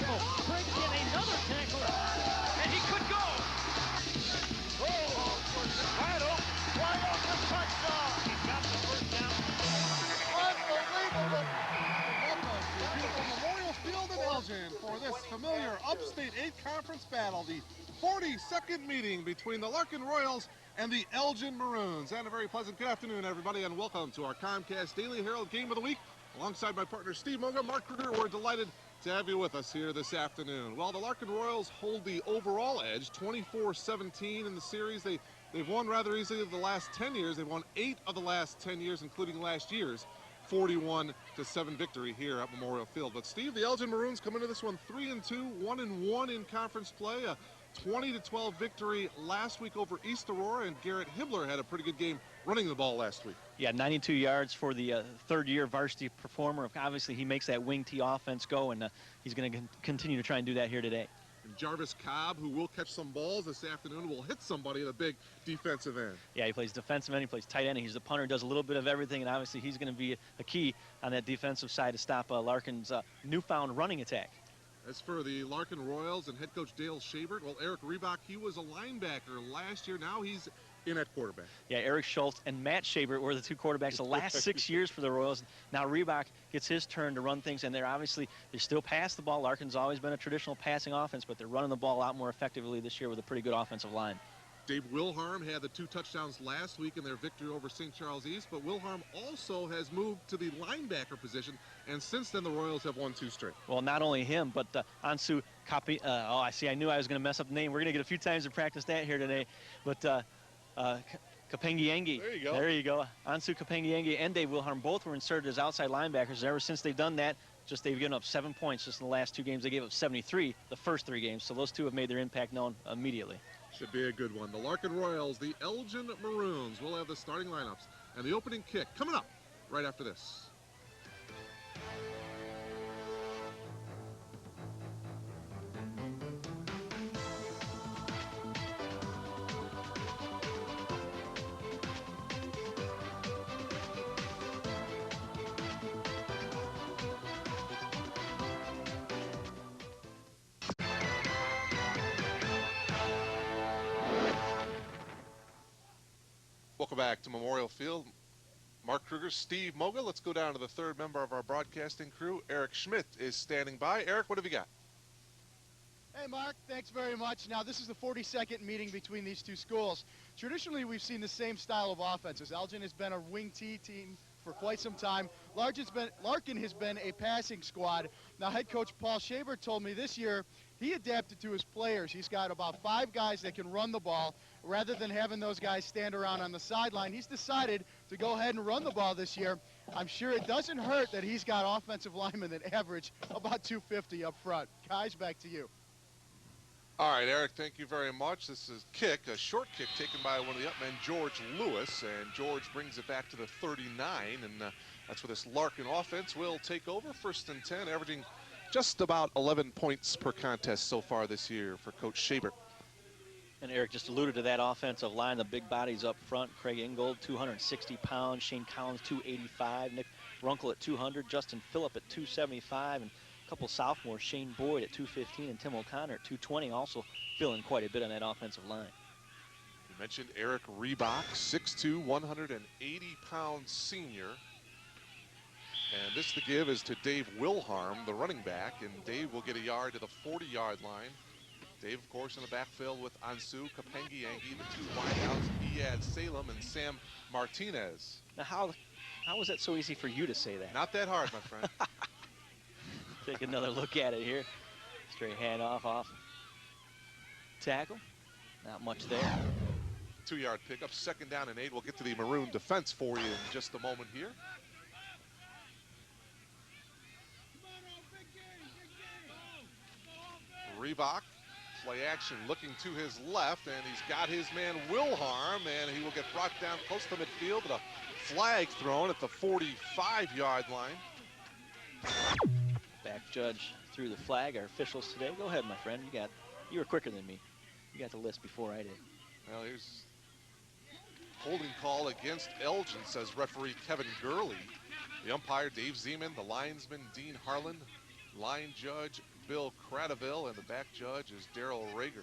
tackle. Brings in another tackle. And he could go. Oh, wide open touchdown. He got the first down. Unbelievable. Welcome to beautiful Memorial Field in Elgin for this familiar Upstate 8 Conference battle, the 42nd meeting between the Larkin Royals and the Elgin Maroons. And a very pleasant good afternoon, everybody, and welcome to our Comcast Daily Herald Game of the Week. Alongside my partner Steve Moga, Mark Kruger, we're delighted to have you with us here this afternoon. Well, the Larkin Royals hold the overall edge, 24-17 in the series. They've won rather easily the last 10 years. They've won 8 of the last 10 years, including last year's 41-7 victory here at Memorial Field. But Steve, the Elgin Maroons come into this one 3-2, 1-1 in conference play. A 20-12 victory last week over East Aurora, and Garrett Hibbler had a pretty good game running the ball last week. Yeah, 92 yards for the third-year varsity performer. Obviously, he makes that wing T offense go, and he's going to continue to try and do that here today. And Jarvis Cobb, who will catch some balls this afternoon, will hit somebody at a big defensive end. Yeah, he plays defensive end, he plays tight end, he's the punter, does a little bit of everything, and obviously he's going to be a key on that defensive side to stop Larkin's newfound running attack. As for the Larkin Royals and head coach Dale Shabert, well, Eric Reebok, he was a linebacker last year. Now he's in at quarterback. Yeah, Eric Schultz and Matt Shabert were the two quarterbacks the last 6 years for the Royals. Now Reebok gets his turn to run things, and they're still pass the ball. Larkin's always been a traditional passing offense, but they're running the ball a lot more effectively this year with a pretty good offensive line. Dave Wilharm had the 2 touchdowns last week in their victory over St. Charles East, but Wilharm also has moved to the linebacker position, and since then the Royals have won 2 straight. Well, not only him, but Ansu Kapi. I knew I was going to mess up the name. We're going to get a few times to practice that here today. But Kapengiengi. There you go. There you go. Ansu Kapengiengi and Dave Wilharm both were inserted as outside linebackers. Ever since they've done that, they've given up 7 points just in the last 2 games. They gave up 73 the first 3 games, so those two have made their impact known immediately. Should be a good one. The Larkin Royals, the Elgin Maroons will have the starting lineups and the opening kick coming up right after this. Welcome back to Memorial Field. Mark Kruger, Steve Moga. Let's go down to the third member of our broadcasting crew. Eric Schmidt is standing by. Eric, what have you got? Hey, Mark, thanks very much. Now, this is the 42nd meeting between these two schools. Traditionally, we've seen the same style of offenses. Elgin has been a wing T team for quite some time. Larkin has been a passing squad. Now, head coach Paul Shabert told me this year he adapted to his players. He's got about 5 guys that can run the ball. Rather than having those guys stand around on the sideline, he's decided to go ahead and run the ball this year. I'm sure it doesn't hurt that he's got offensive linemen that average about 250 up front. Guys, back to you. All right, Eric, thank you very much. This is a short kick taken by one of the upmen, George Lewis, and George brings it back to the 39, and that's where this Larkin offense will take over. 1st and 10, averaging just about 11 points per contest so far this year for Coach Shabert. And Eric just alluded to that offensive line, the big bodies up front. Craig Ingold, 260 pounds. Shane Collins, 285. Nick Runkle at 200. Justin Phillip at 275. And a couple sophomores, Shane Boyd at 215 and Tim O'Connor at 220, also filling quite a bit on that offensive line. You mentioned Eric Reebok, 6'2", 180-pound senior. And this the give is to Dave Wilharm, the running back, and Dave will get a yard to the 40-yard line. Dave, of course, in the backfield with Ansu Kapengiengi, the 2 wideouts, Iad Salem and Sam Martinez. Now, how was that so easy for you to say that? Not that hard, my friend. Take another look at it here. Straight handoff off tackle. Not much there. 2-yard pickup, 2nd down and 8. We'll get to the Maroon defense for you in just a moment here. Reebok, play action, looking to his left, and he's got his man Wilharm, and he will get brought down close to midfield, but a flag thrown at the 45-yard line. Back judge threw the flag. Our officials today. Go ahead, my friend. You were quicker than me. You got the list before I did. Well, here's holding call against Elgin, says referee Kevin Gurley. The umpire, Dave Zeman, the linesman, Dean Harlan, line judge, Bill Cradaville, and the back judge is Darrell Rager.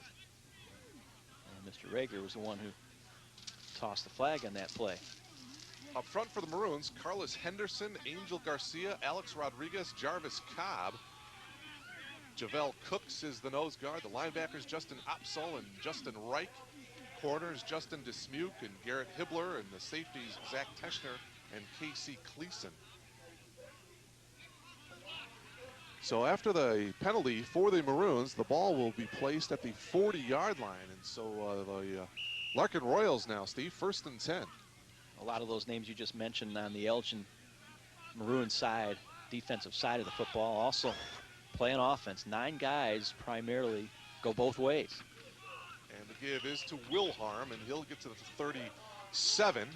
And Mr. Rager was the one who tossed the flag on that play. Up front for the Maroons, Carlos Henderson, Angel Garcia, Alex Rodriguez, Jarvis Cobb. Javel Cooks is the nose guard. The linebackers, Justin Opsal and Justin Reich. Corners, Justin Dismuke and Garrett Hibbler. And the safeties, Zach Teschner and Casey Cleason. So after the penalty for the Maroons, the ball will be placed at the 40-yard line. And so the Larkin Royals now, Steve, 1st and 10. A lot of those names you just mentioned on the Elgin Maroon side, defensive side of the football, also playing offense. 9 guys primarily go both ways. And the give is to Wilharm, and he'll get to the 37.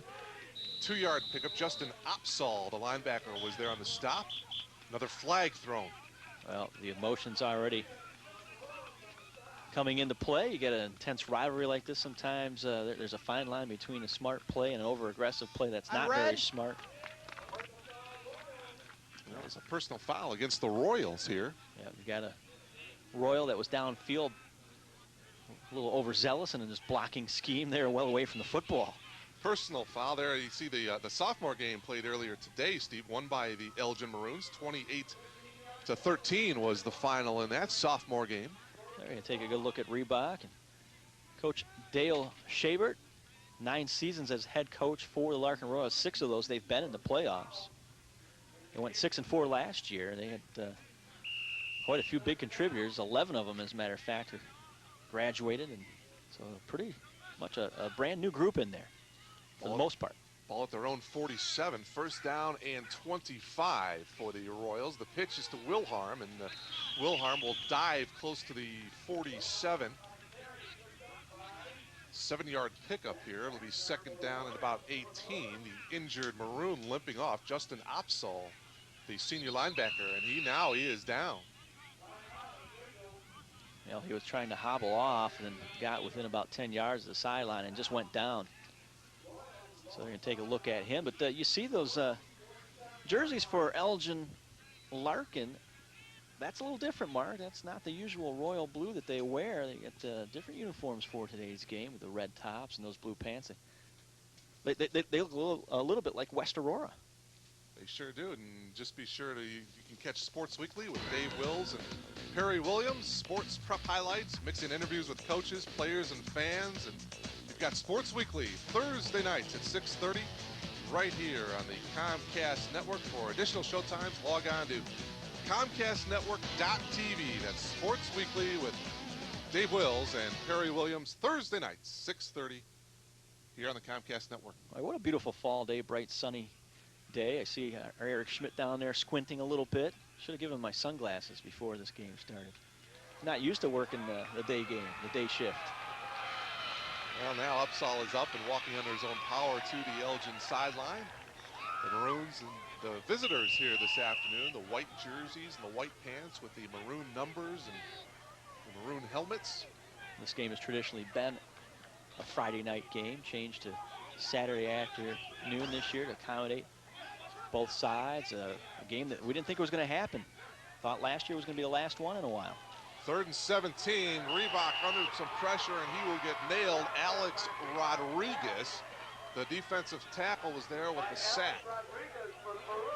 2-yard pickup. Justin Opsal, the linebacker, was there on the stop. Another flag thrown. Well, the emotions already coming into play. You get an intense rivalry like this sometimes. There's a fine line between a smart play and an over-aggressive play that's not very smart. That was a personal foul against the Royals here. Yeah, we got a Royal that was downfield, a little overzealous in his blocking scheme there, well away from the football. Personal foul there. You see the sophomore game played earlier today, Steve, won by the Elgin Maroons. 28-13 was the final in that sophomore game. We're going to take a good look at Reebok. And Coach Dale Shabert, 9 seasons as head coach for the Larkin Royals. 6 of those they've been in the playoffs. They went 6-4 last year. They had quite a few big contributors. 11 of them, as a matter of fact, graduated, and so pretty much a brand new group in there for the most part. Ball at their own 47, 1st down and 25 for the Royals. The pitch is to Wilharm, and Wilharm will dive close to the 47. 7-yard pickup here. It'll be 2nd down and about 18. The injured Maroon limping off, Justin Opsal, the senior linebacker, and he is down. Well, he was trying to hobble off and then got within about 10 yards of the sideline and just went down. So they're going to take a look at him. But you see those jerseys for Elgin Larkin. That's a little different, Mark. That's not the usual royal blue that they wear. They get different uniforms for today's game with the red tops and those blue pants. They look a little bit like West Aurora. They sure do. And just be sure you can catch Sports Weekly with Dave Wills and Perry Williams. Sports prep highlights, mixing interviews with coaches, players, and fans. And you've got Sports Weekly Thursday nights at 6:30 right here on the Comcast Network. For additional showtimes, log on to ComcastNetwork.tv. That's Sports Weekly with Dave Wills and Perry Williams, Thursday nights, 6:30 here on the Comcast Network. Boy, what a beautiful fall day, bright, sunny day. I see our Eric Schmidt down there squinting a little bit. Should have given him my sunglasses before this game started. Not used to working the day game, the day shift. Well, now Upsall is up and walking under his own power to the Elgin sideline. The Maroons and the visitors here this afternoon, the white jerseys and the white pants with the maroon numbers and the maroon helmets. This game has traditionally been a Friday night game, changed to Saturday afternoon this year to accommodate both sides. A game that we didn't think was going to happen. Thought last year was going to be the last one in a while. 3rd and 17. Reebok under some pressure, and he will get nailed. Alex Rodriguez, the defensive tackle, was there with the sack.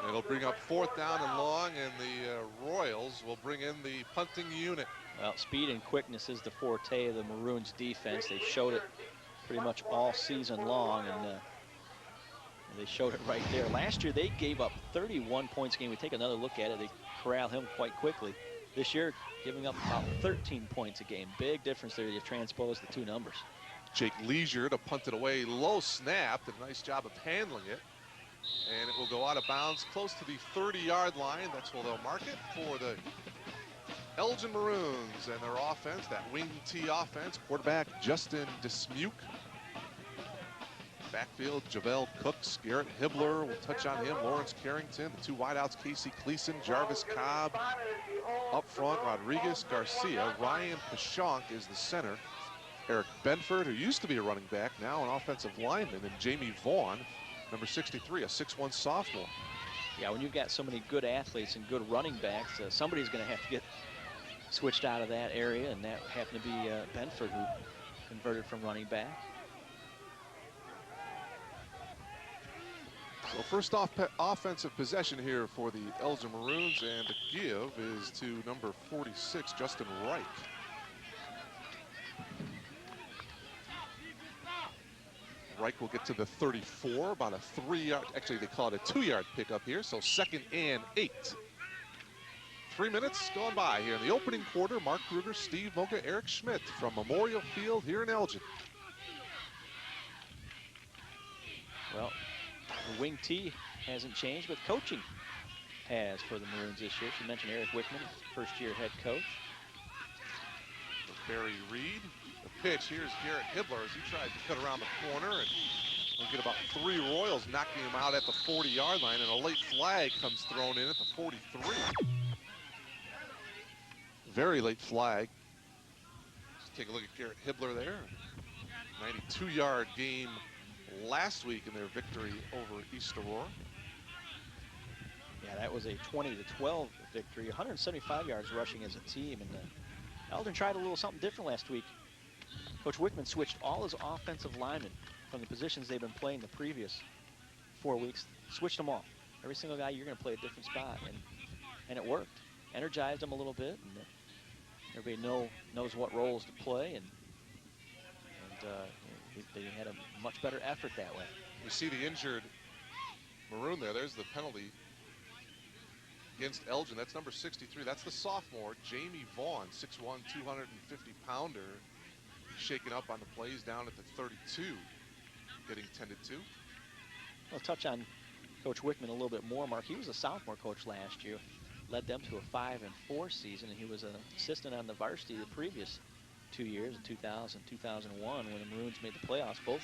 It'll bring up 4th down and long, and the Royals will bring in the punting unit. Well, speed and quickness is the forte of the Maroons defense. They showed it pretty much all season long, and they showed it right there. Last year, they gave up 31 points a game. We take another look at it. They corral him quite quickly. This year, giving up about 13 points a game. Big difference there. You transpose the 2 numbers. Jake Leisure to punt it away. Low snap. Did a nice job of handling it. And it will go out of bounds close to the 30-yard line. That's where they'll mark it for the Elgin Maroons and their offense, that wing T offense. Quarterback Justin Dismuke. Backfield, Javel Cooks, Garrett Hibbler, we'll touch on him, Lawrence Carrington, the 2 wideouts, Casey Cleason, Jarvis Cobb. Up front, Rodriguez, Garcia. Ryan Pashonk is the center. Eric Benford, who used to be a running back, now an offensive lineman, and Jamie Vaughn, number 63, a 6'1 sophomore. Yeah, when you've got so many good athletes and good running backs, somebody's going to have to get switched out of that area, and that happened to be Benford, who converted from running back. So first off, offensive possession here for the Elgin Maroons, and the give is to number 46, Justin Reich. Reich will get to the 34, about a 3-yard, actually they call it a 2-yard pickup here, so 2nd and 8. 3 minutes gone by here in the opening quarter. Mark Kruger, Steve Moga, Eric Schmidt from Memorial Field here in Elgin. Well, the wing T hasn't changed, but coaching has for the Maroons this year. She mentioned Eric Wickman, first-year head coach. Barry Reed. The pitch, here's Garrett Hibbler as he tries to cut around the corner, and we'll get about 3 Royals knocking him out at the 40-yard line, and a late flag comes thrown in at the 43. Very late flag. Just take a look at Garrett Hibbler there. 92-yard game last week in their victory over East Aurora. Yeah, that was a 20-12 victory, 175 yards rushing as a team, and Elgin tried a little something different last week. Coach Wickman switched all his offensive linemen from the positions they've been playing the previous 4 weeks, switched them all. Every single guy, you're going to play a different spot, and it worked. Energized them a little bit, and everybody knows what roles to play, and they had a much better effort that way. You see the injured Maroon there. There's the penalty against Elgin. That's number 63. That's the sophomore, Jamie Vaughn, 6'1", 250-pounder, shaken up on the plays down at the 32, getting tended to. I'll touch on Coach Wickman a little bit more, Mark. He was a sophomore coach last year, led them to a 5-4 season, and he was an assistant on the varsity the previous 2 years, in 2000, 2001, when the Maroons made the playoffs, both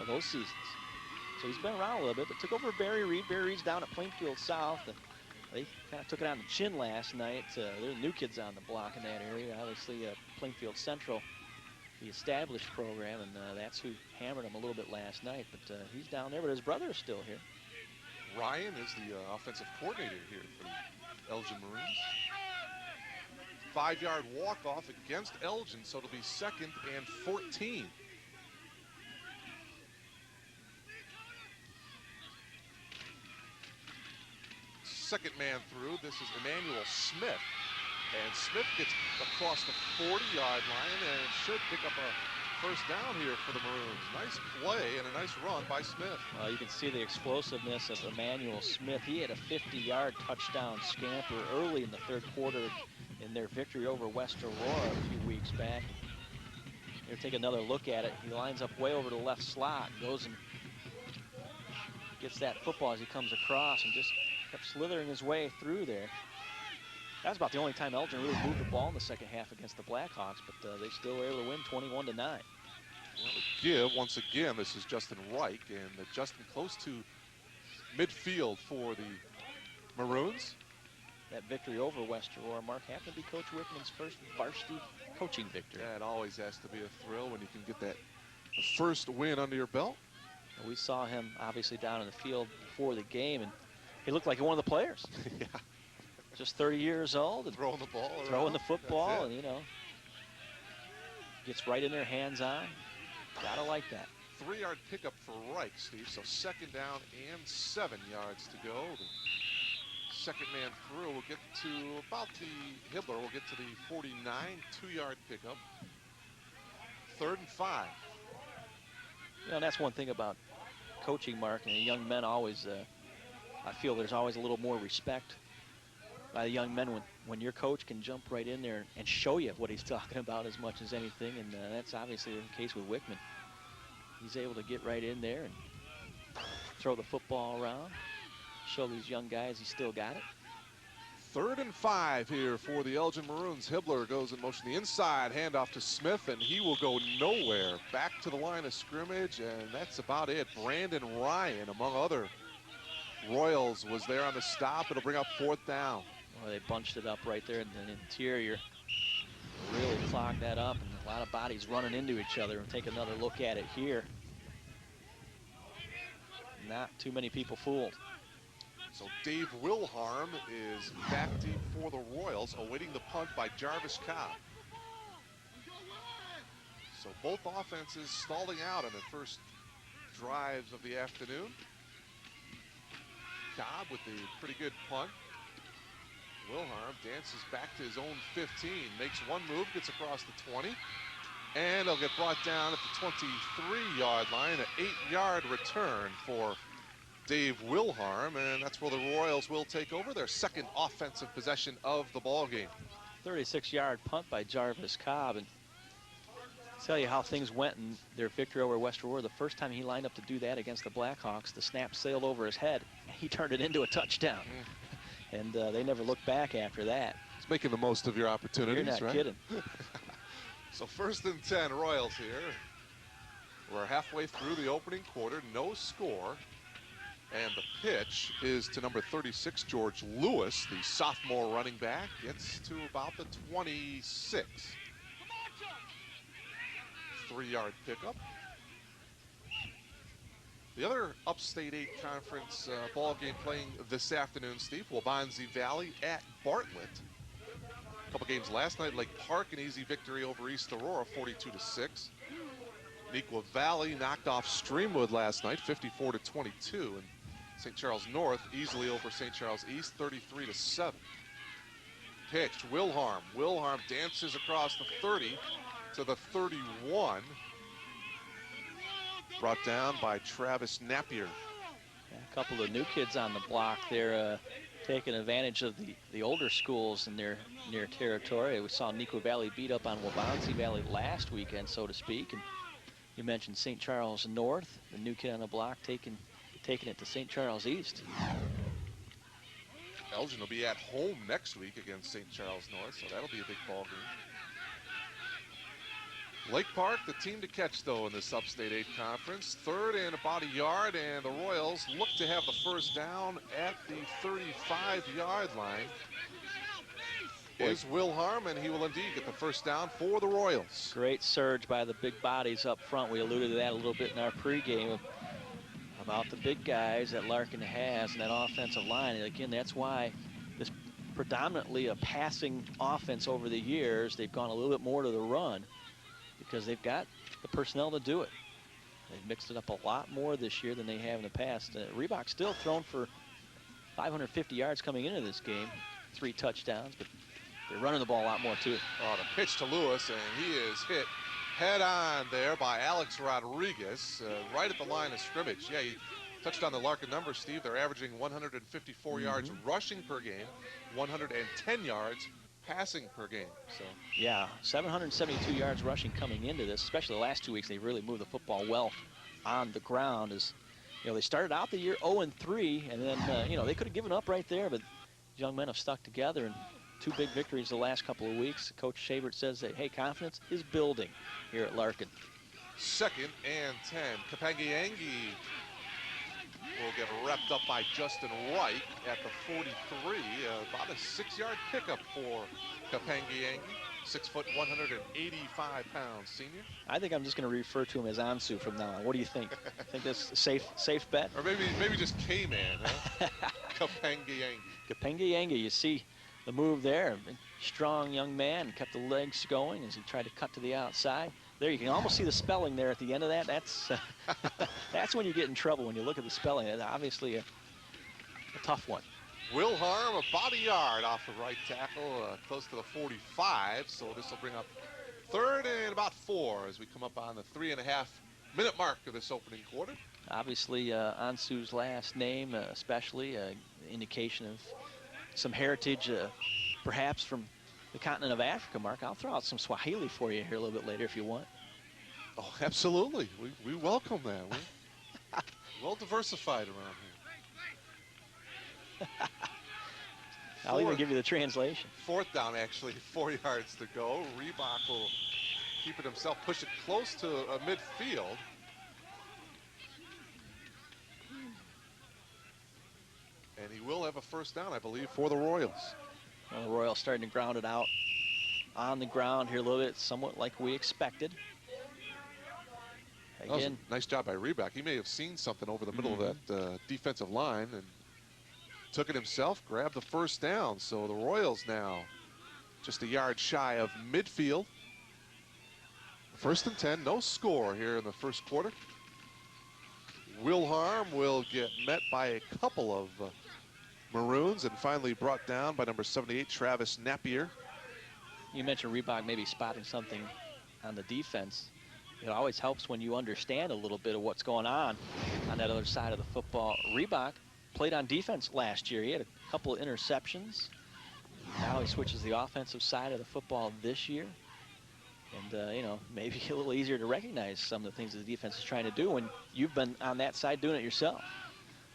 of those seasons. So he's been around a little bit, but took over Barry Reed. Barry Reed's down at Plainfield South. They kind of took it on the chin last night. There are new kids on the block in that area. Obviously, Plainfield Central, the established program, and that's who hammered him a little bit last night. But he's down there, but his brother is still here. Ryan is the offensive coordinator here for the Elgin Maroons. 5-yard walk-off against Elgin, so it'll be 2nd and 14. Second man through, this is Emmanuel Smith. And Smith gets across the 40-yard line and should pick up a first down here for the Maroons. Nice play and a nice run by Smith. You can see the explosiveness of Emmanuel Smith. He had a 50-yard touchdown scamper early in the 3rd quarter in their victory over West Aurora a few weeks back. Here, take another look at it. He lines up way over the left slot, goes and gets that football as he comes across, and just kept slithering his way through there. That was about the only time Elgin really moved the ball in the second half against the Blackhawks, but they still were able to win 21-9. Well, the give, once again, this is Justin Reich, and Justin close to midfield for the Maroons. That victory over West Aurora, Mark, happened to be Coach Wickman's first varsity coaching victory. Yeah, it always has to be a thrill when you can get that first win under your belt. And we saw him obviously down in the field before the game, and he looked like one of the players. Yeah. Just 30 years old, and throwing the ball around. Throwing the football, and gets right in there, hands-on. Gotta like that. 3-yard pickup for Reich, Steve. So 2nd down and 7 yards to go. The second man through will get to about the Hibbler. Will get to the 49, 2-yard pickup. 3rd and 5. That's one thing about coaching, Mark, and young men always, I feel there's always a little more respect by the young men when your coach can jump right in there and show you what he's talking about as much as anything, and that's obviously the case with Wickman. He's able to get right in there and throw the football around, show these young guys he's still got it. 3rd and 5 here for the Elgin Maroons. Hibbler goes in motion the inside, handoff to Smith, and he will go nowhere. Back to the line of scrimmage, and that's about it. Brandon Ryan, among other Royals, was there on the stop. It'll bring up 4th down. Well, they bunched it up right there in the interior. Really clogged that up, and a lot of bodies running into each other. And take another look at it here. Not too many people fooled. So Dave Wilharm is back deep for the Royals, awaiting the punt by Jarvis Cobb. So both offenses stalling out on the first drives of the afternoon. Cobb with the pretty good punt. Wilharm dances back to his own 15, makes one move, gets across the 20, and he'll get brought down at the 23-yard line, an 8-yard return for Dave Wilharm, and that's where the Royals will take over their second offensive possession of the ball game. 36-yard punt by Jarvis Cobb, and tell you how things went in their victory over West Aurora. The first time he lined up to do that against the Blackhawks, the snap sailed over his head, and he turned it into a touchdown. And they never looked back after that. It's making the most of your opportunities, You're not right? kidding. So 1st and 10, Royals here. We're halfway through the opening quarter, no score. And the pitch is to number 36, George Lewis, the sophomore running back. Gets to about the 26. 3-yard pickup. The other Upstate 8 Conference ball game playing this afternoon, Steve, Waubonsie Valley at Bartlett. A couple games last night, Lake Park, an easy victory over East Aurora, 42-6. Neuqua Valley knocked off Streamwood last night, 54-22. And St. Charles North easily over St. Charles East, 33-7. Pitched, Wilharm. Wilharm dances across the 30 to the 31. Brought down by Travis Napier. A couple of new kids on the block there, taking advantage of the older schools in their near territory. We saw Neuqua Valley beat up on Waubonsie Valley last weekend, so to speak. And you mentioned St. Charles North, the new kid on the block taking it to St. Charles East. Elgin will be at home next week against St. Charles North, so that'll be a big ball game. Lake Park, the team to catch, though, in this Upstate 8 Conference. 3rd and about a yard, and the Royals look to have the first down at the 35-yard line. Is Wilharm, and he will indeed get the first down for the Royals. Great surge by the big bodies up front. We alluded to that a little bit in our pregame about the big guys that Larkin has in that offensive line. And again, that's why this predominantly a passing offense over the years. They've gone a little bit more to the run, because they've got the personnel to do it. They've mixed it up a lot more this year than they have in the past. Reebok's still thrown for 550 yards coming into this game, 3 touchdowns, but they're running the ball a lot more too. Oh, the pitch to Lewis, and he is hit head on there by Alex Rodriguez, right at the line of scrimmage. Yeah, he touched on the Larkin numbers, Steve. They're averaging 154 yards rushing per game, 110 yards passing per game. So yeah, 772 yards rushing coming into this, especially the last 2 weeks. They really moved the football well on the ground. As you know, they started out the year 0-3, and then you know, they could have given up right there, but young men have stuck together, and 2 big victories the last couple of weeks. Coach Shavert says that, hey, confidence is building here at Larkin. 2nd and 10. Kapangiangi will get wrapped up by Justin Wright at the 43. About a 6-yard pickup for Kapangiangi. 6 foot, 185-pound senior. I think I'm just going to refer to him as Ansu from now on. What do you think? I think that's a safe bet. Or maybe just K-Man, huh? Kapangiangi. Kapangiangi, you see the move there. Strong young man, kept the legs going as he tried to cut to the outside. There, you can almost see the spelling there at the end of that. That's that's when you get in trouble, when you look at the spelling. It's obviously a tough one. Wilharm about a yard off the right tackle, close to the 45. So this will bring up 3rd and about 4 as we come up on the 3.5-minute mark of this opening quarter. Obviously, Ansu's last name, especially, indication of some heritage, perhaps from the continent of Africa, Mark. I'll throw out some Swahili for you here a little bit later if you want. Oh, absolutely. We welcome that. We're well diversified around here. I'll even give you the translation. 4th down, actually, 4 yards to go. Reebok will keep it himself, push it close to midfield. And he will have a first down, I believe, for the Royals. Well, the Royals starting to ground it out on the ground here a little bit, somewhat like we expected. That was Again, a nice job by Reebok. He may have seen something over the middle of that defensive line and took it himself, grabbed the first down. So the Royals now just a yard shy of midfield. 1st and 10, no score here in the first quarter. Wilharm will get met by a couple of Maroons and finally brought down by number 78, Travis Napier. You mentioned Reebok maybe spotting something on the defense. It always helps when you understand a little bit of what's going on that other side of the football. Reebok played on defense last year. He had a couple of interceptions. Now he switches the offensive side of the football this year. And, you know, maybe a little easier to recognize some of the things that the defense is trying to do when you've been on that side doing it yourself.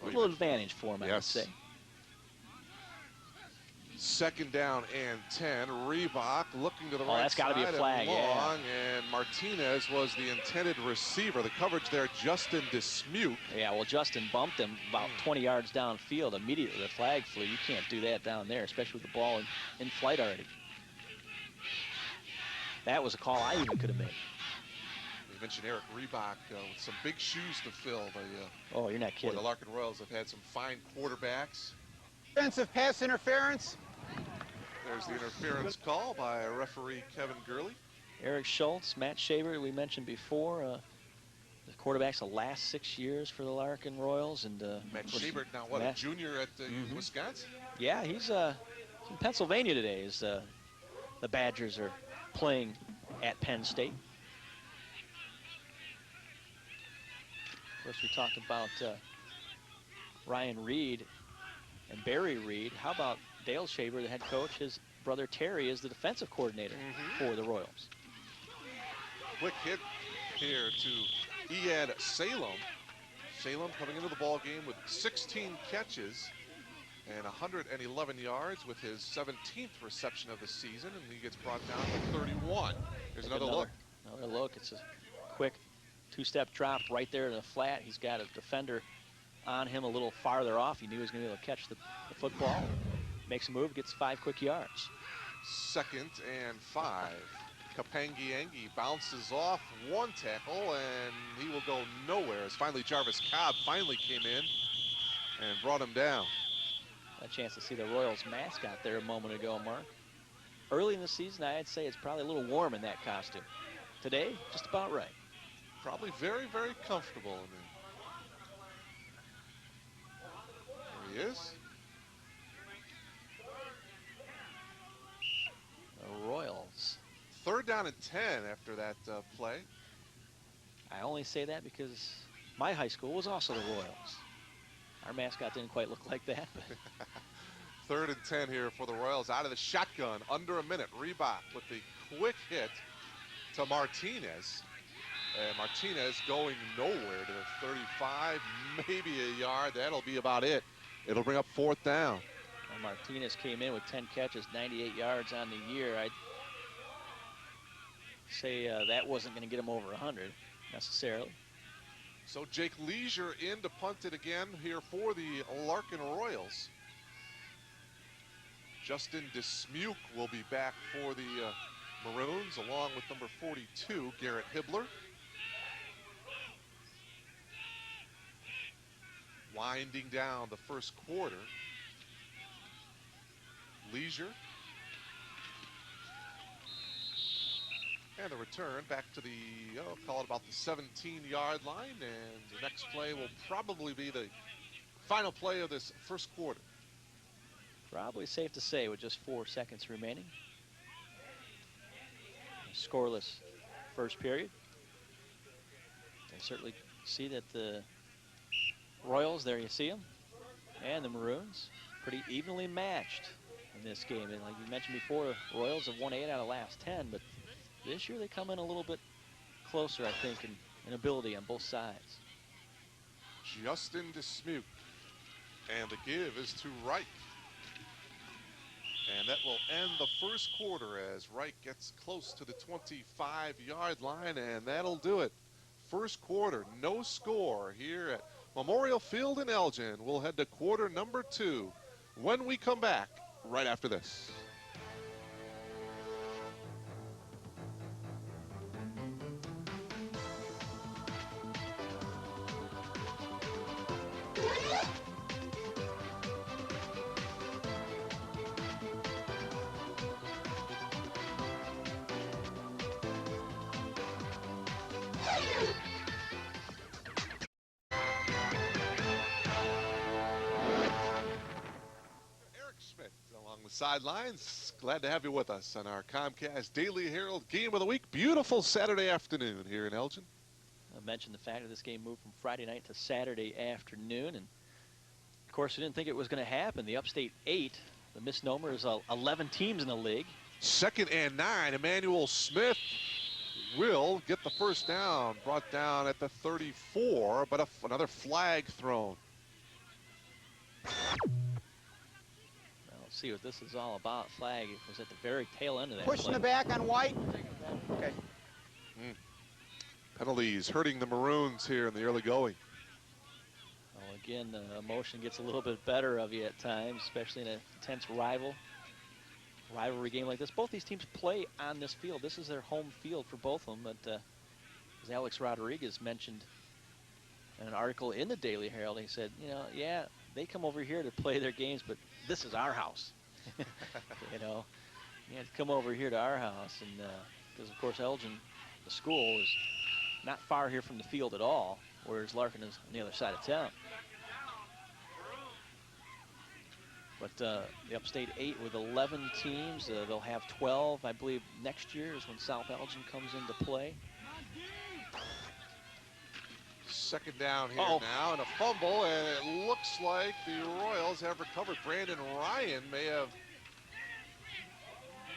A little advantage for him, I would say. 2nd down and 10. Reebok looking to the right that's got to be a flag, long, and Martinez was the intended receiver. The coverage there, Justin Dismuke. Yeah, well, Justin bumped him about 20 yards downfield. Immediately the flag flew. You can't do that down there, especially with the ball in flight already. That was a call I even could have made. You mentioned Eric Reebok with some big shoes to fill. Oh, you're not kidding. The Larkin Royals have had some fine quarterbacks. Defensive pass interference. There's the interference call by referee Kevin Gurley. Eric Schultz, Matt Shaver, we mentioned before. The quarterback's the last 6 years for the Larkin Royals. And Matt Shaver, now what, a junior at Wisconsin? Yeah, he's in Pennsylvania today. The Badgers are playing at Penn State. Of course, we talked about Ryan Reed and Barry Reed. How about Dale Shaver, the head coach? His brother Terry is the defensive coordinator for the Royals. Quick hit here to Ian Salem. Salem coming into the ball game with 16 catches and 111 yards with his 17th reception of the season, and he gets brought down to 31. Here's another look. Another look. It's a quick two-step drop right there in the flat. He's got a defender on him a little farther off. He knew he was going to be able to catch the football. Makes a move, gets 5 quick yards. 2nd and 5. Kapangiangi bounces off one tackle, and he will go nowhere as finally Jarvis Cobb finally came in and brought him down. A chance to see the Royals mascot there a moment ago, Mark. Early in the season, I'd say it's probably a little warm in that costume. Today, just about right. Probably very, very comfortable in there. There he is. The Royals. 3rd down and 10 after that play. I only say that because my high school was also the Royals. Our mascot didn't quite look like that. 3rd and 10 here for the Royals out of the shotgun. Under a minute. Reebok with the quick hit to Martinez. And Martinez going nowhere to the 35, maybe a yard. That'll be about it. It'll bring up 4th down. And Martinez came in with 10 catches, 98 yards on the year. I'd say that wasn't going to get him over 100 necessarily. So Jake Leisure in to punt it again here for the Larkin Royals. Justin Dismuke will be back for the Maroons along with number 42, Garrett Hibbler. Winding down the first quarter. Leisure. And the return back to the, call it about the 17-yard line. And the next play will probably be the final play of this first quarter. Probably safe to say with just 4 seconds remaining. Scoreless first period. And certainly see that the Royals, there you see them, and the Maroons pretty evenly matched in this game. And like you mentioned before, the Royals have won 8 out of the last 10, but this year they come in a little bit closer, I think, in ability on both sides. Justin Dismuke, and the give is to Reich. And that will end the first quarter as Reich gets close to the 25-yard line, and that'll do it. First quarter, no score here at Memorial Field in Elgin. We'll head to quarter number 2 when we come back right after this. sidelines. Glad to have you with us on our Comcast Daily Herald Game of the Week. Beautiful Saturday afternoon here in Elgin. I mentioned the fact that this game moved from Friday night to Saturday afternoon, and of course we didn't think it was going to happen. The Upstate 8, the misnomer is 11 teams in the league. 2nd and 9. Emmanuel Smith will get the first down, brought down at the 34, but another flag thrown. Let's see what this is all about. Flag was at the very tail end of that Pushing play. the back on White. Okay. Penalties hurting the Maroons here in the early going. Well, again, the emotion gets a little bit better of you at times, especially in an intense rivalry game like this. Both these teams play on this field. This is their home field for both of them. But as Alex Rodriguez mentioned in an article in the Daily Herald, he said, you know, yeah, they come over here to play their games, but this is our house. You know, you have to come over here to our house. And because, of course, Elgin, the school, is not far here from the field at all, whereas Larkin is on the other side of town. But the Upstate 8 with 11 teams, they'll have 12, I believe, next year is when South Elgin comes into play. 2nd down here now, and a fumble, and it looks like the Royals have recovered. Brandon Ryan may have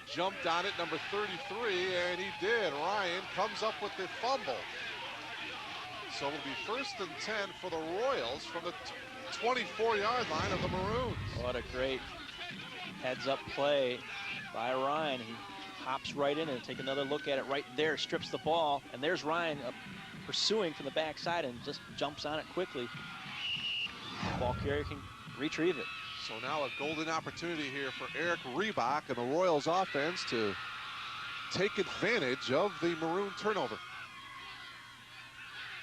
jumped on it, number 33, and he did. Ryan comes up with the fumble. So it'll be 1st and 10 for the Royals from the 24-yard line of the Maroons. What a great heads-up play by Ryan. He hops right in and take another look at it right there, strips the ball, and there's Ryan pursuing from the backside and just jumps on it quickly. The ball carrier can retrieve it. So now a golden opportunity here for Eric Reebok and the Royals offense to take advantage of the Maroon turnover.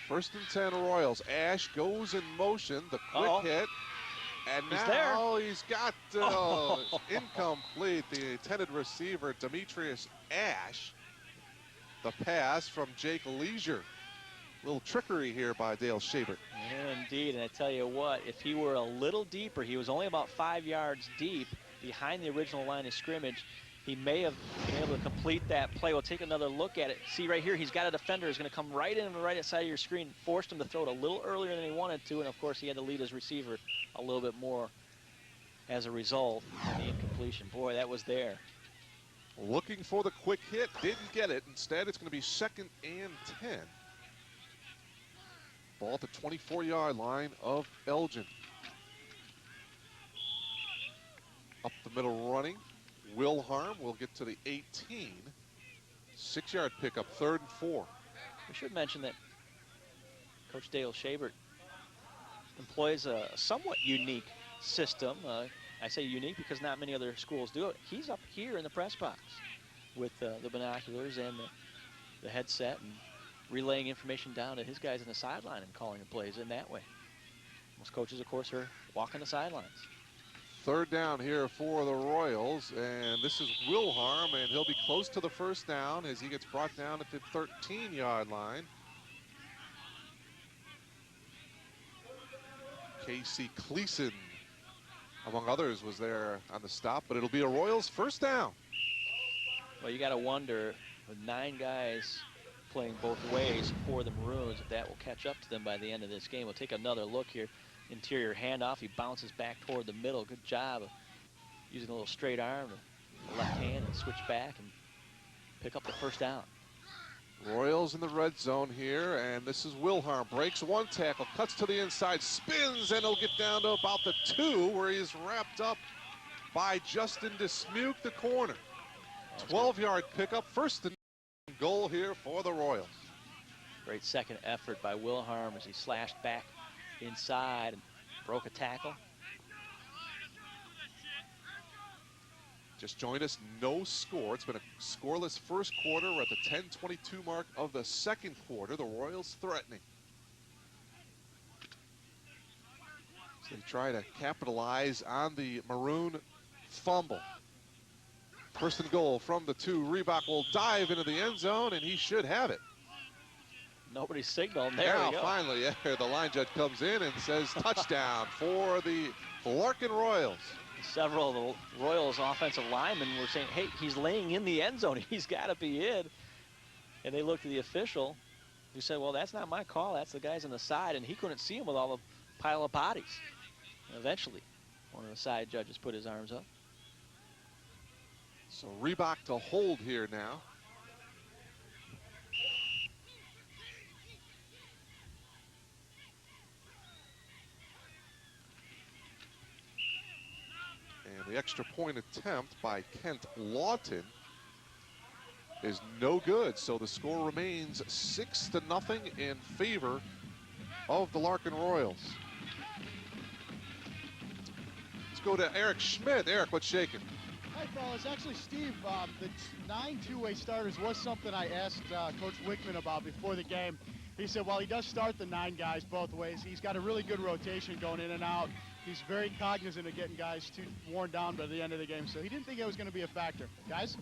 1st and 10 Royals. Ash goes in motion, the quick hit, and now he's got incomplete. The intended receiver, Demetrius Ash. The pass from Jake Leisure. Little trickery here by Dale Shabert. Yeah, indeed, and I tell you what, if he were a little deeper, he was only about 5 yards deep behind the original line of scrimmage, he may have been able to complete that play. We'll take another look at it. See right here, he's got a defender who's going to come right in on the right side of your screen, forced him to throw it a little earlier than he wanted to, and of course he had to lead his receiver a little bit more as a result of the incompletion. Boy, that was there. Looking for the quick hit, didn't get it. Instead, it's going to be 2nd and 10. Ball at the 24-yard line of Elgin. Up the middle running. Wilharm will get to the 18. 6-yard pickup, 3rd and 4. We should mention that Coach Dale Shabert employs a somewhat unique system. I say unique because not many other schools do it. He's up here in the press box with the binoculars and the headset and relaying information down to his guys on the sideline and calling the plays in that way. Most coaches, of course, are walking the sidelines. 3rd down here for the Royals, and this is Wilharm, and he'll be close to the first down as he gets brought down at the 13-yard line. Casey Cleason, among others, was there on the stop, but it'll be a Royals first down. Well, you got to wonder, with 9 guys playing both ways for the Maroons, if that will catch up to them by the end of this game. We'll take another look here. Interior handoff. He bounces back toward the middle. Good job of using a little straight arm, the left hand, and switch back and pick up the first down. Royals in the red zone here, and this is Wilharm. Breaks one tackle, cuts to the inside, spins, and he'll get down to about the 2, where he's wrapped up by Justin Dismuke, the corner. 12-yard pickup, 1st and goal here for the Royals. Great second effort by Wilharm as he slashed back inside and broke a tackle. Just joined us, no score. It's been a scoreless first quarter. We're at the 10:22 mark of the second quarter. The Royals threatening. So they try to capitalize on the Maroon fumble. 1st and goal from the 2. Reebok will dive into the end zone, and he should have it. Nobody signaled. There now, we go. Finally, the line judge comes in and says touchdown for the Larkin Royals. Several of the Royals offensive linemen were saying, hey, he's laying in the end zone. He's got to be in. And they looked at the official who said, well, that's not my call. That's the guys on the side. And he couldn't see him with all the pile of bodies. And eventually, one of the side judges put his arms up. So Reebok to hold here now. And the extra point attempt by Kent Lawton is no good. So the score remains 6-0 in favor of the Larkin Royals. Let's go to Eric Schmidt. Eric, what's shaking? Hi, fellas. Actually, Steve, the 9 two-way starters was something I asked Coach Wickman about before the game. He said, while he does start the 9 guys both ways, he's got a really good rotation going in and out. He's very cognizant of getting guys too worn down by the end of the game, so he didn't think it was going to be a factor. Guys?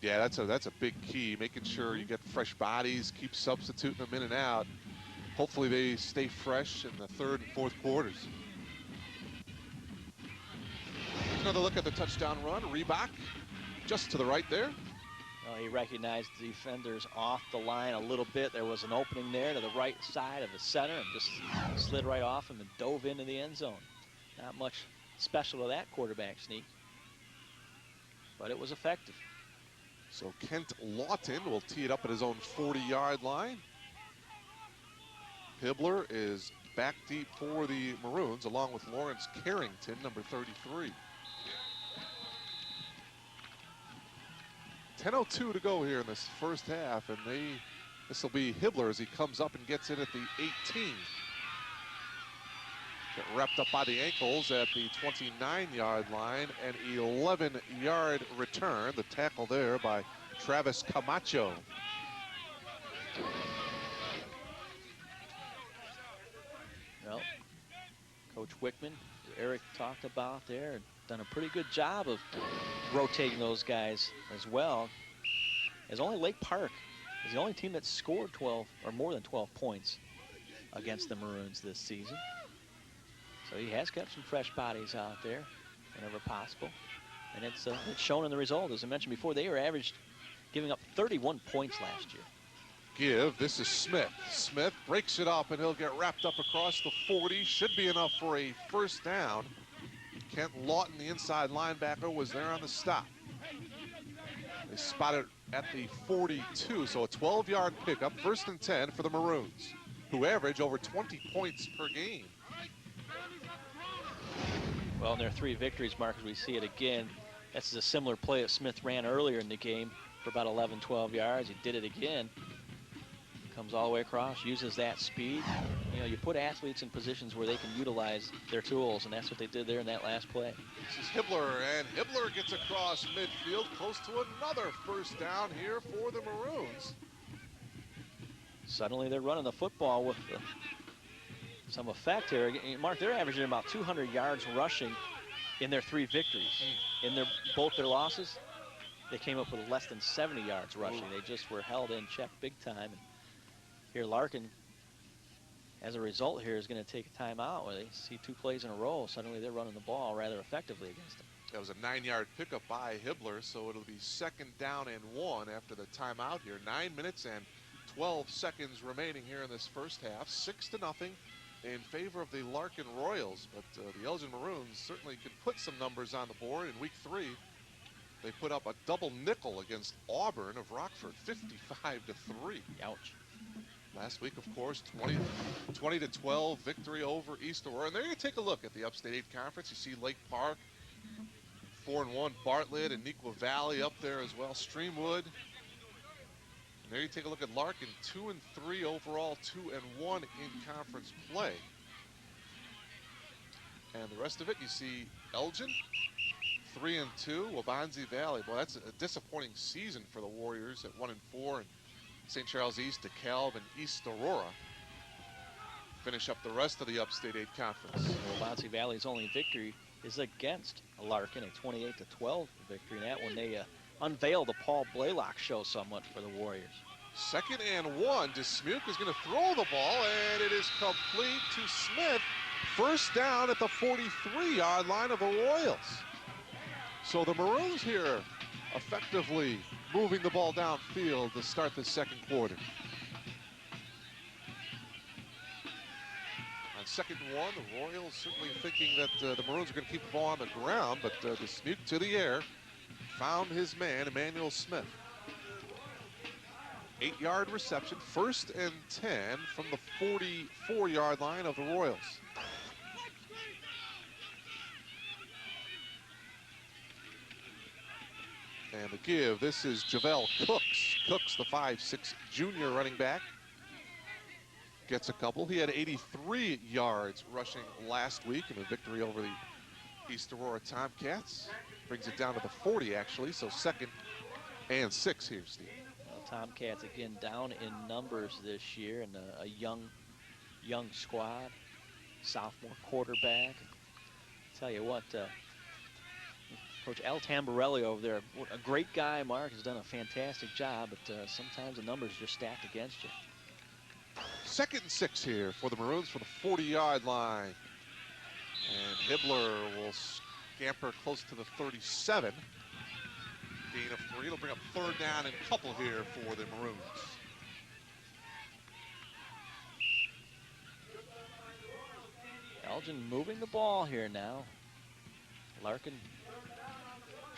Yeah, that's a big key, making sure you get fresh bodies, keep substituting them in and out. Hopefully they stay fresh in the third and fourth quarters. Another look at the touchdown run. Reebok just to the right there. Well, he recognized the defenders off the line a little bit. There was an opening there to the right side of the center and just slid right off him and dove into the end zone. Not much special to that quarterback sneak, but it was effective. So Kent Lawton will tee it up at his own 40-yard line. Hibbler is back deep for the Maroons, along with Lawrence Carrington, number 33. 10:02 to go here in this first half, and this will be Hibbler as he comes up and gets it at the 18. Get wrapped up by the ankles at the 29-yard line, an 11-yard return. The tackle there by Travis Camacho. Well, Coach Wickman, who Eric talked about there, done a pretty good job of rotating those guys as well. As only Lake Park is the only team that scored 12 or more than 12 points against the Maroons this season. So he has kept some fresh bodies out there whenever possible. And it's shown in the result. As I mentioned before, they were giving up 31 points last year. This is Smith. Smith breaks it up, and he'll get wrapped up across the 40. Should be enough for a first down. Kent Lawton, the inside linebacker, was there on the stop. They spotted at the 42, so a 12-yard pickup, 1st and 10 for the Maroons, who average over 20 points per game. Well, in their 3 victories, Mark, as we see it again, this is a similar play that Smith ran earlier in the game for about 11, 12 yards. He did it again. Comes all the way across, uses that speed. You know, you put athletes in positions where they can utilize their tools, and that's what they did there in that last play. This is Hibbler, and Hibbler gets across midfield, close to another first down here for the Maroons. Suddenly they're running the football with some effect here. Mark, they're averaging about 200 yards rushing in their 3 victories. In both their losses, they came up with less than 70 yards rushing. They just were held in check big time. And here Larkin, as a result here, is going to take a timeout where they see 2 plays in a row. Suddenly they're running the ball rather effectively against them. That was a 9-yard pickup by Hibbler, so it'll be 2nd down and 1 after the timeout here. 9 minutes and 12 seconds remaining here in this first half. 6-0 in favor of the Larkin Royals, but the Elgin Maroons certainly can put some numbers on the board. In week 3, they put up a double nickel against Auburn of Rockford, 55-3. Ouch. Last week, of course, 20-12 victory over East Aurora. And there you take a look at the Upstate 8 Conference. You see Lake Park, 4-1, Bartlett and Neuqua Valley up there as well, Streamwood. And there you take a look at Larkin, 2-3 overall, 2-1 in conference play. And the rest of it, you see Elgin, 3-2, Wabansie Valley. Well, that's a disappointing season for the Warriors at 1-4. And St. Charles East, DeKalb, and East Aurora finish up the rest of the Upstate 8 Conference. Wabansie Valley's only victory is against Larkin, a 28-12 victory. And that one, they unveiled the Paul Blaylock show somewhat for the Warriors. 2nd and 1. Dismuke is going to throw the ball, and it is complete to Smith. First down at the 43-yard line of the Royals. So the Maroons here effectively moving the ball downfield to start the second quarter. On 2nd and 1, the Royals certainly thinking that the Maroons are going to keep the ball on the ground, but the sneak to the air found his man, Emmanuel Smith. 8-yard reception, 1st and 10 from the 44-yard line of the Royals. And the give, this is Javel Cooks. Cooks, the 5'6" junior running back, gets a couple. He had 83 yards rushing last week in a victory over the East Aurora Tomcats. Brings it down to the 40, actually, so 2nd and 6 here, Steve. Well, Tomcats, again, down in numbers this year, and a young squad. Sophomore quarterback. Tell you what, Coach Al Tamborelli over there, a great guy. Mark has done a fantastic job, but sometimes the numbers just stacked against you. 2nd and 6 here for the Maroons from the 40-yard line. And Hibbler will scamper close to the 37. Gain of 3. It'll bring up 3rd down and couple here for the Maroons. Elgin moving the ball here now. Larkin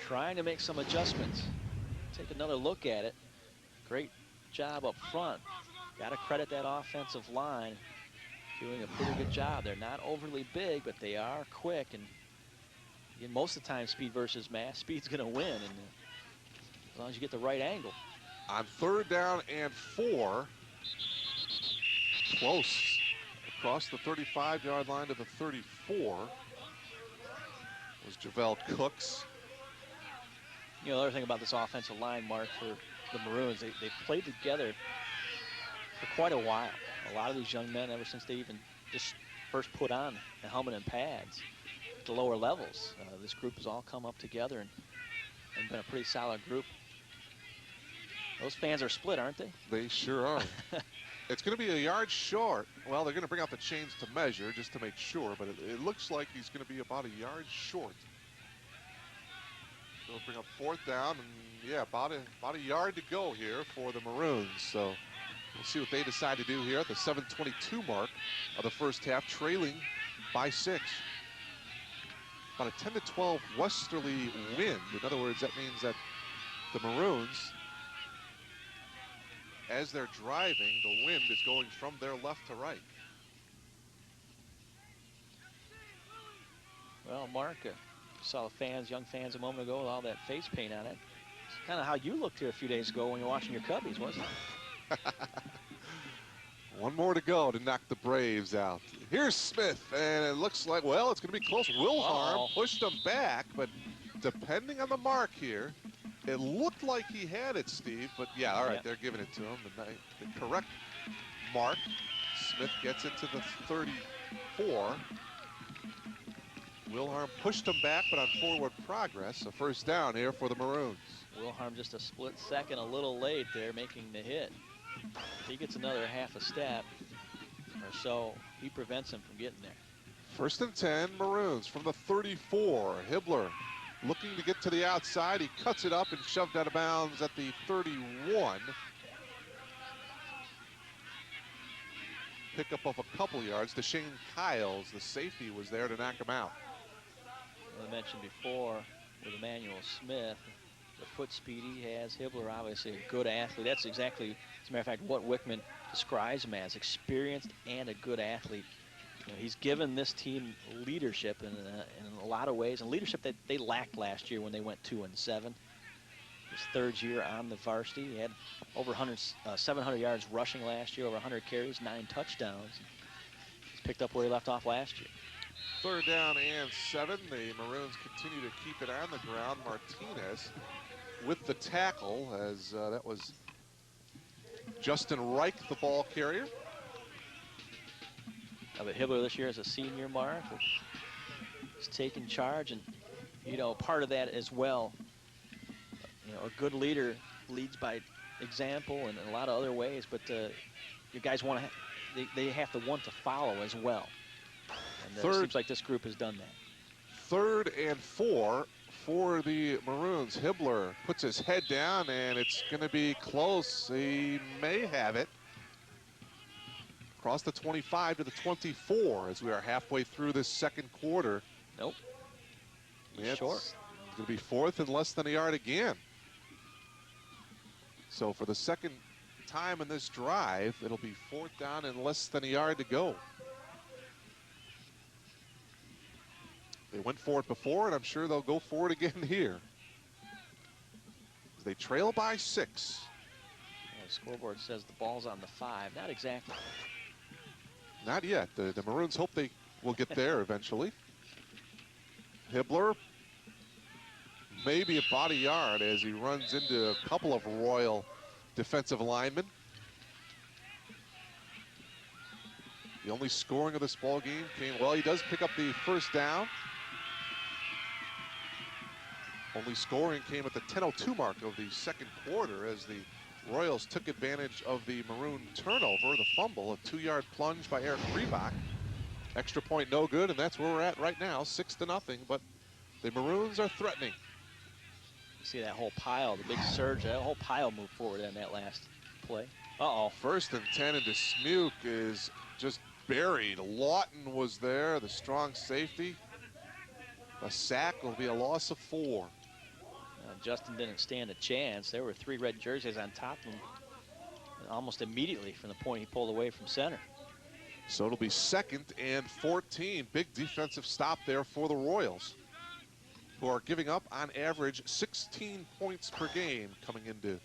trying to make some adjustments. Take another look at it. Great job up front. Got to credit that offensive line. Doing a pretty good job. They're not overly big, but they are quick. And again, most of the time, speed versus mass, speed's going to win. And as long as you get the right angle. On 3rd down and 4. Close. Across the 35-yard line to the 34 was Javel Cooks. You know, the other thing about this offensive line, Mark, for the Maroons, they've played together for quite a while. A lot of these young men, ever since they even just first put on the helmet and pads at the lower levels, this group has all come up together and been a pretty solid group. Those fans are split, aren't they? They sure are. It's going to be a yard short. Well, they're going to bring out the chains to measure just to make sure, but it looks like he's going to be about a yard short. They'll bring up 4th down, and yeah, about a yard to go here for the Maroons. So we'll see what they decide to do here at the 7:22 mark of the first half, trailing by 6. About a 10 to 12 westerly wind. In other words, that means that the Maroons, as they're driving, the wind is going from their left to right. Well, Mark, saw the fans, young fans a moment ago with all that face paint on it. It's kind of how you looked here a few days ago when you were watching your Cubbies, wasn't it? One more to go to knock the Braves out. Here's Smith, and it looks like, well, it's going to be close. Wilharm pushed him back, but depending on the mark here, it looked like he had it, Steve, but yeah, all right, they're giving it to him. The correct mark. Smith gets it to the 34. Wilharm pushed him back, but on forward progress, a 1st down here for the Maroons. Wilharm just a split second, a little late there, making the hit. If he gets another half a step or so, he prevents him from getting there. 1st and 10, Maroons from the 34. Hibbler looking to get to the outside. He cuts it up and shoved out of bounds at the 31. Pickup of a couple yards. Shane Kiles, the safety, was there to knock him out. I mentioned before with Emmanuel Smith, the foot speed he has. Hibbler, obviously a good athlete. That's exactly, as a matter of fact, what Wickman describes him as, experienced and a good athlete. You know, he's given this team leadership in a lot of ways, and leadership that they lacked last year when they went 2-7. His 3rd year on the varsity. He had over 700 yards rushing last year, over 100 carries, 9 touchdowns. He's picked up where he left off last year. 3rd down and 7. The Maroons continue to keep it on the ground. Martinez with the tackle, as that was Justin Reich, the ball carrier. But Hibbler this year is a senior, Mark. He's taking charge, and you know, part of that as well. You know, a good leader leads by example and in a lot of other ways, but your guys want to, they have to want to follow as well. And it seems like this group has done that. 3rd and 4 for the Maroons. Hibbler puts his head down, and it's going to be close. He may have it. Across the 25 to the 24 as we are halfway through this second quarter. Nope. It's short. going to be 4th and less than a yard again. So for the second time in this drive, it'll be 4th down and less than a yard to go. They went for it before, and I'm sure they'll go for it again here. They trail by 6. Well, the scoreboard says the ball's on the 5. Not exactly. Not yet. The Maroons hope they will get there eventually. Hibbler, maybe about a yard as he runs into a couple of Royal defensive linemen. The only scoring of this ball game came, well, he does pick up the first down. Only scoring came at the 10:02 mark of the second quarter as the Royals took advantage of the Maroon turnover, the fumble, a 2-yard plunge by Eric Freebach. Extra point no good, and that's where we're at right now, 6-0, but the Maroons are threatening. You see that whole pile, the big surge, that whole pile moved forward in that last play. 1st and 10, and Dismuke is just buried. Lawton was there, the strong safety. A sack will be a loss of 4. Justin didn't stand a chance. There were 3 red jerseys on top of him almost immediately from the point he pulled away from center. So it'll be 2nd and 14. Big defensive stop there for the Royals, who are giving up on average 16 points per game coming into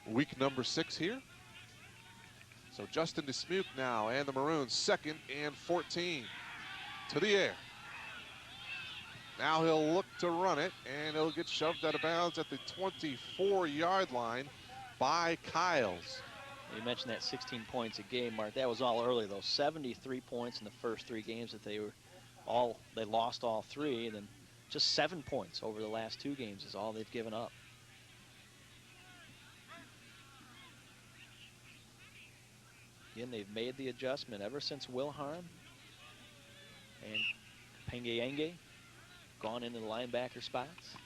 week number 6 here. So Justin Dismuke now and the Maroons 2nd and 14 to the air. Now he'll look to run it, and he'll get shoved out of bounds at the 24-yard line by Kyles. You mentioned that 16 points a game, Mark. That was all early, though. 73 points in the first 3 games that they lost all 3, and then just 7 points over the last 2 games is all they've given up. Again, they've made the adjustment ever since Wilharm and Pengaenge gone into the linebacker spots.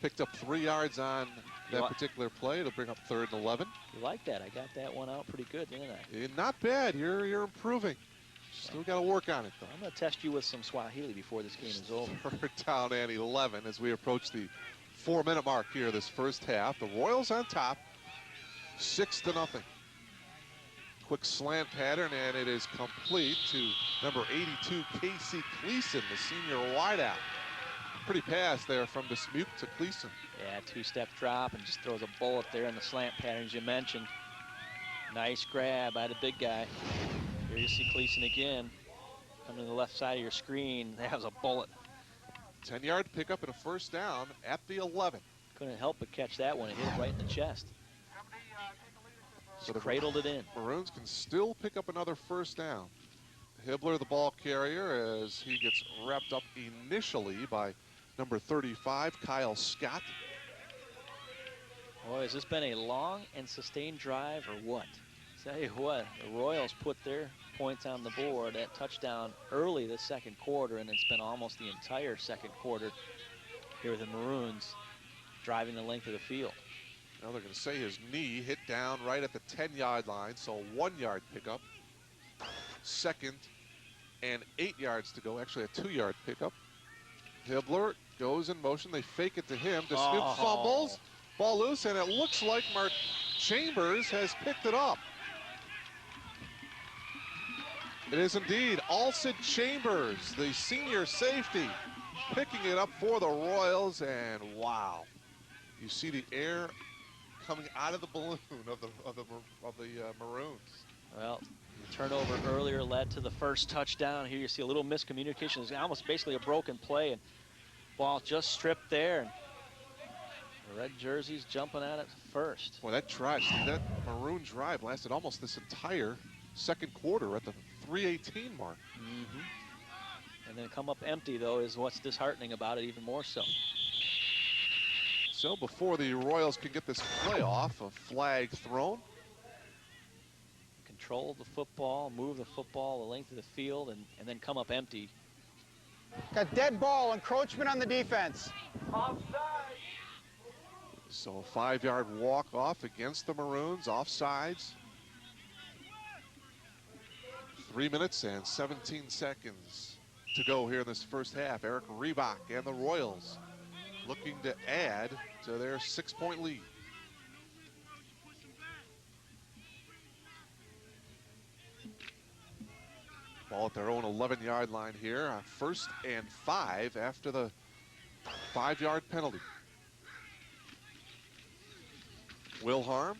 Picked up 3 yards on that particular play. It'll bring up 3rd and 11. You like that? I got that one out pretty good, didn't I? Not bad. You're improving. Still got to work on it, though. I'm going to test you with some Swahili before this game is over. 3rd down and 11 as we approach the 4-minute mark here this first half. The Royals on top, 6-0. Quick slant pattern, and it is complete to number 82, Casey Cleason, the senior wideout. Pretty pass there from Dismuke to Cleason. Yeah, 2-step drop and just throws a bullet there in the slant pattern, as you mentioned. Nice grab by the big guy. Here you see Cleason again. Coming to the left side of your screen. That was a bullet. 10-yard pickup and a 1st down at the 11. Couldn't help but catch that one. It hit it right in the chest. So the cradled it in. Maroons can still pick up another 1st down. Hibbler, the ball carrier, as he gets wrapped up initially by number 35, Kyle Scott. Boy, has this been a long and sustained drive or what? Tell you what, the Royals put their points on the board, that touchdown early this second quarter, and it's been almost the entire second quarter here with the Maroons driving the length of the field. Now they're going to say his knee hit down right at the 10-yard line, so 1-yard pickup. 2nd and 8 yards to go, actually a 2-yard pickup. Hibbler goes in motion, they fake it to him. Dismuke fumbles, ball loose, and it looks like Mark Chambers has picked it up. It is indeed Alcid Chambers, the senior safety, picking it up for the Royals, and wow. You see the air coming out of the balloon of the Maroons. Well, the turnover earlier led to the first touchdown. Here you see a little miscommunication. It's almost basically a broken play, and ball just stripped there. And the red jerseys jumping at it first. Well, that Maroon drive lasted almost this entire second quarter at the 3:18 mark. And then come up empty, though, is what's disheartening about it even more so. So before the Royals can get this play off, a flag thrown. control the football, move the football the length of the field, and then come up empty. Got dead ball, encroachment on the defense. So a 5-yard walk off against the Maroons, offsides. 3 minutes and 17 seconds to go here in this first half. Eric Reebok and the Royals looking to add to their 6-point lead. Ball at their own 11-yard line here. 1st and 5 after the 5-yard penalty. Wilharm.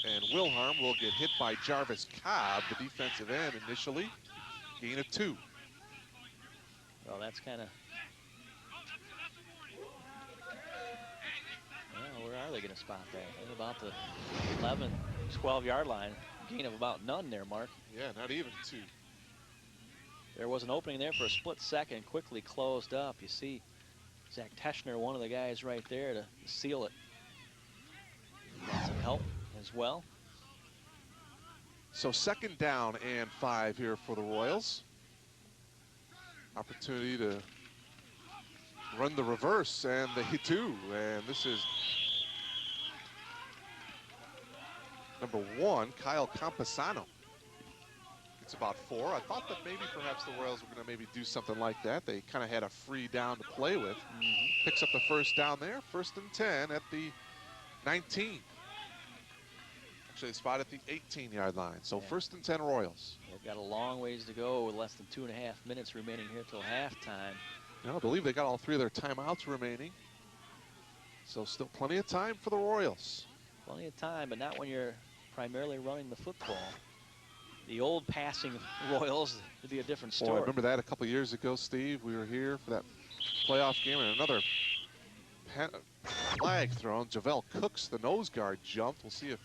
And Wilharm will get hit by Jarvis Cobb, the defensive end initially. Gain of 2. Well, that's kind of... Well, where are they going to spot that? At about the 11, 12-yard line. Gain of about none there, Mark. Yeah, not even 2. There was an opening there for a split second, quickly closed up. You see Zach Teschner, one of the guys right there to seal it. Got some help as well. So 2nd down and 5 here for the Royals. Opportunity to run the reverse, and they do. And this is number 1, Kyle Campesano. It's about 4. I thought that maybe perhaps the Royals were going to maybe do something like that. They kind of had a free down to play with. Picks up the 1st down there. 1st and 10 at the 19. Actually spot at the 18-yard line. So Yeah. 1st and 10 Royals. They've got a long ways to go with less than 2.5 minutes remaining here till halftime. I believe they got all 3 of their timeouts remaining. So still plenty of time for the Royals. Plenty of time, but not when you're primarily running the football. The old passing Royals would be a different story. Boy, I remember that a couple years ago, Steve. We were here for that playoff game, and another flag thrown. Javel Cooks, the nose guard, jumped. We'll see if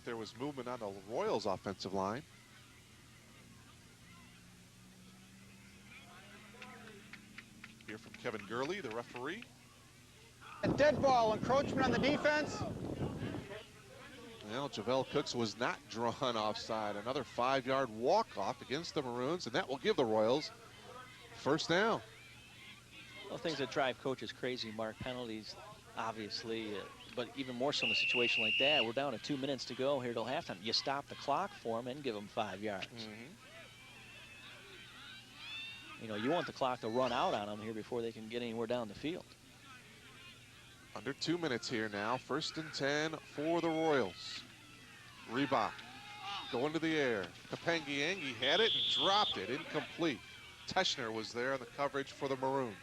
there was movement on the Royals offensive line. Here from Kevin Gurley, the referee. A dead ball, encroachment on the defense. Well, Javel Cooks was not drawn offside. Another 5-yard walk-off against the Maroons, and that will give the Royals 1st down. Well, things that drive coaches crazy, Mark, penalties, obviously, but even more so in a situation like that. We're down to 2 minutes to go here till halftime. You stop the clock for them and give them 5 yards. You know, you want the clock to run out on them here before they can get anywhere down the field. Under 2 minutes here now. 1st and 10 for the Royals. Reebok going to the air. Kapangiangi had it and dropped it. Incomplete. Teschner was there on the coverage for the Maroons.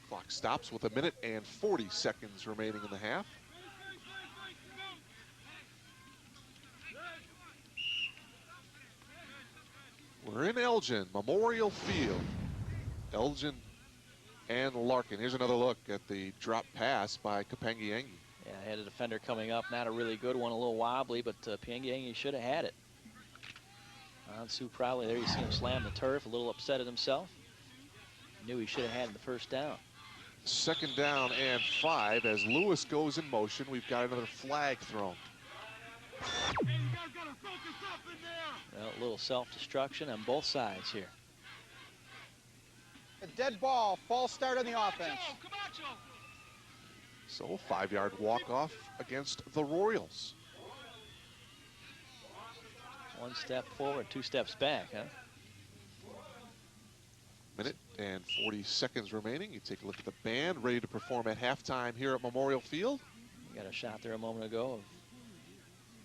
Clock stops with 1 minute and 40 seconds remaining in the half. We're in Elgin, Memorial Field. Elgin and Larkin. Here's another look at the drop pass by Kapangiangi. Yeah, had a defender coming up, not a really good one, a little wobbly, but Pyongyang should have had it. Ansu probably there, you see him slam the turf, a little upset at himself. Knew he should have had the 1st down. 2nd down and 5 as Lewis goes in motion. We've got another flag thrown. Well, a little self-destruction on both sides here. A dead ball, false start on the offense. So 5-yard walk-off against the Royals. 1 step forward, 2 steps back, huh? Minute and 40 seconds remaining. You take a look at the band ready to perform at halftime here at Memorial Field. You got a shot there a moment ago of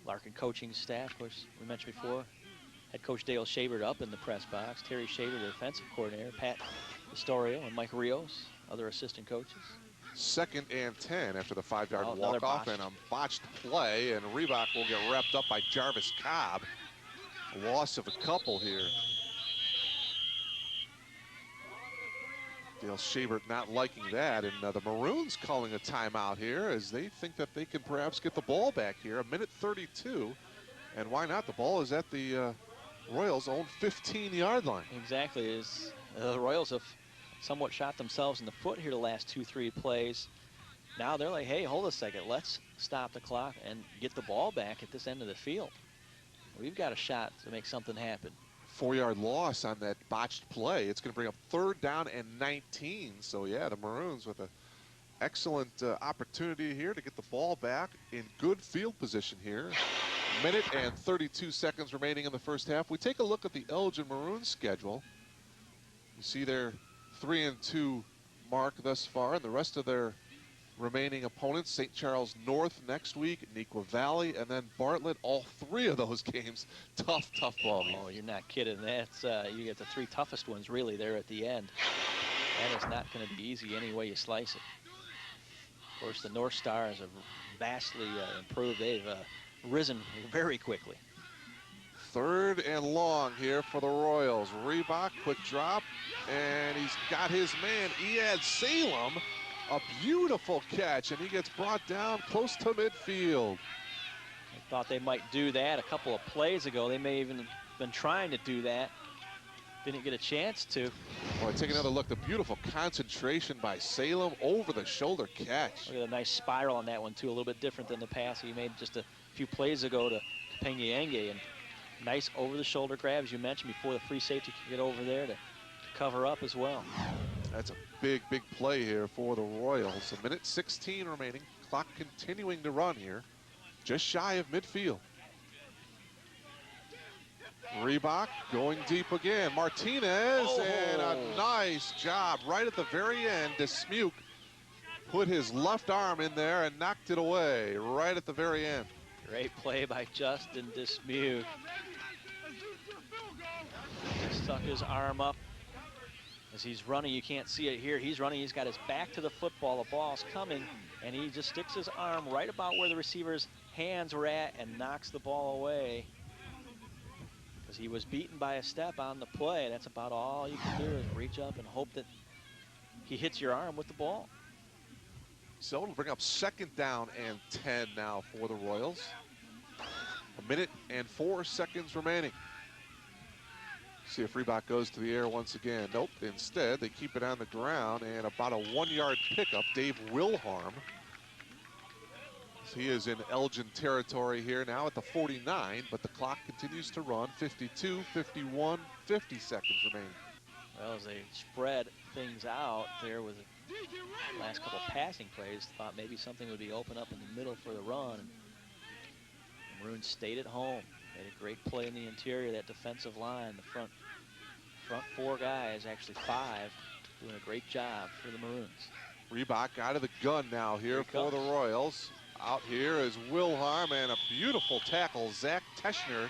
Larkin coaching staff. Of course, we mentioned before, head coach Dale Shavert up in the press box. Terry Shavert, the defensive coordinator. Pat Astorio and Mike Rios, other assistant coaches. 2nd and 10 after the 5-yard another walk-off botched. and a botched play, and Reebok will get wrapped up by Jarvis Cobb. A loss of a couple here. Dale Shavert not liking that, and the Maroons calling a timeout here as they think that they can perhaps get the ball back here. 1 minute 32, and why not? The ball is at the Royals' own 15-yard line. Exactly. The Royals have somewhat shot themselves in the foot here the last 2-3 plays. Now they're like, hey, hold a second. Let's stop the clock and get the ball back at this end of the field. We've got a shot to make something happen. 4-yard loss on that botched play. It's going to bring up 3rd down and 19. So, yeah, the Maroons with an excellent opportunity here to get the ball back in good field position here. Minute and 32 seconds remaining in the first half. We take a look at the Elgin Maroons schedule. You see their 3-2 mark thus far, and the rest of their remaining opponents, St. Charles North next week, Neuqua Valley, and then Bartlett. All 3 of those games, tough ball games. Oh, you're not kidding. That's you get the 3 toughest ones really there at the end. That is not going to be easy any way you slice it. Of course, the North Stars have vastly improved. They've risen very quickly. 3rd and long here for the Royals. Reebok, quick drop, and he's got his man, Ead Salem. A beautiful catch, and he gets brought down close to midfield. I thought they might do that a couple of plays ago. They may even been trying to do that. Didn't get a chance to. Boy, take another look. The beautiful concentration by Salem, over the shoulder catch. Look at a nice spiral on that one too. A little bit different than the pass he made just a few plays ago to Kapenge, and nice over the shoulder grab, as you mentioned, before the free safety could get over there to cover up as well. That's a big play here for the Royals. 1:16 remaining. Clock continuing to run here. Just shy of midfield. Reebok going deep again. Martinez, and a nice job right at the very end. Dismuke put his left arm in there and knocked it away right at the very end. Great play by Justin Dismuke. Stuck his arm up as he's running. You can't see it here. He's running. He's got his back to the football. The ball's coming, and he just sticks his arm right about where the receiver's hands were at and knocks the ball away. Because he was beaten by a step on the play. That's about all you can do, is reach up and hope that he hits your arm with the ball. So it'll bring up 2nd down and 10 now for the Royals. 1:04 seconds remaining. See if Reebok goes to the air once again. Nope, instead they keep it on the ground, and about a 1-yard pickup. Dave Wilharm. He is in Elgin territory here now at the 49, but the clock continues to run. 52, 51, 50 seconds remaining. Well, as they spread things out there with the last couple passing plays, thought maybe something would be open up in the middle for the run. The Maroons stayed at home. Made a great play in the interior, that defensive line. The front 4 guys, actually 5, doing a great job for the Maroons. Reebok out of the gun now here for the Royals. Out here is Wilharm, and a beautiful tackle. Zach Teschner,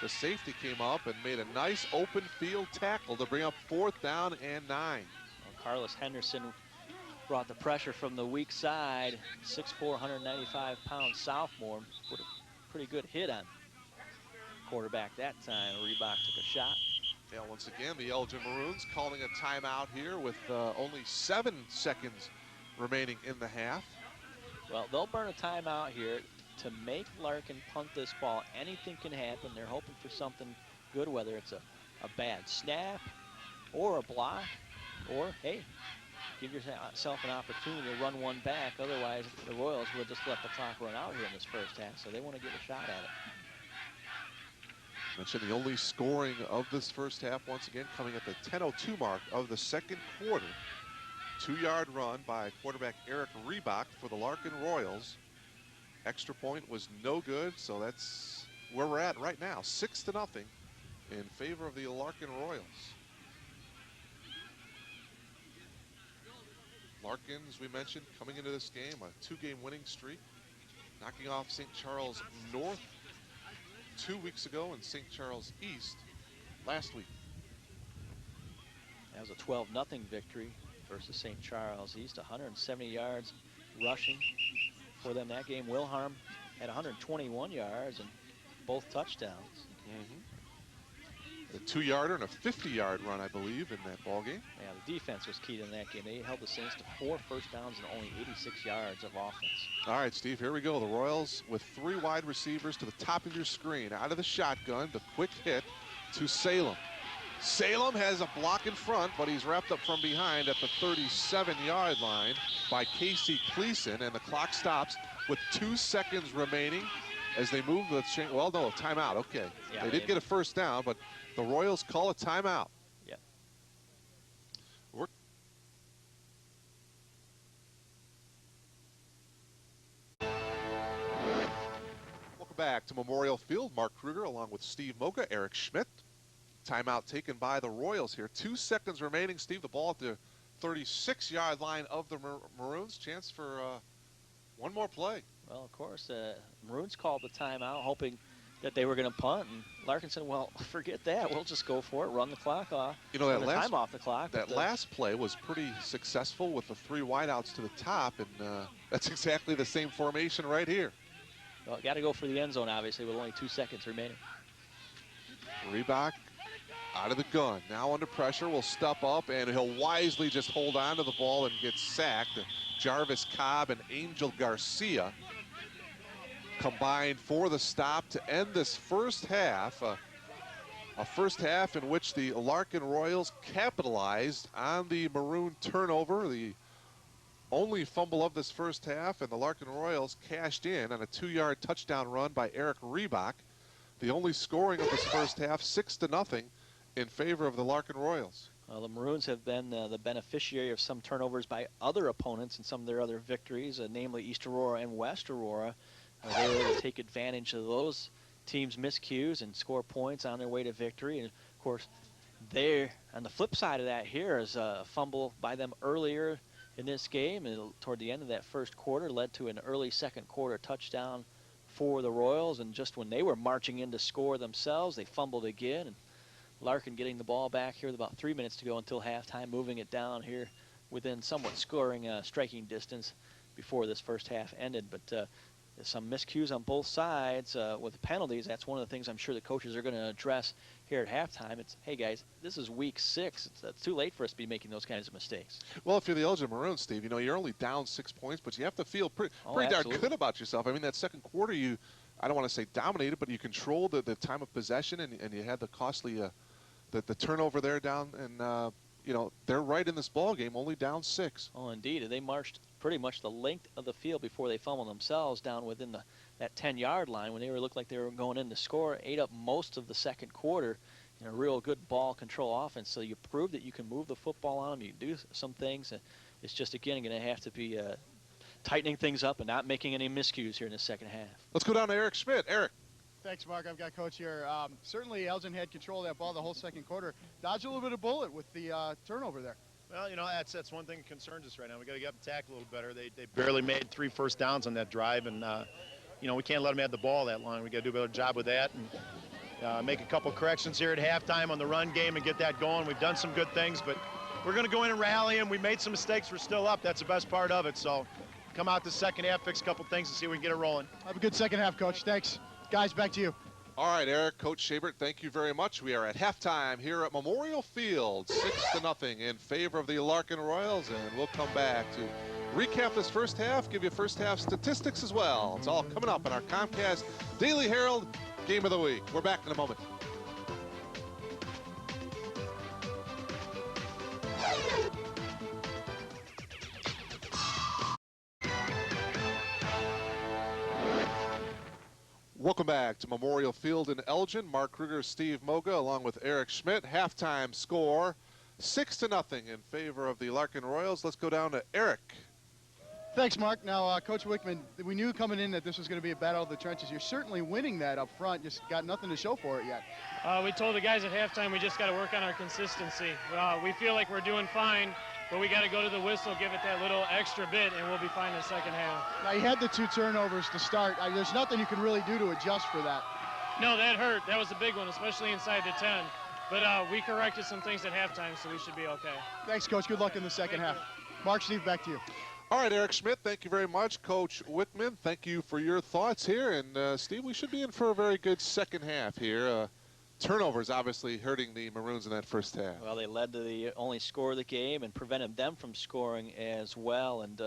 the safety, came up and made a nice open field tackle to bring up 4th down and 9. Well, Carlos Henderson brought the pressure from the weak side. 6'4", 195-pound sophomore. Put a pretty good hit on quarterback that time. Reebok took a shot. Yeah, once again, the Elgin Maroons calling a timeout here with only 7 seconds remaining in the half. Well, they'll burn a timeout here to make Larkin punt this ball. Anything can happen. They're hoping for something good, whether it's a bad snap or a block, or, hey, give yourself an opportunity to run one back. Otherwise, the Royals will just let the clock run out here in this first half, so they want to get a shot at it. Mentioned the only scoring of this first half, once again, coming at the 10:02 mark of the 2nd quarter. 2-yard run by quarterback Eric Reebok for the Larkin Royals. Extra point was no good, so that's where we're at right now. 6-0 in favor of the Larkin Royals. Larkin, as we mentioned, coming into this game, a 2-game winning streak, knocking off St. Charles North 2 weeks ago and St. Charles East last week. That was a 12-0 victory versus St. Charles East. 170 yards rushing for them that game. Wilharm had 121 yards and both touchdowns. A 2-yarder and a 50-yard run, I believe, in that ball game. Yeah, the defense was key in that game. They held the Saints to 4 first downs and only 86 yards of offense. All right, Steve, here we go. The Royals with 3 wide receivers to the top of your screen. Out of the shotgun, the quick hit to Salem. Salem has a block in front, but he's wrapped up from behind at the 37-yard line by Casey Cleason, and the clock stops with 2 seconds remaining as they move the chain. Well, no, timeout. Okay, Yeah, they did get a first down, but the Royals call a timeout. Yeah. Welcome back to Memorial Field. Mark Kruger along with Steve Moga, Eric Schmidt. Timeout taken by the Royals here. 2 seconds remaining. Steve, the ball at the 36-yard line of the Maroons. Chance for one more play. Well, of course, Maroons called the timeout, hoping that they were going to punt, and Larkin said, well, forget that. We'll just go for it, run the clock off, you know, that time off the clock. That last play was pretty successful with the 3 wideouts to the top, and that's exactly the same formation right here. Well, got to go for the end zone, obviously, with only 2 seconds remaining. Reebok out of the gun. Now under pressure, will step up, and he'll wisely just hold on to the ball and get sacked. Jarvis Cobb and Angel Garcia combined for the stop to end this first half. A first half in which the Larkin Royals capitalized on the Maroon turnover, the only fumble of this first half, and the Larkin Royals cashed in on a 2-yard touchdown run by Eric Reebok. The only scoring of this first half, 6-0 in favor of the Larkin Royals. The Maroons have been the beneficiary of some turnovers by other opponents in some of their other victories, namely East Aurora and West Aurora. They were able to take advantage of those teams' miscues and score points on their way to victory. And of course, there on the flip side of that here is a fumble by them earlier in this game, and toward the end of that first quarter led to an early second quarter touchdown for the Royals. And just when they were marching in to score themselves, they fumbled again. And Larkin getting the ball back here with about 3 minutes to go until halftime, moving it down here within somewhat scoring, striking distance before this first half ended. But some miscues on both sides with penalties. That's one of the things I'm sure the coaches are going to address here at halftime. It's, hey guys, this is week 6. It's too late for us to be making those kinds of mistakes. Well, if you're the Elgin Maroons, Steve, you know, you're only down 6 points, but you have to feel pretty darn good about yourself. I mean, that second quarter, I don't want to say dominated, but you controlled the time of possession, and you had the costly the turnover there down, and you know, they're right in this ball game, only down 6. Oh, indeed. They marched pretty much the length of the field before they fumbled themselves down within that 10-yard line when they looked like they were going in to score. Ate up most of the second quarter in a real good ball control offense. So you prove that you can move the football on them. You can do some things. It's just, again, going to have to be tightening things up and not making any miscues here in the second half. Let's go down to Eric Schmidt. Eric. Thanks, Mark. I've got Coach here. Certainly, Elgin had control of that ball the whole second quarter. Dodged a little bit of bullet with the turnover there. Well, you know, that's one thing that concerns us right now. We got to get up and tackle a little better. They barely made 3 first downs on that drive, and you know, we can't let them have the ball that long. We got to do a better job with that and make a couple corrections here at halftime on the run game and get that going. We've done some good things, but we're going to go in and rally them. We made some mistakes. We're still up. That's the best part of it. So come out the second half, fix a couple things, and see if we can get it rolling. Have a good second half, Coach. Thanks. Guys, back to you. All right, Eric, Coach Schabert, thank you very much. We are at halftime here at Memorial Field, 6-0 in favor of the Larkin Royals, and we'll come back to recap this first half, give you first half statistics as well. It's all coming up in our Comcast Daily Herald Game of the Week. We're back in a moment. Welcome back to Memorial Field in Elgin. Mark Kruger, Steve Moga, along with Eric Schmidt. Halftime score, 6-0 in favor of the Larkin Royals. Let's go down to Eric. Thanks, Mark. Now, Coach Wickman, we knew coming in that this was going to be a battle of the trenches. You're certainly winning that up front. Just got nothing to show for it yet. We told the guys at halftime we just got to work on our consistency. We feel like we're doing fine, but we got to go to the whistle, give it that little extra bit, and we'll be fine in the second half. Now, you had the 2 turnovers to start. There's nothing you can really do to adjust for that. No, that hurt. That was a big one, especially inside the 10. But we corrected some things at halftime, so we should be okay. Thanks, Coach. Good luck in the second half. Mark, Steve, back to you. All right, Eric Schmidt, thank you very much. Coach Wickman, thank you for your thoughts here. And, Steve, we should be in for a very good second half here. Turnovers obviously hurting the Maroons in that first half. Well, they led to the only score of the game and prevented them from scoring as well. And,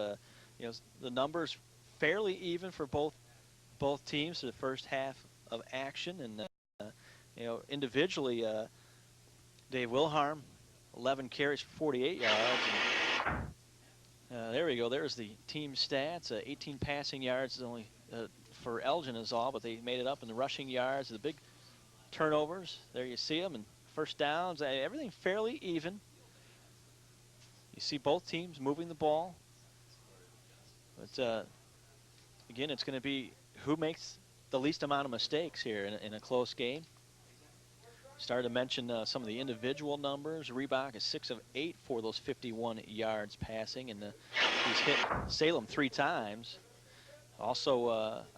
you know, the numbers fairly even for both teams for the first half of action. And, you know, individually, Dave Wilharm, 11 carries for 48 yards. And, there we go. There's the team stats. 18 passing yards is only for Elgin is all, but they made it up in the rushing yards. The big turnovers, there you see them, and first downs. Everything fairly even. You see both teams moving the ball. But again, it's going to be who makes the least amount of mistakes here in a close game. Started to mention some of the individual numbers. Reebok is 6 of 8 for those 51 yards passing, and he's hit Salem 3 times. Also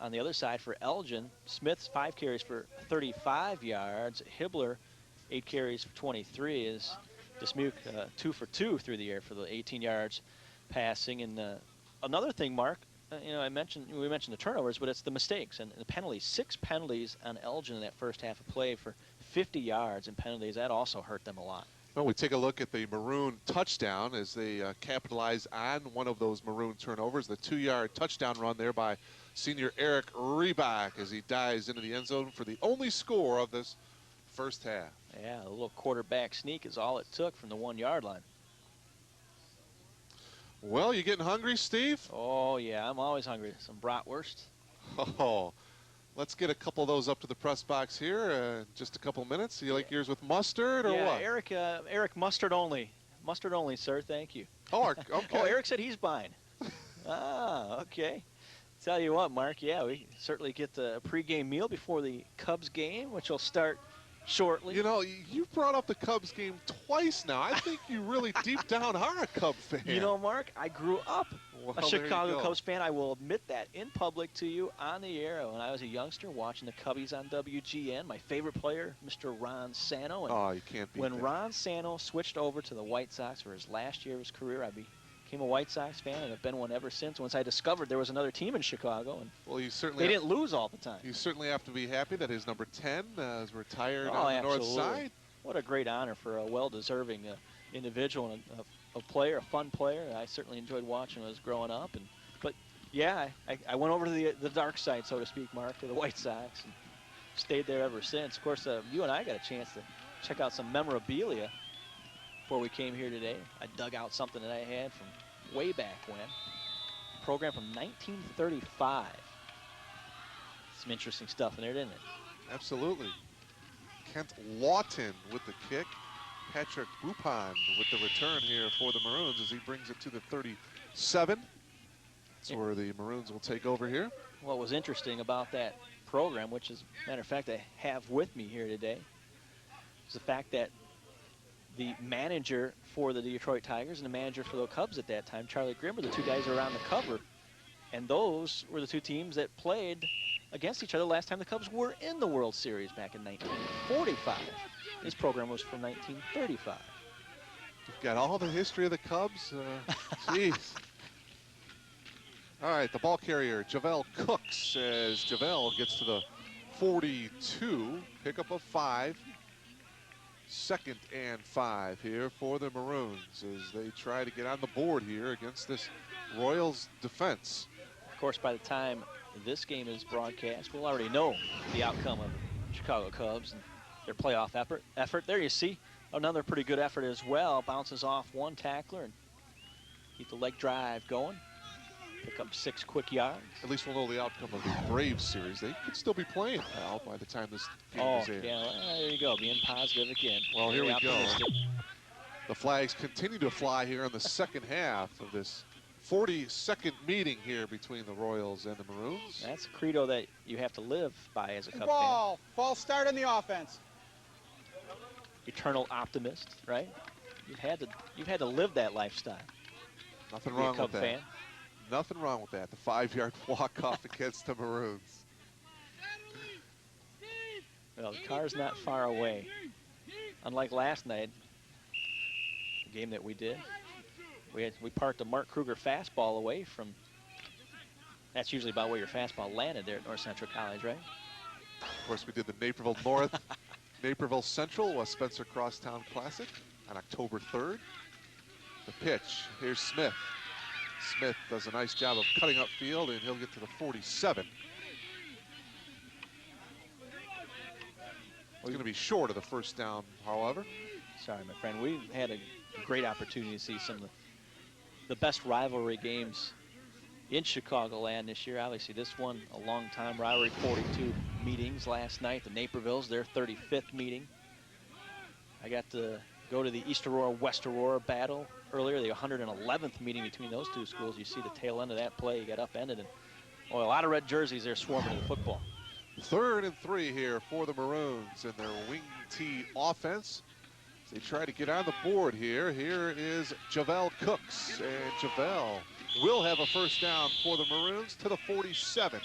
on the other side for Elgin, Smith's 5 carries for 35 yards. Hibbler 8 carries for 23. Is Dismuke 2 for 2 through the air for the 18 yards passing. And another thing, Mark, you know, we mentioned the turnovers, but it's the mistakes and the penalties. 6 penalties on Elgin in that first half of play for 50 yards in penalties. That also hurt them a lot. Well, we take a look at the Maroon touchdown as they capitalize on one of those Maroon turnovers. The 2-yard touchdown run there by senior Eric Reebok as he dives into the end zone for the only score of this first half. Yeah, a little quarterback sneak is all it took from the 1-yard line. Well, you getting hungry, Steve? Oh, yeah, I'm always hungry. Some bratwurst. Oh, let's get a couple of those up to the press box here in just a couple minutes. You like yours with mustard or what? Yeah, Eric, mustard only. Mustard only, sir. Thank you. Oh, okay. Oh, Eric said he's buying. Okay. Tell you what, Mark, yeah, we certainly get the pregame meal before the Cubs game, which will start shortly. You know, you brought up the Cubs game twice now. I think you really deep down are a Cub fan. You know, Mark, I grew up a Well, Chicago Cubs fan. I will admit that in public to you on the air when I was a youngster watching the Cubbies on WGN. My favorite player, Mr. Ron Santo. And oh, you can't beat when that. Ron Santo switched over to the White Sox for his last year of his career, I became a White Sox fan and have been one ever since. Once I discovered there was another team in Chicago, and well, you certainly they didn't lose all the time. You certainly have to be happy that his number 10 is retired Oh, on the absolutely. north side. What a great honor for a well-deserving individual and a player, a fun player. I certainly enjoyed watching when I was growing up. But yeah, I went over to the dark side, so to speak, Mark, to the White Sox, and stayed there ever since. Of course, you and I got a chance to check out some memorabilia before we came here today. I dug out something that I had from way back when. Program from 1935. Some interesting stuff in there, didn't it? Absolutely. Kent Lawton with the kick. Patrick Bupon with the return here for the Maroons as he brings it to the 37. That's where the Maroons will take over here. What was interesting about that program, which is, matter of fact, I have with me here today, is the fact that the manager for the Detroit Tigers and the manager for the Cubs at that time, Charlie Grimm, were the two guys who were on the cover. And those were the two teams that played against each other last time the Cubs were in the World Series back in 1945. This program was from 1935. You've got all the history of the Cubs. Jeez. All right, the ball carrier, Javel Cooks, as Javel gets to the 42. Pickup of 5. 2nd and 5 here for the Maroons as they try to get on the board here against this Royals defense. Of course, by the time this game is broadcast, we'll already know the outcome of the Chicago Cubs and their playoff effort. There you see another pretty good effort as well. Bounces off one tackler and keep the leg drive going. Pick up 6 quick yards. At least we'll know the outcome of the Braves series. They could still be playing now by the time this game is in. Yeah, well, there you go, being positive again. Well, here Very we go. optimistic. The flags continue to fly here in the second half of this 42nd meeting here between the Royals and the Maroons. That's a credo that you have to live by as a Cub fan. Ball. False start on the offense. Eternal optimist, right? You've had to live that lifestyle. Nothing Be a wrong Cub with that. fan. Nothing wrong with that. The 5-yard walk-off against the Maroons. Well, the car's not far away. Unlike last night, the game that we did, we parked a Mark Kruger fastball away from. That's usually about where your fastball landed there at North Central College, right? Of course, we did the Naperville North, Naperville Central Spencer Crosstown Classic on October 3rd. The pitch. Here's Smith. Smith does a nice job of cutting upfield, and he'll get to the 47. He's going to be short of the first down, however. Sorry, my friend. We've had a great opportunity to see some of the best rivalry games in Chicagoland this year. Obviously, this one, a long-time rivalry, 42 meetings last night. The Napervilles, their 35th meeting. I got to go to the East Aurora-West Aurora battle earlier, the 111th meeting between those two schools. You see the tail end of that play. You got upended, and a lot of red jerseys there swarming to the football. 3rd and 3 here for the Maroons in their wing T offense. They try to get on the board here. Here is Javel Cooks, and Javel will have a first down for the Maroons to the 47.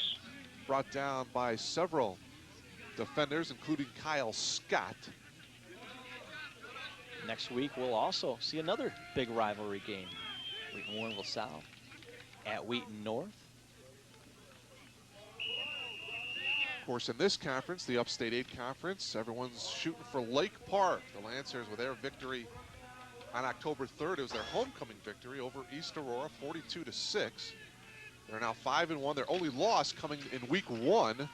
Brought down by several defenders, including Kyle Scott. Next week, we'll also see another big rivalry game. Wheaton-Warrenville South at Wheaton North. Of course, in this conference, the Upstate 8 Conference, everyone's shooting for Lake Park. The Lancers with their victory on October 3rd. It was their homecoming victory over East Aurora, 42-6. They're now 5-1. Their only loss coming in week 1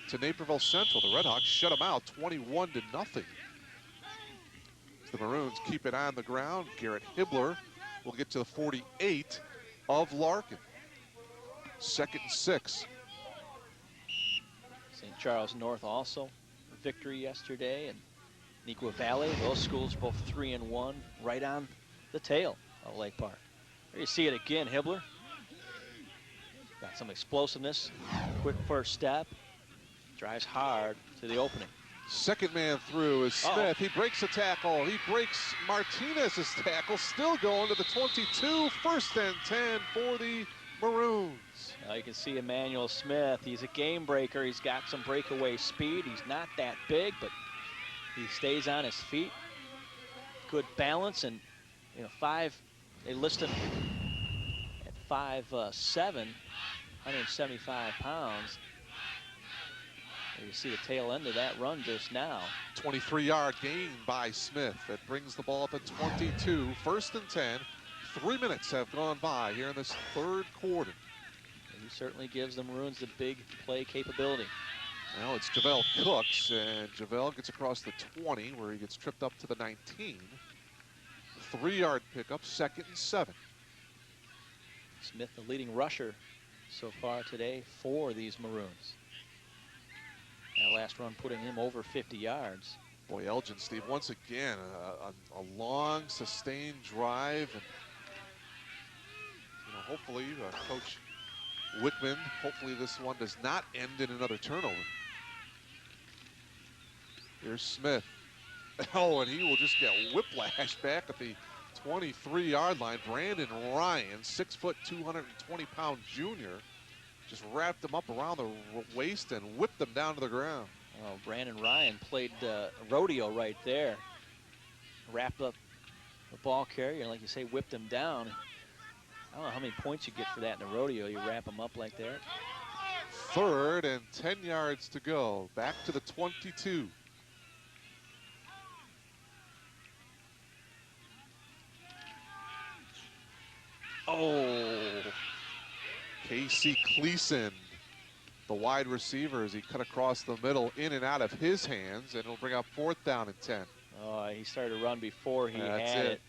to Naperville Central. The Redhawks shut them out 21-0. The Maroons keep it on the ground. Garrett Hibbler will get to the 48 of Larkin. 2nd and 6. St. Charles North also a victory yesterday, and Neuqua Valley, those schools both 3-1, right on the tail of Lake Park. There you see it again, Hibbler. Got some explosiveness, quick first step, drives hard to the opening. Second man through is Smith. He breaks a tackle. He breaks Martinez's tackle. Still going to the 22. 1st and 10 for the Maroons. You can see Emmanuel Smith. He's a game breaker. He's got some breakaway speed. He's not that big, but he stays on his feet. Good balance, and they list him at 5'7", 175 pounds. You see the tail end of that run just now. 23-yard gain by Smith. That brings the ball up at 22. 1st and 10. 3 minutes have gone by here in this 3rd quarter. And he certainly gives the Maroons the big play capability. Now it's Javel Cooks, and Javel gets across the 20 where he gets tripped up to the 19. 3-yard pickup, 2nd and 7. Smith, the leading rusher so far today for these Maroons. That last run putting him over 50 yards. Boy, Elgin, Steve, once again, a long, sustained drive. And, hopefully, Coach Wickman, hopefully this one does not end in another turnover. Here's Smith. Oh, and he will just get whiplash back at the 23-yard line. Brandon Ryan, 6 foot, 220-pound junior, just wrapped him up around the waist and whipped him down to the ground. Oh, Brandon Ryan played rodeo right there. Wrapped up the ball carrier, and like you say, whipped him down. I don't know how many points you get for that in a rodeo. You wrap him up like that. 3rd and 10 yards to go. Back to the 22. Oh, Casey Cleason, the wide receiver, as he cut across the middle, in and out of his hands, and it'll bring up 4th down and 10. Oh, he started to run before he That's had it.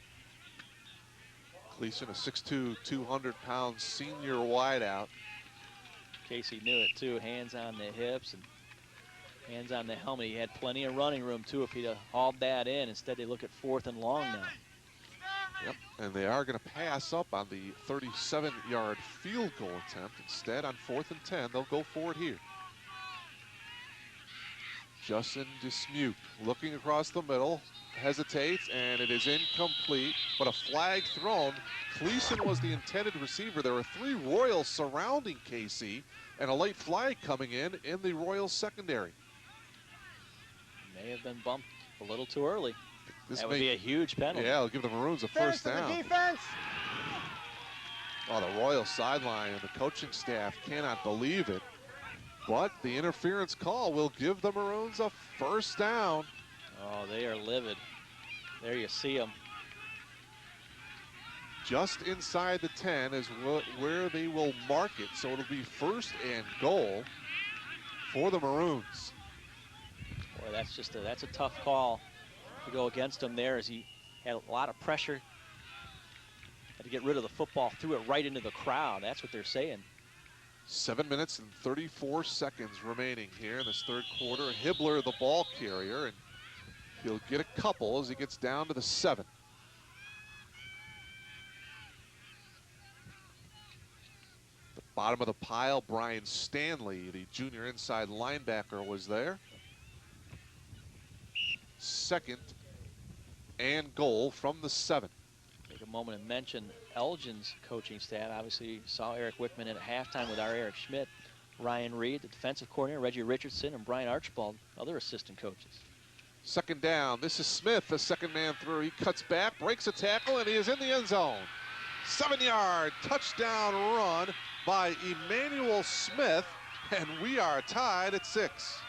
Cleason, a 6'2", 200-pound senior wideout. Casey knew it too. Hands on the hips and hands on the helmet. He had plenty of running room too if he'd have hauled that in. Instead, they look at 4th and long now. Yep, and they are going to pass up on the 37-yard field goal attempt. Instead, on 4th and 10, they'll go for it here. Justin Dismuke looking across the middle, hesitates, and it is incomplete, but a flag thrown. Cleason was the intended receiver. There were 3 Royals surrounding KC, and a late flag coming in the Royals secondary. May have been bumped a little too early. This would be a huge penalty. Yeah, it'll give the Maroons a first down. Defense. Oh, the Royal sideline and the coaching staff cannot believe it. But the interference call will give the Maroons a first down. Oh, they are livid. There you see them. Just inside the 10 is where they will mark it. So it'll be 1st and goal for the Maroons. Boy, that's a tough call to go against him there as he had a lot of pressure. Had to get rid of the football, threw it right into the crowd. That's what they're saying. 7 minutes and 34 seconds remaining here in this third quarter. Hibbler, the ball carrier, and he'll get a couple as he gets down to the 7. The bottom of the pile, Brian Stanley, the junior inside linebacker, was there. 2nd and goal from the 7. Take a moment and mention Elgin's coaching staff. Obviously, saw Eric Wickman at halftime with our Eric Schmidt, Ryan Reed, the defensive coordinator, Reggie Richardson, and Brian Archibald, other assistant coaches. 2nd down. This is Smith, the second man through. He cuts back, breaks a tackle, and he is in the end zone. 7-yard touchdown run by Emmanuel Smith, and we are tied at 6.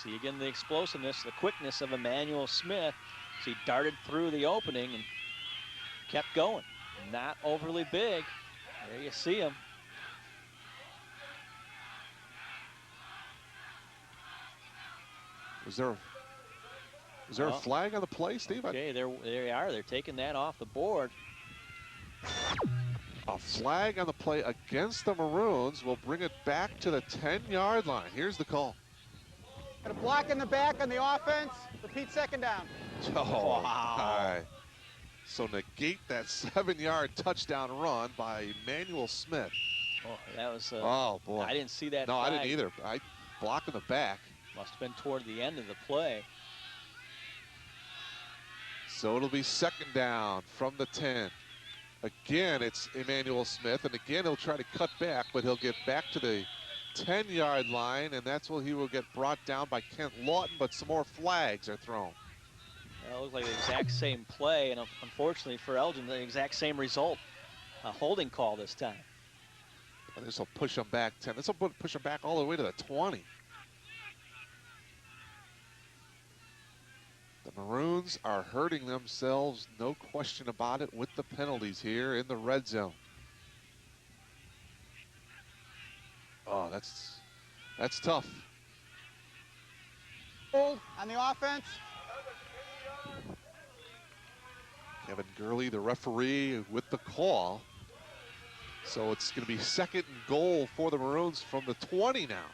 See again the explosiveness, the quickness of Emmanuel Smith. So he darted through the opening and kept going. Not overly big. There you see him. Was there a flag on the play, Steve? Okay, there they are. They're taking that off the board. A flag on the play against the Maroons will bring it back to the 10-yard line. Here's the call. Got a block in the back on the offense. Repeat 2nd down. Oh, wow. Hi. So negate that 7-yard touchdown run by Emmanuel Smith. Oh, that was. Oh, boy. I didn't see that. No, flag. I didn't either. I blocked in the back. Must have been toward the end of the play. So it'll be 2nd down from the 10. Again, it's Emmanuel Smith, and again, he'll try to cut back, but he'll get back to the 10-yard line, and that's where he will get brought down by Kent Lawton, but some more flags are thrown. That looked like the exact same play, and unfortunately for Elgin, the exact same result. A holding call this time. And this will push him back 10. This will push him back all the way to the 20. The Maroons are hurting themselves, no question about it, with the penalties here in the red zone. Oh, that's tough. On the offense. Kevin Gurley, the referee, with the call. So it's going to be 2nd and goal for the Maroons from the 20 now.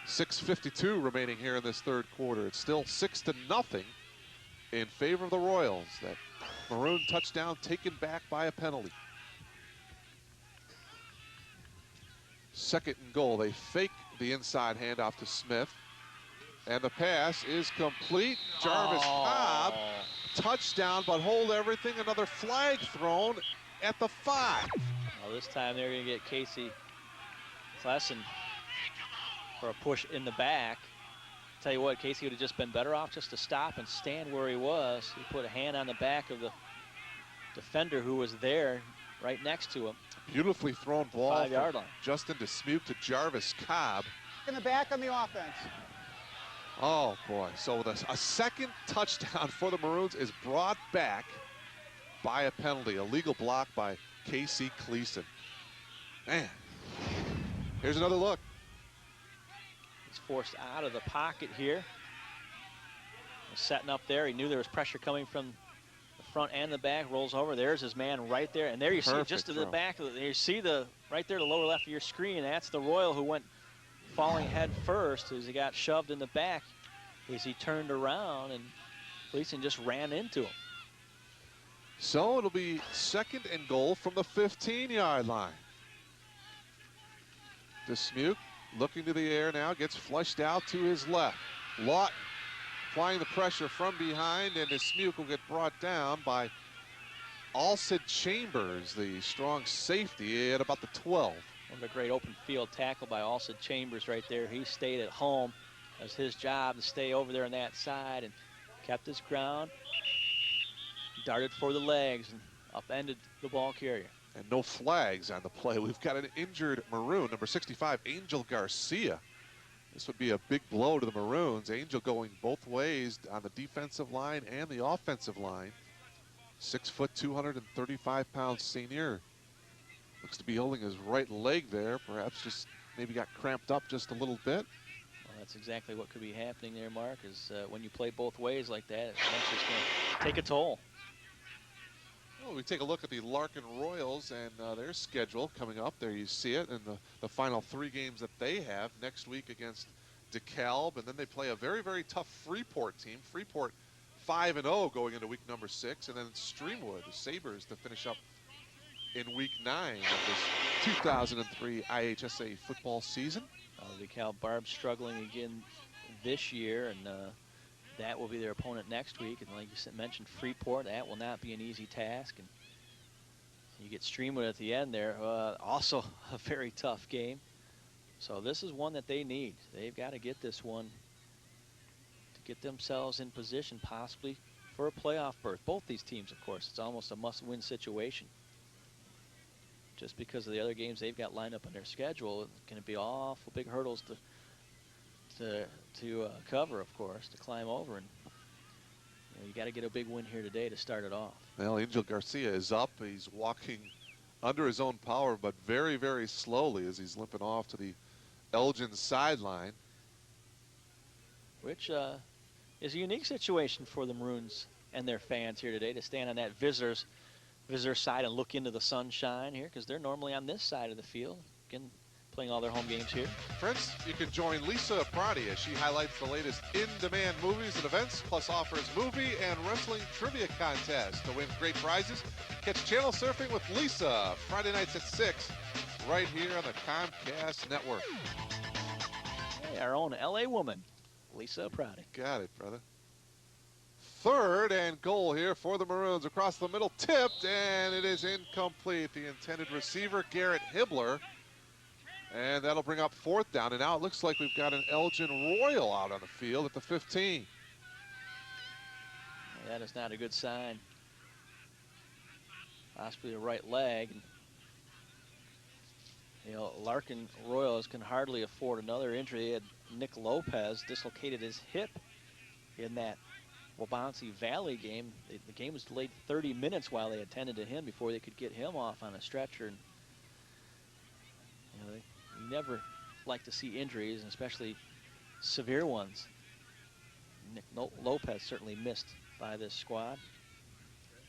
6:52 remaining here in this third quarter. It's still 6-0 in favor of the Royals. That Maroon touchdown taken back by a penalty. 2nd and goal. They fake the inside handoff to Smith. And the pass is complete. Jarvis Cobb, touchdown, but hold everything. Another flag thrown at the 5. Well, this time they're going to get Casey Klesen for a push in the back. Tell you what, Casey would have just been better off just to stop and stand where he was. He put a hand on the back of the defender who was there right next to him. Beautifully thrown ball 5-yard line. Justin Dismuke to Jarvis Cobb. In the back on the offense. Oh, boy. So a 2nd touchdown for the Maroons is brought back by a penalty. A legal block by Casey Klesen. Man, here's another look. He's forced out of the pocket here. Was setting up there. He knew there was pressure coming from the front and the back. Rolls over. There's his man right there. And there you see it just to the back. You see right there, the lower left of your screen. That's the Royal who went falling head first as he got shoved in the back as he turned around, and Klesen just ran into him. So it'll be 2nd and goal from the 15-yard line. Dismuke looking to the air now, gets flushed out to his left. Lawton applying the pressure from behind, and Dismuke will get brought down by Alcid Chambers, the strong safety, at about the 12. What a great open field tackle by Alcid Chambers right there. He stayed at home. It was his job to stay over there on that side and kept his ground. Darted for the legs and upended the ball carrier. And no flags on the play. We've got an injured Maroon, number 65, Angel Garcia. This would be a big blow to the Maroons. Angel going both ways on the defensive line and the offensive line. 6 foot, 235-pound senior. Looks to be holding his right leg there. Perhaps just maybe got cramped up just a little bit. Well, That's exactly what could be happening there, Mark, is when you play both ways like that, it's just going to take a toll. Well, we take a look at the Larkin Royals and their schedule coming up. There you see it, and the final 3 games that they have next week against DeKalb, and then they play a very, very tough Freeport team. Freeport 5-0 going into week number 6, and then Streamwood, the Sabres, to finish up in week 9 of this 2003 IHSA football season. DeKalb Barb's struggling again this year, and that will be their opponent next week. And like you mentioned, Freeport, that will not be an easy task. And you get Streamwood at the end there, also a very tough game. So this is one that they need. They've got to get this one to get themselves in position possibly for a playoff berth. Both these teams, of course, it's almost a must-win situation. Just because of the other games they've got lined up on their schedule, it's going to be awful big hurdles to cover, of course, to climb over. And you got to get a big win here today to start it off. Well, Angel Garcia is up. He's walking under his own power, but very, very slowly as he's limping off to the Elgin sideline. Which is a unique situation for the Maroons and their fans here today, to stand on that visitor side and look into the sunshine here, because they're normally on this side of the field, again, playing all their home games here. Friends, you can join Lisa Prati as she highlights the latest in-demand movies and events, plus offers movie and wrestling trivia contests to win great prizes. Catch Channel Surfing with Lisa Friday nights at 6, right here on the Comcast Network. Hey, our own LA woman, Lisa Prati. Got it, brother. 3rd and goal here for the Maroons. Across the middle, tipped, and it is incomplete. The intended receiver, Garrett Hibbler. And that'll bring up 4th down. And now it looks like we've got an Elgin Royal out on the field at the 15. That is not a good sign. Possibly a right leg. You know, Larkin Royals can hardly afford another injury. They had Nick Lopez dislocated his hip in that Wabansie Valley game. The game was delayed 30 minutes while they attended to him before they could get him off on a stretcher. And, you never like to see injuries, and especially severe ones. Nick Lopez certainly missed by this squad.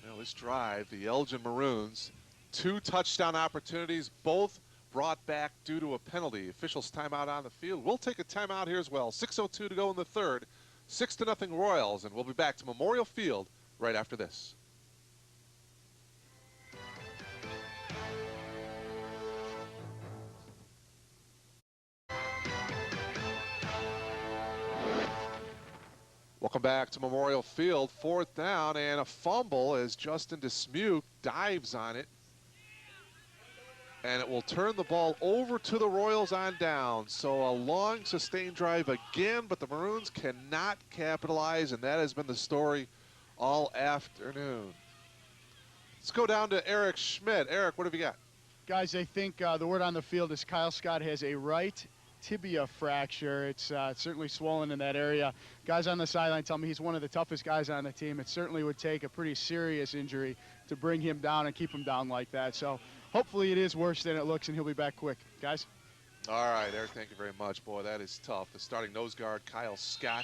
Well, this drive, the Elgin Maroons, 2 touchdown opportunities, both brought back due to a penalty. Officials timeout on the field. We'll take a timeout here as well. 6:02 to go in the 3rd. 6-0 Royals, and we'll be back to Memorial Field right after this. Welcome back to Memorial Field. 4th down and a fumble as Justin Dismuke dives on it. And it will turn the ball over to the Royals on down. So a long sustained drive again, but the Maroons cannot capitalize, and that has been the story all afternoon. Let's go down to Eric Schmidt. Eric, what have you got? Guys, I think the word on the field is Kyle Scott has a right tibia fracture. It's certainly swollen in that area. Guys on the sideline tell me he's one of the toughest guys on the team. It certainly would take a pretty serious injury to bring him down and keep him down like that. So hopefully it is worse than it looks and he'll be back quick. Guys? All right, Eric, thank you very much. Boy, that is tough. The starting nose guard, Kyle Scott,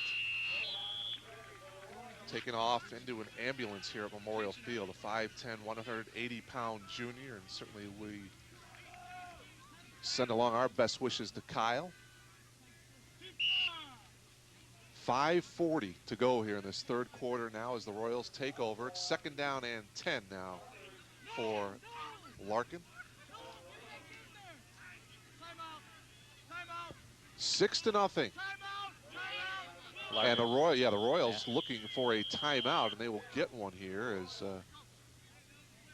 taken off into an ambulance here at Memorial Field. A 5'10", 180-pound junior, and certainly we send along our best wishes to Kyle. 5:40 to go here in this 3rd quarter now as the Royals take over. It's 2nd down and 10 now for Larkin. 6-0. And the Royals looking for a timeout, and they will get one here as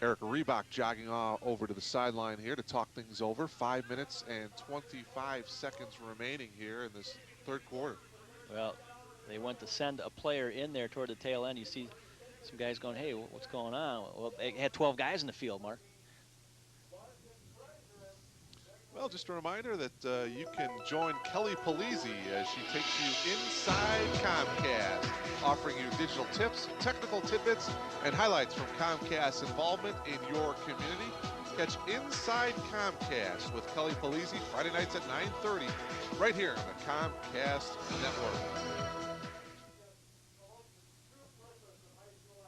Eric Reebok jogging over to the sideline here to talk things over. 5 minutes and 25 seconds remaining here in this 3rd quarter. Well, they went to send a player in there toward the tail end. You see some guys going, hey, what's going on? Well, they had 12 guys in the field, Mark. Well, just a reminder that you can join Kelly Polizzi as she takes you inside Comcast, offering you digital tips, technical tidbits, and highlights from Comcast's involvement in your community. Catch Inside Comcast with Kelly Polizzi Friday nights at 9:30 right here on the Comcast Network.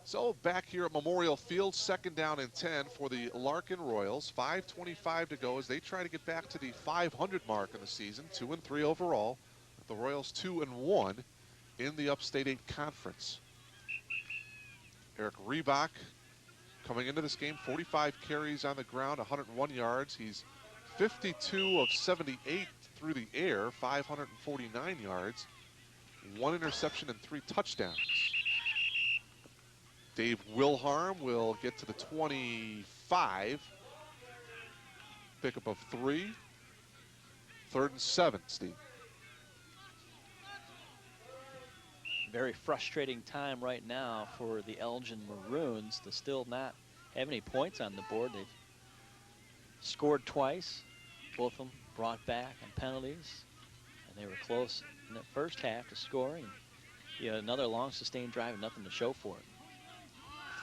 So back here at Memorial Field, 2nd down and 10 for the Larkin Royals. 5:25 to go as they try to get back to the 500 mark in the season. 2-3 overall. The Royals 2-1 in the Upstate 8 Conference. Eric Reebok coming into this game, 45 carries on the ground, 101 yards. He's 52 of 78 through the air, 549 yards, 1 interception and 3 touchdowns. Dave Wilharm will get to the 25. Pickup of 3. 3rd and 7, Steve. Very frustrating time right now for the Elgin Maroons to still not have any points on the board. They've scored twice, both of them brought back on penalties, and they were close in the first half to scoring. You know, another long sustained drive and nothing to show for it.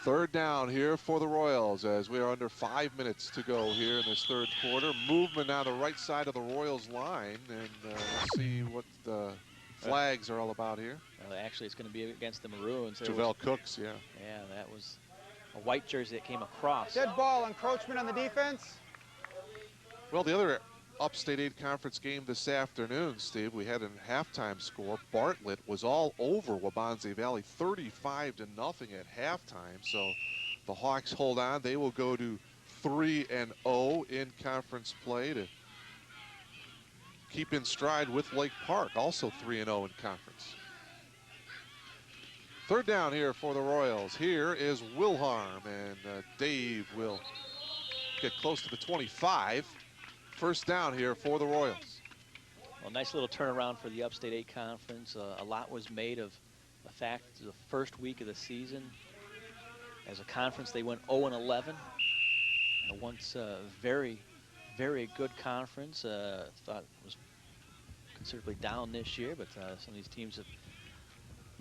3rd down here for the Royals as we are under 5 minutes to go here in this 3rd quarter. Movement on the right side of the Royals line, and we'll see what the flags are all about here. Actually, it's going to be against the Maroons. Javelle Cooks, yeah. Yeah, that was a white jersey that came across. Dead ball, encroachment on the defense. Well, the other Upstate 8 Conference game this afternoon, Steve, we had a halftime score. Bartlett was all over Wabansie Valley, 35-0 at halftime. So the Hawks hold on. They will go to 3-0 in conference play to keep in stride with Lake Park, also 3-0 in conference. 3rd down here for the Royals. Here is Wilharm, and Dave will get close to the 25. 1st down here for the Royals. Well, nice little turnaround for the Upstate 8 Conference. A lot was made of the fact that the first week of the season, as a conference, they went 0-11. Once very, very good conference. Thought it was considerably down this year, but some of these teams have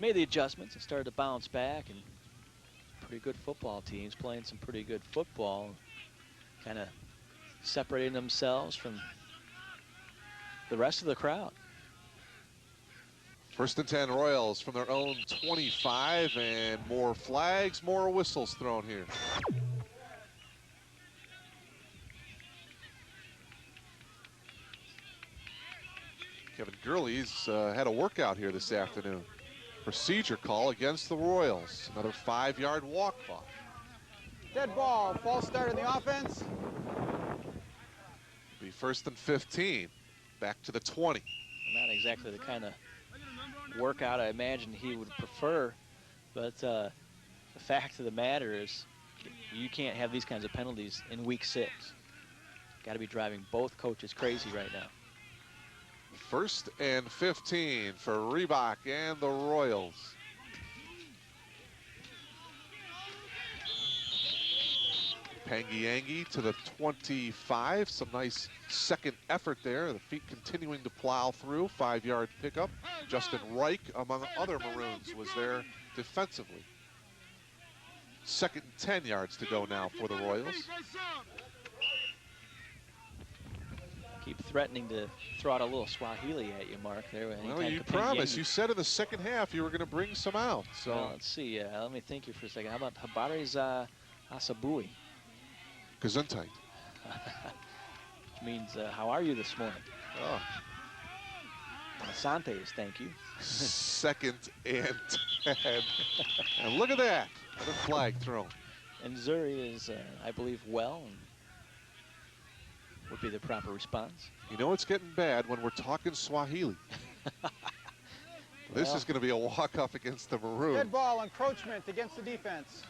made the adjustments and started to bounce back, and pretty good football teams playing some pretty good football, kind of separating themselves from the rest of the crowd. 1st and 10 Royals from their own 25, and more flags, more whistles thrown here. Kevin Gurley's had a workout here this afternoon. Procedure call against the Royals. Another 5-yard walk-off. Dead ball, false start in the offense. Be 1st and 15. Back to the 20. Not exactly the kind of workout I imagine he would prefer, but the fact of the matter is you can't have these kinds of penalties in week 6. Got to be driving both coaches crazy right now. 1st and 15 for Reebok and the Royals. Pangiangi to the 25. Some nice second effort there. The feet continuing to plow through. 5-yard pickup. Justin Reich, among other Maroons, was there defensively. 2nd and 10 yards to go now for the Royals. Keep threatening to throw out a little Swahili at you, Mark. There. Well, you promised. You said in the 2nd half you were going to bring some out. So well, let's see. Let me think here for a second. How about Habari's Asabui? Gesundheit. Which means, how are you this morning? Oh. Asante is thank you. 2nd and 10. And look at that. Another flag thrown. And Zuri is, I believe, well, and would be the proper response. You know it's getting bad when we're talking Swahili. This is going to be a walk-off against the Maroons. Dead ball, encroachment against the defense.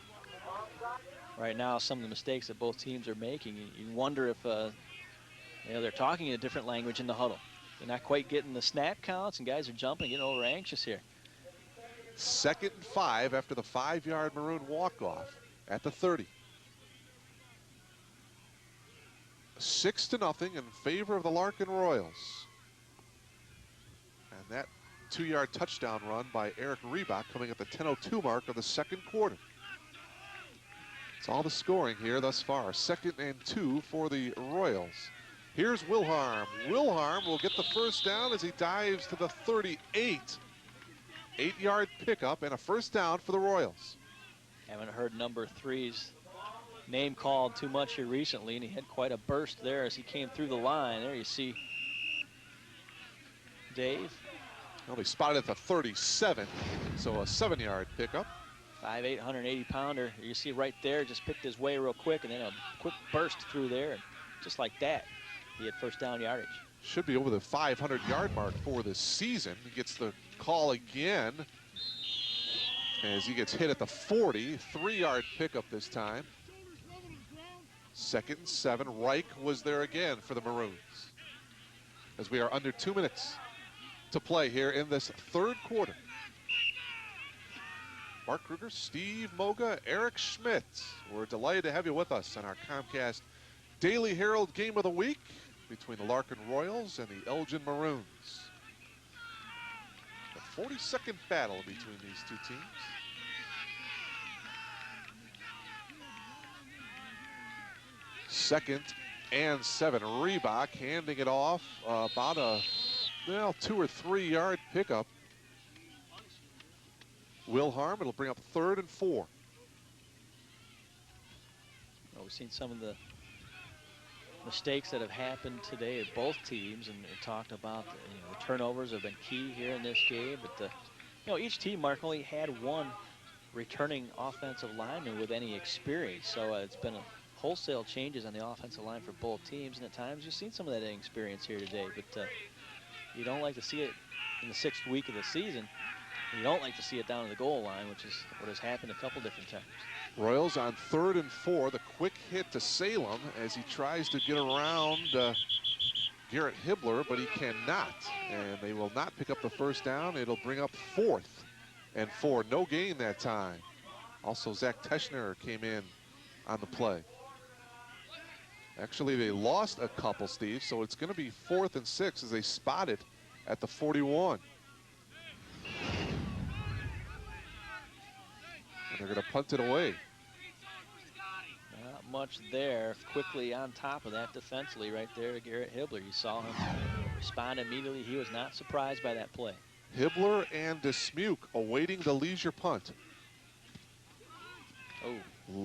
Right now, some of the mistakes that both teams are making, you wonder if they're talking in a different language in the huddle. They're not quite getting the snap counts, and guys are jumping, getting over anxious here. 2nd and 5 after the 5-yard Maroon walk-off at the 30. 6-0 in favor of the Larkin Royals. And that 2-yard touchdown run by Eric Reebok coming at the 10:02 mark of the 2nd quarter. It's all the scoring here thus far. 2nd and 2 for the Royals. Here's Wilharm. Wilharm will get the first down as he dives to the 38. 8-yard pickup and a first down for the Royals. Haven't heard number 3's name called too much here recently, and he had quite a burst there as he came through the line. There you see Dave. Well, they spotted at the 37, so a 7-yard pickup. 5'8", 180-pounder. You see right there, just picked his way real quick, and then a quick burst through there, and just like that, he had first down yardage. Should be over the 500-yard mark for this season. He gets the call again as he gets hit at the 40. 3-yard pickup this time. 2nd and 7. Reich was there again for the Maroons. As we are under 2 minutes to play here in this 3rd quarter. Mark Kruger, Steve Moga, Eric Schmidt. We're delighted to have you with us on our Comcast Daily Herald Game of the Week between the Larkin Royals and the Elgin Maroons. The 42nd battle between these two teams. Second and 7. Reebok handing it off about a 2 or 3 yard pickup. Wilharm, it'll bring up 3rd and 4. Well, we've seen some of the mistakes that have happened today at both teams, and talked about the turnovers have been key here in this game. But each team, Mark, only had one returning offensive lineman with any experience, so it's been a wholesale changes on the offensive line for both teams, and at times you've seen some of that inexperience here today. But you don't like to see it in the 6th week of the season. You don't like to see it down to the goal line, which is what has happened a couple different times. Royals on 3rd and 4. The quick hit to Salem as he tries to get around Garrett Hibbler, but he cannot. And they will not pick up the first down. It'll bring up 4th and 4. No gain that time. Also, Zach Teschner came in on the play. Actually, they lost a couple, Steve, so it's going to be 4th and 6 as they spot it at the 41. And they're going to punt it away. Not much there. Quickly on top of that defensively right there to Garrett Hibbler. You saw him respond immediately. He was not surprised by that play. Hibbler and Dismuke awaiting the leisure punt. Oh.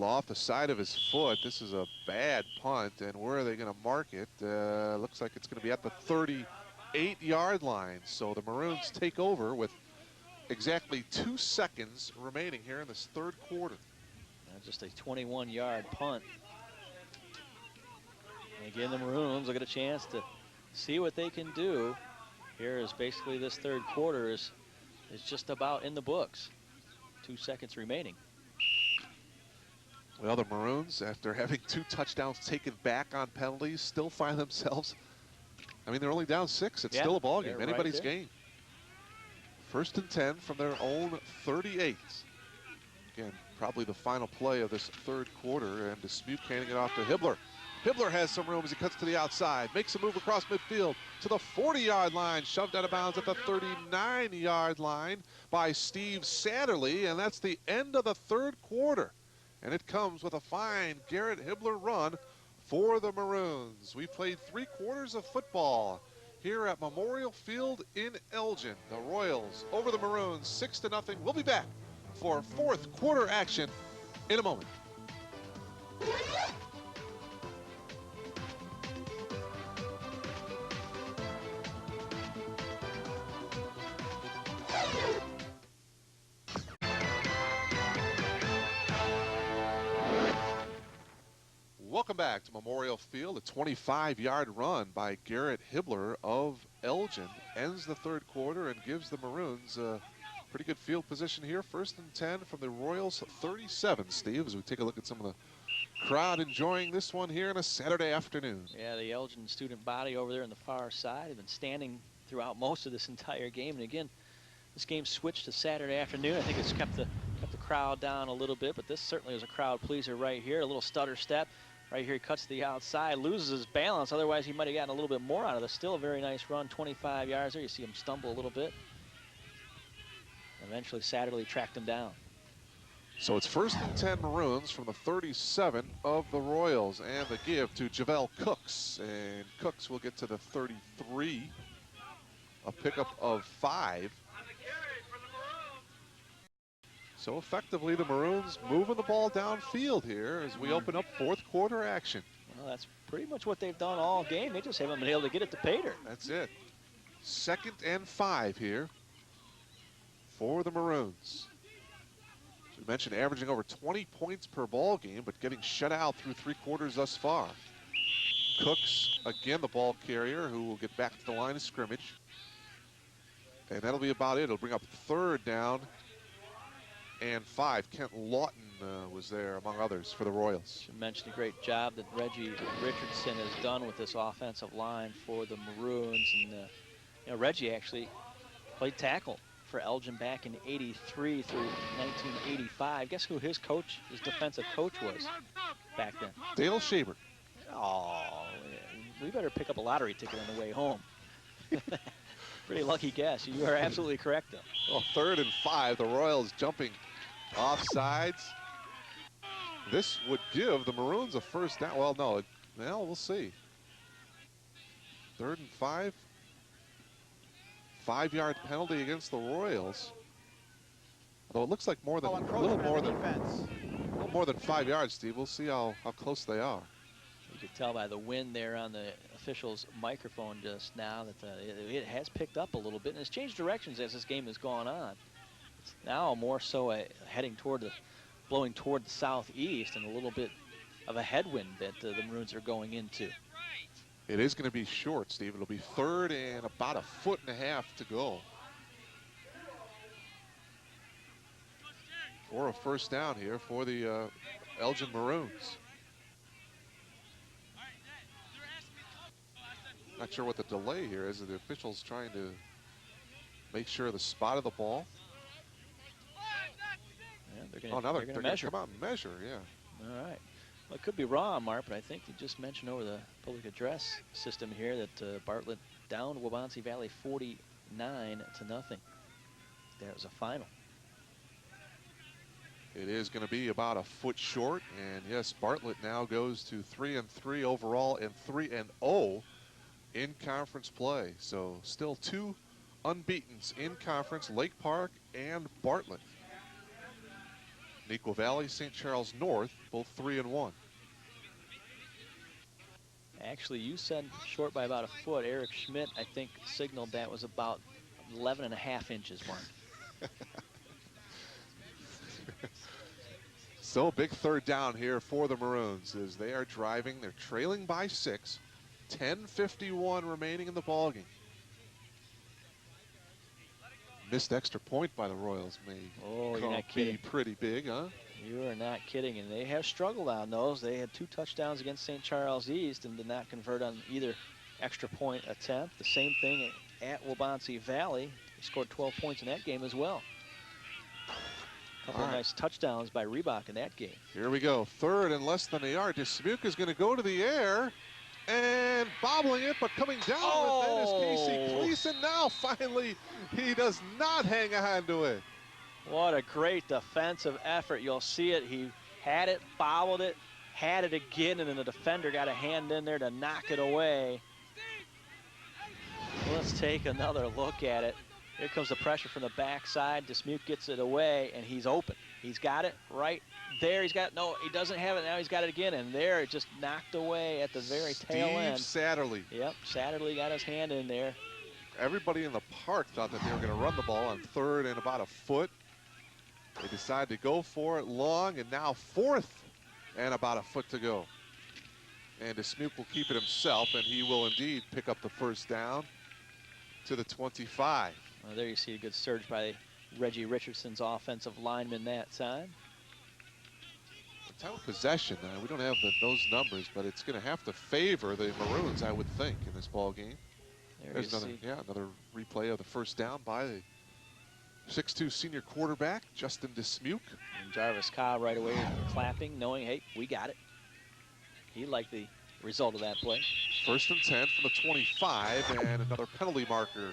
Off the side of his foot. This is a bad punt, and where are they going to mark it? Looks like it's going to be at the 38-yard line. So the Maroons take over with exactly 2 seconds remaining here in this 3rd quarter. Just a 21-yard punt. And again, the Maroons will get a chance to see what they can do. Here is basically this 3rd quarter is just about in the books. 2 seconds remaining. Well, the Maroons, after having 2 touchdowns taken back on penalties, still find themselves, they're only down 6. It's still a ball game, anybody's right game. 1st and 10 from their own 38. Again, probably the final play of this 3rd quarter, and Dismuke handing it off to Hibbler. Hibbler has some room as he cuts to the outside, makes a move across midfield to the 40-yard line, shoved out of bounds at the 39-yard line by Steve Satterley, and that's the end of the 3rd quarter. And it comes with a fine Garrett Hibbler run for the Maroons. We played 3 quarters of football here at Memorial Field in Elgin. The Royals over the Maroons 6-0. We'll be back for 4th quarter action in a moment. Welcome back to Memorial Field. A 25-yard run by Garrett Hibbler of Elgin ends the 3rd quarter and gives the Maroons a pretty good field position here. 1st and 10 from the Royals 37, Steve, as we take a look at some of the crowd enjoying this one here on a Saturday afternoon. Yeah, the Elgin student body over there on the far side have been standing throughout most of this entire game. And again, this game switched to Saturday afternoon. I think it's kept the crowd down a little bit, but this certainly was a crowd pleaser right here. A little stutter step. Right here, he cuts to the outside, loses his balance. Otherwise, he might have gotten a little bit more out of this. Still a very nice run, 25 yards there. You see him stumble a little bit. Eventually, Satterley tracked him down. So it's 1st and 10 Maroons from the 37 of the Royals, and the give to Javel Cooks, and Cooks will get to the 33, a pickup of 5. So effectively the Maroons moving the ball downfield here as we open up 4th quarter action. Well, that's pretty much what they've done all game. They just haven't been able to get it to Pater. That's it. 2nd and 5 here for the Maroons. We mentioned averaging over 20 points per ball game, but getting shut out through 3 quarters thus far. Cooks, again, the ball carrier, who will get back to the line of scrimmage. And that'll be about it. It'll bring up 3rd down and 5. Kent Lawton was there, among others, for the Royals. You mentioned a great job that Reggie Richardson has done with this offensive line for the Maroons. And you know, Reggie actually played tackle for Elgin back in '83 through 1985. Guess who his defensive coach was back then? Dale Shaver. Oh, we better pick up a lottery ticket on the way home. Pretty lucky guess. You are absolutely correct, though. Well, 3rd and 5, the Royals jumping off sides. This would give the Maroons a 1st down. Well, no, well, we'll see. 3rd and 5. 5-yard penalty against the Royals. Although it looks like more than a little more than 5 yards, Steve. We'll see how close they are. You could tell by the wind there on the official's microphone just now that it has picked up a little bit, and it's changed directions as this game has gone on. It's now more so heading toward blowing toward the southeast, and a little bit of a headwind that the Maroons are going into. It is going to be short, Steve. It'll be 3rd and about 1.5 foot to go. For a 1st down here for the Elgin Maroons. Not sure what the delay here is. The officials trying to make sure of the spot of the ball. Yeah, they're going to measure. Come out and measure, yeah. All right. Well, it could be wrong, Mark, but I think you just mentioned over the public address system here that Bartlett down Waubonsee Valley 49-0. That was a final. It is going to be about 1 foot short, and yes, Bartlett now goes to 3-3 overall and 3-0 in conference play. So still 2 unbeatens in conference, Lake Park and Bartlett. Neuqua Valley, St. Charles North, both 3-1. Actually, you said short by about 1 foot. Eric Schmidt, I think, signaled that was about 11.5 inches, Mark. So big 3rd down here for the Maroons as they are driving. They're trailing by 6. 10:51 remaining in the ballgame. Missed extra point by the Royals may you're not kidding. Be pretty big, huh? You are not kidding, and they have struggled on those. They had 2 touchdowns against St. Charles East and did not convert on either extra point attempt. The same thing at Waubonsee Valley. They scored 12 points in that game as well. A couple of nice touchdowns by Reebok in that game. Here we go. 3rd and less than a yard. Dismuke is going to go to the air and bobbling it, but coming down with that is Casey Gleason. Now finally he does not hang on to it. What a great defensive effort. You'll see it. He had it, bobbled it, had it again, and then the defender got a hand in there to knock it away. Let's take another look at it. Here comes the pressure from the backside. Dismuke gets it away, and he's open. He's got it right there. He's got, no, he doesn't have it. Now he's got it again, and there it just knocked away at the very tail end. Steve Satterley. Yep, Satterley got his hand in there. Everybody in the park thought that they were going to run the ball on 3rd and about 1 foot. They decided to go for it long, and now 4th and about 1 foot to go. And Dismuke will keep it himself, and he will indeed pick up the 1st down to the 25. Well, there you see a good surge by Reggie Richardson's offensive lineman that time. The time of possession, we don't have those numbers, but it's going to have to favor the Maroons, I would think, in this ball game. There's another replay of the 1st down by the 6'2" senior quarterback, Justin Dismuke. And Jarvis Cobb right away clapping, knowing, hey, we got it. He liked the result of that play. 1st and 10 from the 25, and another penalty marker.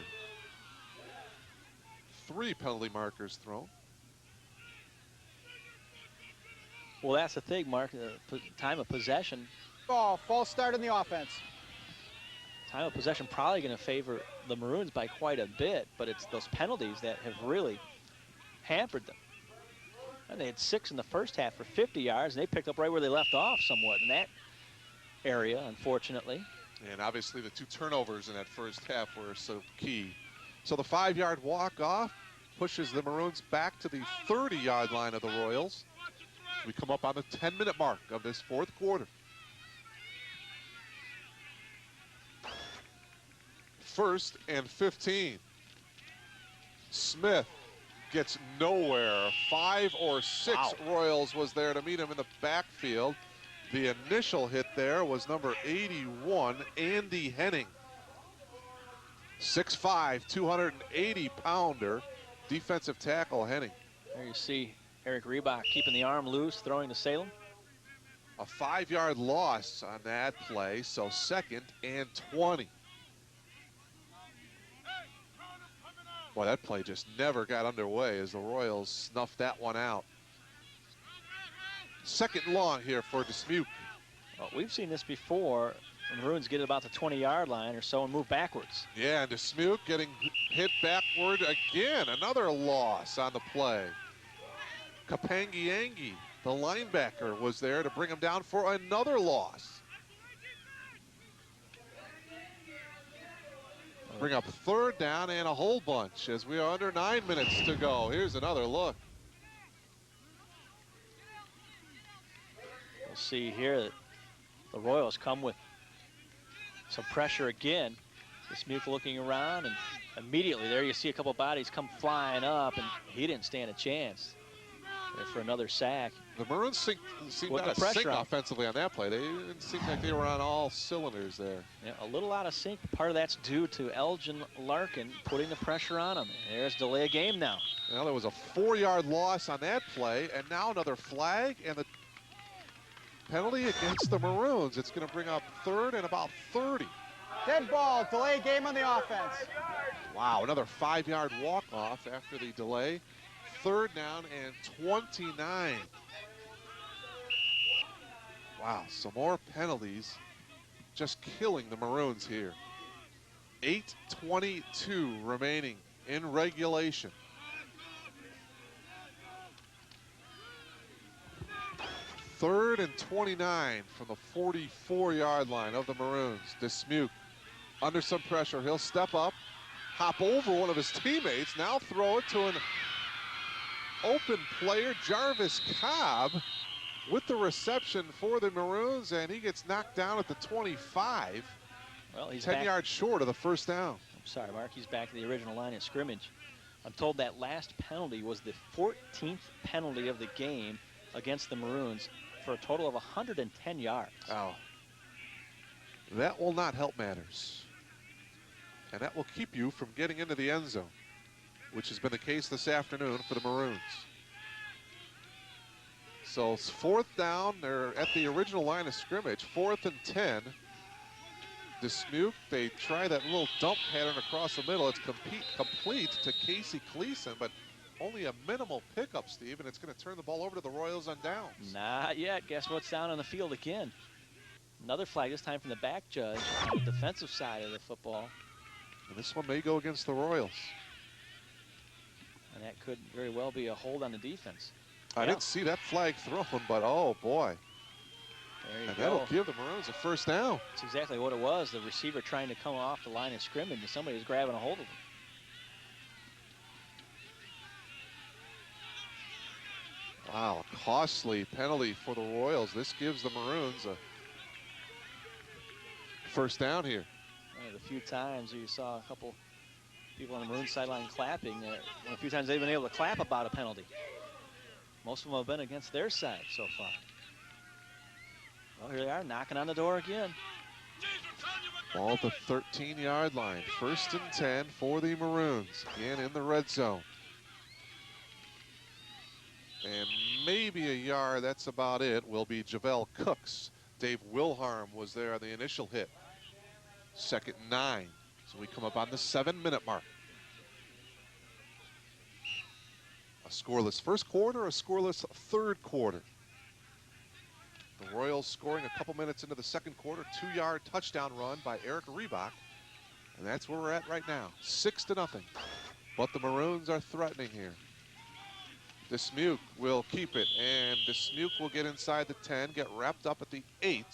3 penalty markers thrown. Well, that's the thing, Mark. Time of possession. Ball, false start in the offense. Time of possession probably going to favor the Maroons by quite a bit, but it's those penalties that have really hampered them. And they had 6 in the first half for 50 yards, and they picked up right where they left off somewhat in that area, unfortunately. And obviously the 2 turnovers in that first half were so key. So the 5-yard walk-off pushes the Maroons back to the 30-yard line of the Royals. We come up on the 10-minute mark of this fourth quarter. First and 15. Smith gets nowhere. 5 or 6 Royals was there to meet him in the backfield. The initial hit there was number 81, Andy Henning. 6'5", 280-pounder defensive tackle Henning. There you see Eric Reebok keeping the arm loose, throwing to Salem. A 5-yard loss on that play, so 2nd and 20. Boy, that play just never got underway as the Royals snuffed that one out. 2nd long here for Dismuke. Well, we've seen this before. The Maroons get about the 20-yard line or so and move backwards. Yeah, and Dismuke getting hit backward again. Another loss on the play. Kapangiangi, the linebacker, was there to bring him down for another loss. Bring up 3rd down and a whole bunch as we are under 9 minutes to go. Here's another look. We'll see here that the Royals come with some pressure again. Dismuke looking around, and immediately there you see a couple bodies come flying up, and he didn't stand a chance there for another sack. The Maroons seemed out of sync offensively on that play. They didn't seem like they were on all cylinders there. Yeah, a little out of sync. Part of that's due to Elgin Larkin putting the pressure on him. There's delay of game now. Now there was a 4-yard loss on that play, and now another flag, and the penalty against the Maroons. It's going to bring up 3rd and about 30. Dead ball, delay game on the offense. Wow, another 5-yard walk-off after the delay. 3rd down and 29. Wow, some more penalties. Just killing the Maroons here. 8:22 remaining in regulation. Third and 29 from the 44-yard line of the Maroons. Dismuke under some pressure. He'll step up, hop over one of his teammates, now throw it to an open player, Jarvis Cobb, with the reception for the Maroons, and he gets knocked down at the 25. Well, he's 10 yards short of the first down. I'm sorry, Mark, he's back to the original line of scrimmage. I'm told that last penalty was the 14th penalty of the game against the Maroons for a total of 110 yards. Oh. That will not help matters. And that will keep you from getting into the end zone, which has been the case this afternoon for the Maroons. So it's 4th down. They're at the original line of scrimmage. 4th and 10. Dismuke, they try that little dump pattern across the middle. It's complete to Casey Cleason, but only a minimal pickup, Steve, and it's going to turn the ball over to the Royals on downs. Not yet. Guess what's down on the field again? Another flag, this time from the back judge on the defensive side of the football. And this one may go against the Royals. And that could very well be a hold on the defense. I didn't see that flag thrown, but oh boy. There you and go. That'll give the Maroons a first down. That's exactly what it was. The receiver trying to come off the line of scrimmage, and somebody was grabbing a hold of him. Wow, a costly penalty for the Royals. This gives the Maroons a first down here. One of the few times you saw a couple people on the Maroon sideline clapping, one of the few times they've been able to clap about a penalty. Most of them have been against their side so far. Well, here they are knocking on the door again. Ball at the 13-yard line. 1st and 10 for the Maroons. Again in the red zone. And maybe a yard, that's about it, will be Javel Cooks. Dave Wilharm was there on the initial hit. 2nd and 9. So we come up on the 7-minute mark. A scoreless first quarter, a scoreless third quarter. The Royals scoring a couple minutes into the second quarter, 2-yard touchdown run by Eric Reebok. And that's where we're at right now, 6-0. But the Maroons are threatening here. Dismuke will keep it, and Dismuke will get inside the 10, get wrapped up at the 8.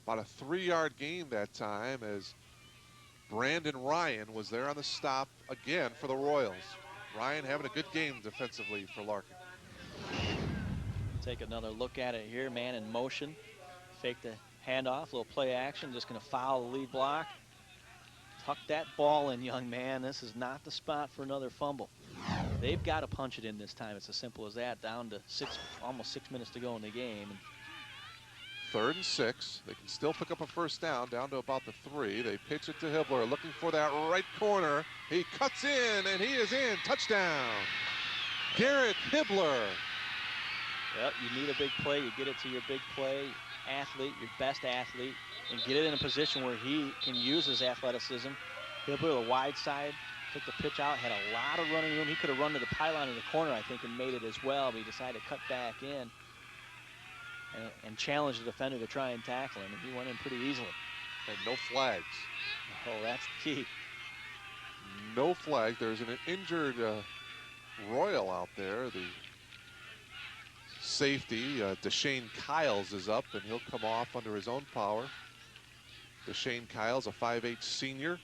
About a 3-yard gain that time as Brandon Ryan was there on the stop again for the Royals. Ryan having a good game defensively for Larkin. Take another look at it here, man in motion. Fake the handoff, little play action, just gonna foul the lead block. Tuck that ball in, young man. This is not the spot for another fumble. They've got to punch it in this time. It's as simple as that. Down to almost 6 minutes to go in the game. 3rd and 6. They can still pick up a first down to about the 3. They pitch it to Hibbler, looking for that right corner. He cuts in, and he is in. Touchdown. Garrett Hibbler. Yep, you need a big play. You get it to your big play athlete, your best athlete, and get it in a position where he can use his athleticism. Hibbler, the wide side, took the pitch out, had a lot of running room. He could have run to the pylon in the corner, I think, and made it as well, but he decided to cut back in and challenge the defender to try and tackle him, and he went in pretty easily. And no flags. Oh, that's the key. No flag. There's an injured Royal out there. The safety, Deshane Kyles, is up, and he'll come off under his own power. Deshane Kyles, a 5'8" senior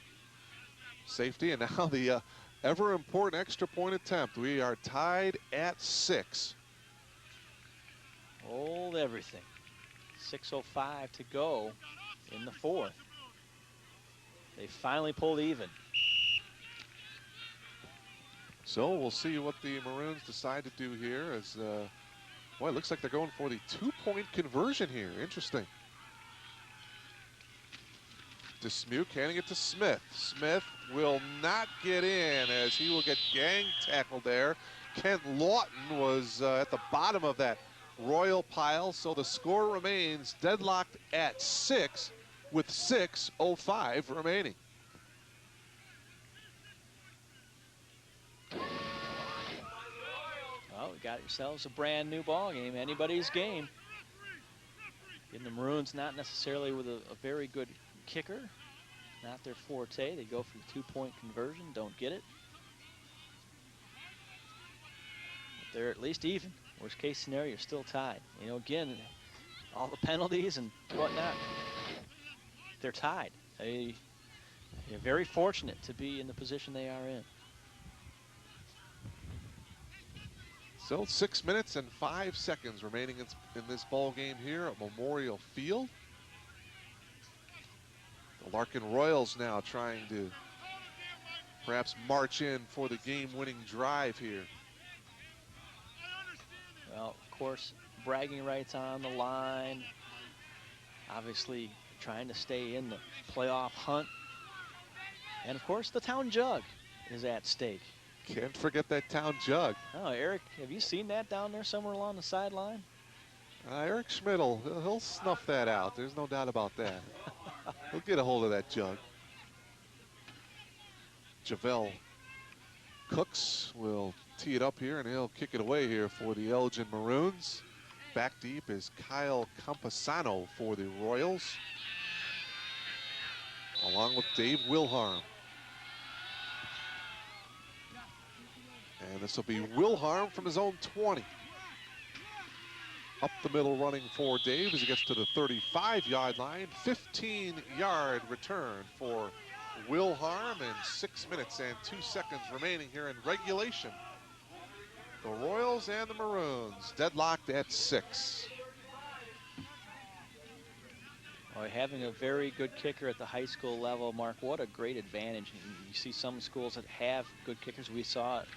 safety, and now the ever important extra point attempt. We are tied at 6. Hold everything. 6:05 to go in the 4th. They finally pulled even. So we'll see what the Maroons decide to do here as, boy, it looks like they're going for the 2-point conversion here. Interesting. Dismuke handing it to Smith. Smith will not get in as he will get gang tackled there. Kent Lawton was at the bottom of that Royal pile, so the score remains deadlocked at 6 with 6:05 remaining. Well, we got yourselves a brand new ball game, anybody's game. And the Maroons not necessarily with a very good kicker, not their forte. They go for the 2-point conversion, don't get it. But they're at least even. Worst case scenario, you're still tied. You know, again, all the penalties and whatnot, they're tied. They're very fortunate to be in the position they are in. So 6 minutes and 5 seconds remaining in this ball game here at Memorial Field. The Larkin Royals now trying to perhaps march in for the game-winning drive here. Well, of course, bragging rights on the line. Obviously trying to stay in the playoff hunt. And of course, the town jug is at stake. Can't forget that town jug. Oh, Eric, have you seen that down there somewhere along the sideline? Eric Schmidl, he'll snuff that out. There's no doubt about that. He'll get a hold of that jug. Javel Cooks will tee it up here, and he'll kick it away here for the Elgin Maroons. Back deep is Kyle Campasano for the Royals, along with Dave Wilharm. And this will be Wilharm from his own 20. Up the middle running for Dave as he gets to the 35-yard line. 15-yard return for Wilharm, and 6 minutes and 2 seconds remaining here in regulation. The Royals and the Maroons deadlocked at 6. Well, having a very good kicker at the high school level, Mark, what a great advantage. You see some schools that have good kickers. We saw it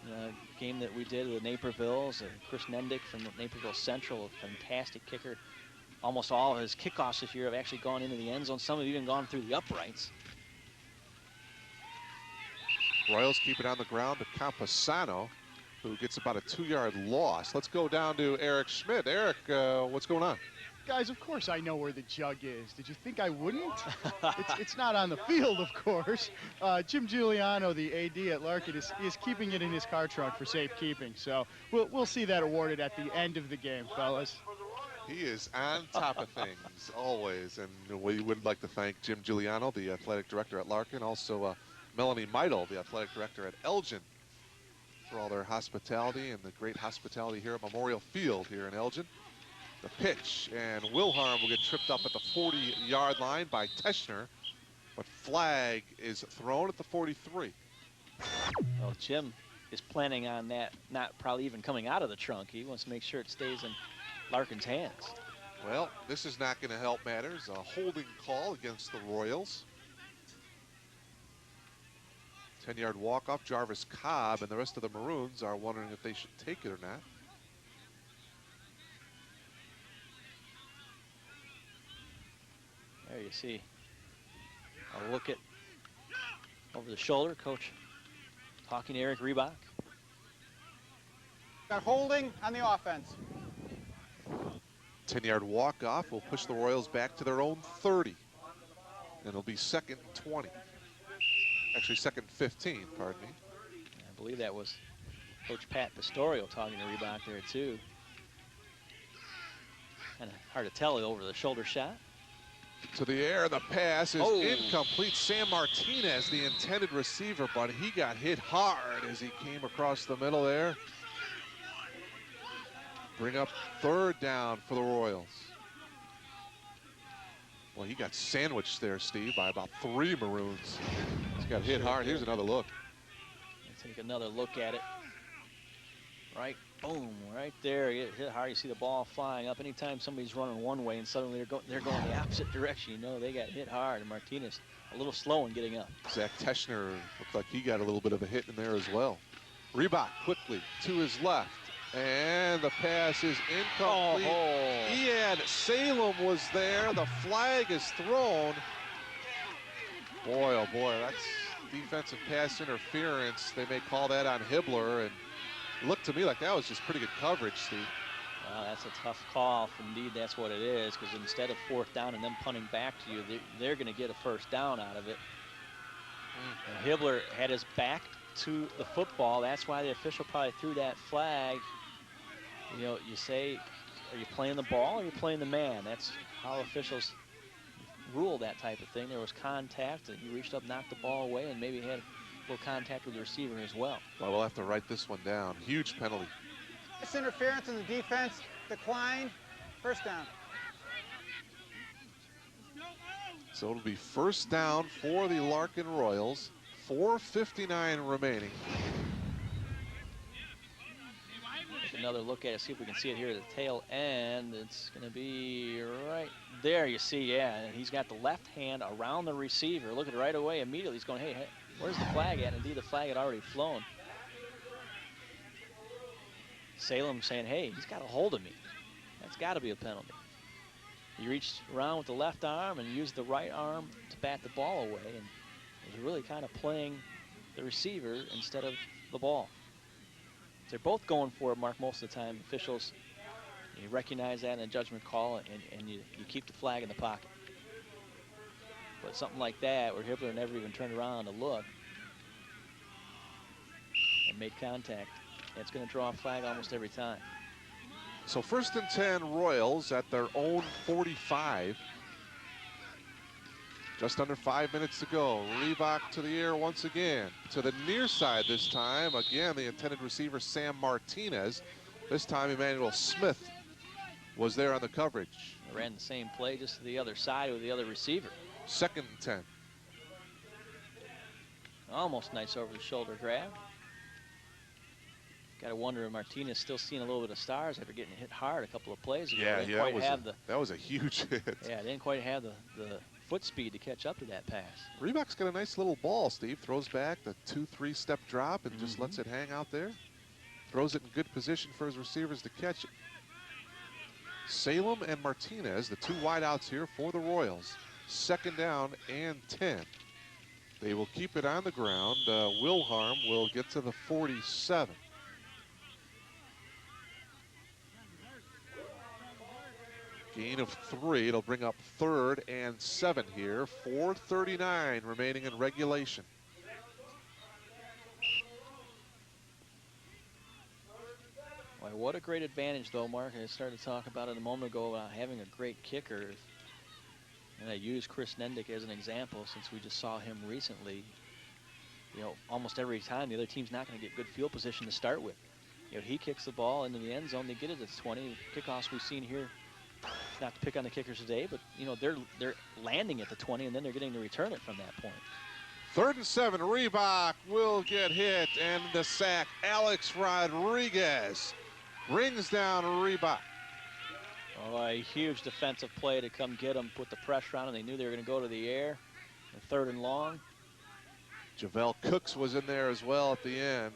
in the game that we did with the Napervilles. Chris Nendick from Naperville Central, a fantastic kicker. Almost all of his kickoffs this year have actually gone into the end zone. Some have even gone through the uprights. Royals keep it on the ground to Campasano, who gets about a 2-yard loss. Let's go down to Eric Schmidt. Eric, what's going on? Guys, of course I know where the jug is. Did you think I wouldn't? It's not on the field, of course. Jim Giuliano, the AD at Larkin, is keeping it in his car trunk for safekeeping. So we'll see that awarded at the end of the game, fellas. He is on top of things always, and we would like to thank Jim Giuliano, the athletic director at Larkin, also Melanie Meidel, the athletic director at Elgin, for all their hospitality and the great hospitality here at Memorial Field here in Elgin. The pitch, and Wilhelm will get tripped up at the 40-yard line by Teschner, but flag is thrown at the 43. Well, Jim is planning on that not probably even coming out of the trunk. He wants to make sure it stays in Larkin's hands. Well, this is not going to help matters. A holding call against the Royals. 10-yard walk-off. Jarvis Cobb and the rest of the Maroons are wondering if they should take it or not. There you see a look at over the shoulder, coach talking to Eric Reebok. Got holding on the offense. 10-yard walk-off will push the Royals back to their own 30. And it'll be 2nd and 20. Actually, 2nd and 15, pardon me. I believe that was Coach Pat Pastorio talking to Reebok there, too. Kind of hard to tell over the shoulder shot. To the air, the pass is incomplete. Sam Martinez, the intended receiver, but he got hit hard as he came across the middle there. Bring up 3rd down for the Royals. Well, he got sandwiched there, Steve, by about 3 Maroons. He's got hit hard. Here's another look. Let's take another look at it. Right, boom, right there. You get hit hard. You see the ball flying up. Anytime somebody's running one way and suddenly they're going the opposite direction, you know they got hit hard. And Martinez a little slow in getting up. Zach Teschner looked like he got a little bit of a hit in there as well. Reebok quickly to his left. And the pass is incomplete. Ian Salem was there. The flag is thrown. Boy, oh boy, that's defensive pass interference. They may call that on Hibbler. And it looked to me like that was just pretty good coverage, Steve. Well, that's a tough call. If indeed that's what it is, because instead of 4th down and them punting back to you, they're going to get a 1st down out of it. And Hibbler had his back to the football. That's why the official probably threw that flag. You know, you say, are you playing the ball or are you playing the man? That's how officials rule that type of thing. There was contact, and he reached up, knocked the ball away, and maybe had a little contact with the receiver as well. Well, we'll have to write this one down. Huge penalty. This interference in the defense declined. 1st down. So it'll be 1st down for the Larkin Royals. 4:59 remaining. Take another look at it, see if we can see it here at the tail end. It's going to be right there. You see, yeah, and he's got the left hand around the receiver. Look at it right away. Immediately he's going, hey, where's the flag at? Indeed, the flag had already flown. Salem saying, hey, he's got a hold of me. That's got to be a penalty. He reached around with the left arm and used the right arm to bat the ball away, and was really kind of playing the receiver instead of the ball. They're both going for it, Mark, most of the time. Officials, you recognize that in a judgment call, and you keep the flag in the pocket. But something like that, where Hibbler never even turned around to look and made contact, it's going to draw a flag almost every time. So 1st and 10 Royals at their own 45. Just under 5 minutes to go. Reebok to the air once again. To the near side this time. Again, the intended receiver, Sam Martinez. This time, Emmanuel Smith was there on the coverage. Ran the same play, just to the other side with the other receiver. 2nd and 10. Almost nice over the shoulder grab. Got to wonder if Martinez still seeing a little bit of stars after getting hit hard a couple of plays ago. That was a huge hit. Yeah, didn't quite have the foot speed to catch up to that pass. Reebok's got a nice little ball, Steve. Throws back the 2-3 step drop and just lets it hang out there. Throws it in good position for his receivers to catch it. Salem and Martinez, the 2 wideouts here for the Royals. 2nd down and 10. They will keep it on the ground. Wilhelm will get to the 47. Gain of 3. It'll bring up 3rd and 7 here. 4:39 remaining in regulation. Boy, what a great advantage, though, Mark. I started to talk about it a moment ago about having a great kicker. And I use Chris Nendick as an example since we just saw him recently. You know, almost every time the other team's not going to get good field position to start with. You know, he kicks the ball into the end zone. They get it at 20. Kickoffs we've seen here, not to pick on the kickers today, but, you know, they're landing at the 20, and then they're getting to return it from that point. 3rd and 7. Reebok will get hit, and the sack. Alex Rodriguez brings down Reebok. Oh, a huge defensive play to come get them, put the pressure on them. They knew they were going to go to the air. 3rd and long. Javel Cooks was in there as well at the end.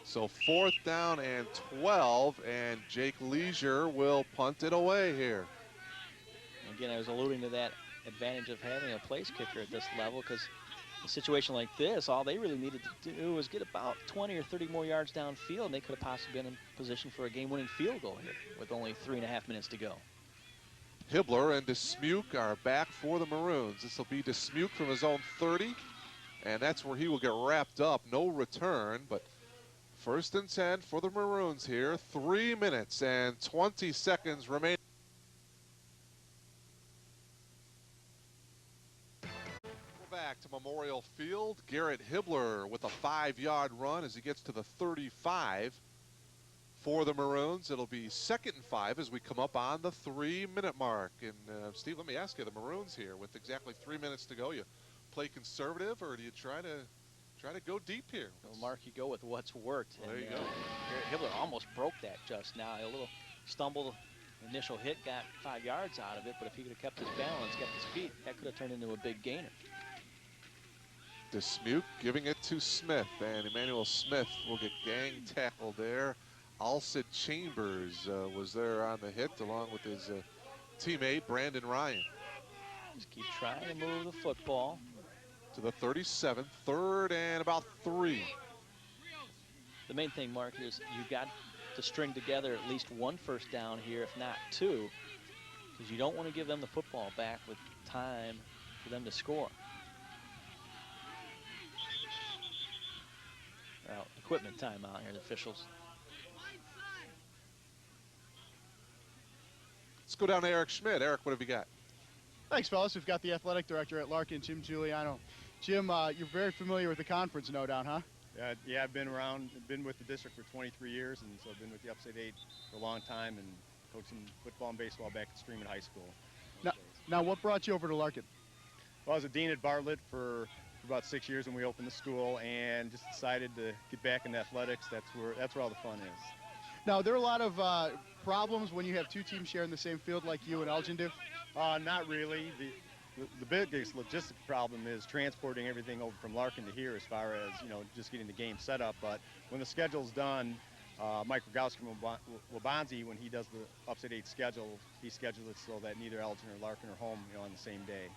So 4th down and 12, and Jake Leisure will punt it away here. Again, I was alluding to that advantage of having a place kicker at this level, because a situation like this, all they really needed to do was get about 20 or 30 more yards downfield, and they could have possibly been in position for a game-winning field goal here with only 3.5 minutes to go. Hibbler and Dismuke are back for the Maroons. This will be Dismuke from his own 30, and that's where he will get wrapped up. No return, but 1st and 10 for the Maroons here. 3 minutes and 20 seconds remaining. We're back to Memorial Field. Garrett Hibbler with a 5-yard run as he gets to the 35 for the Maroons. It'll be 2nd and 5 as we come up on the 3-minute mark. And Steve, let me ask you, the Maroons here with exactly 3 minutes to go, you play conservative, or do you try to go deep here? Well, Mark, you go with what's worked. Well, there you go. Garrett Hibbler almost broke that just now. A little stumble, initial hit, got 5 yards out of it, but if he could have kept his balance, kept his feet, that could have turned into a big gainer. Dismuke giving it to Smith, and Emmanuel Smith will get gang tackled there. Alcid Chambers was there on the hit along with his teammate Brandon Ryan. Just keep trying to move the football. To the 37, 3rd and about 3. The main thing, Mark, is you got to string together at least 1 first down here, if not 2, because you don't want to give them the football back with time for them to score. Well, equipment timeout here, the officials. Let's go down to Eric Schmidt. Eric, what have you got? Thanks, fellas. We've got the athletic director at Larkin, Jim Giuliano. Jim, you're very familiar with the conference, no doubt, huh? Yeah, I've been around, been with the district for 23 years, and so I've been with the Upstate 8 for a long time, and coaching football and baseball back at Stream High School. Now, what brought you over to Larkin? Well, I was a dean at Bartlett for about 6 years when we opened the school, and just decided to get back into athletics. That's where all the fun is. Now, there are a lot of problems when you have 2 teams sharing the same field like you and Elgin do? Not really. The biggest logistic problem is transporting everything over from Larkin to here, as far as, you know, just getting the game set up. But when the schedule's done, Mike Rogowski from Wabanzi, when he does the Upstate 8 schedule, he schedules it so that neither Elgin or Larkin are home, you know, on the same day.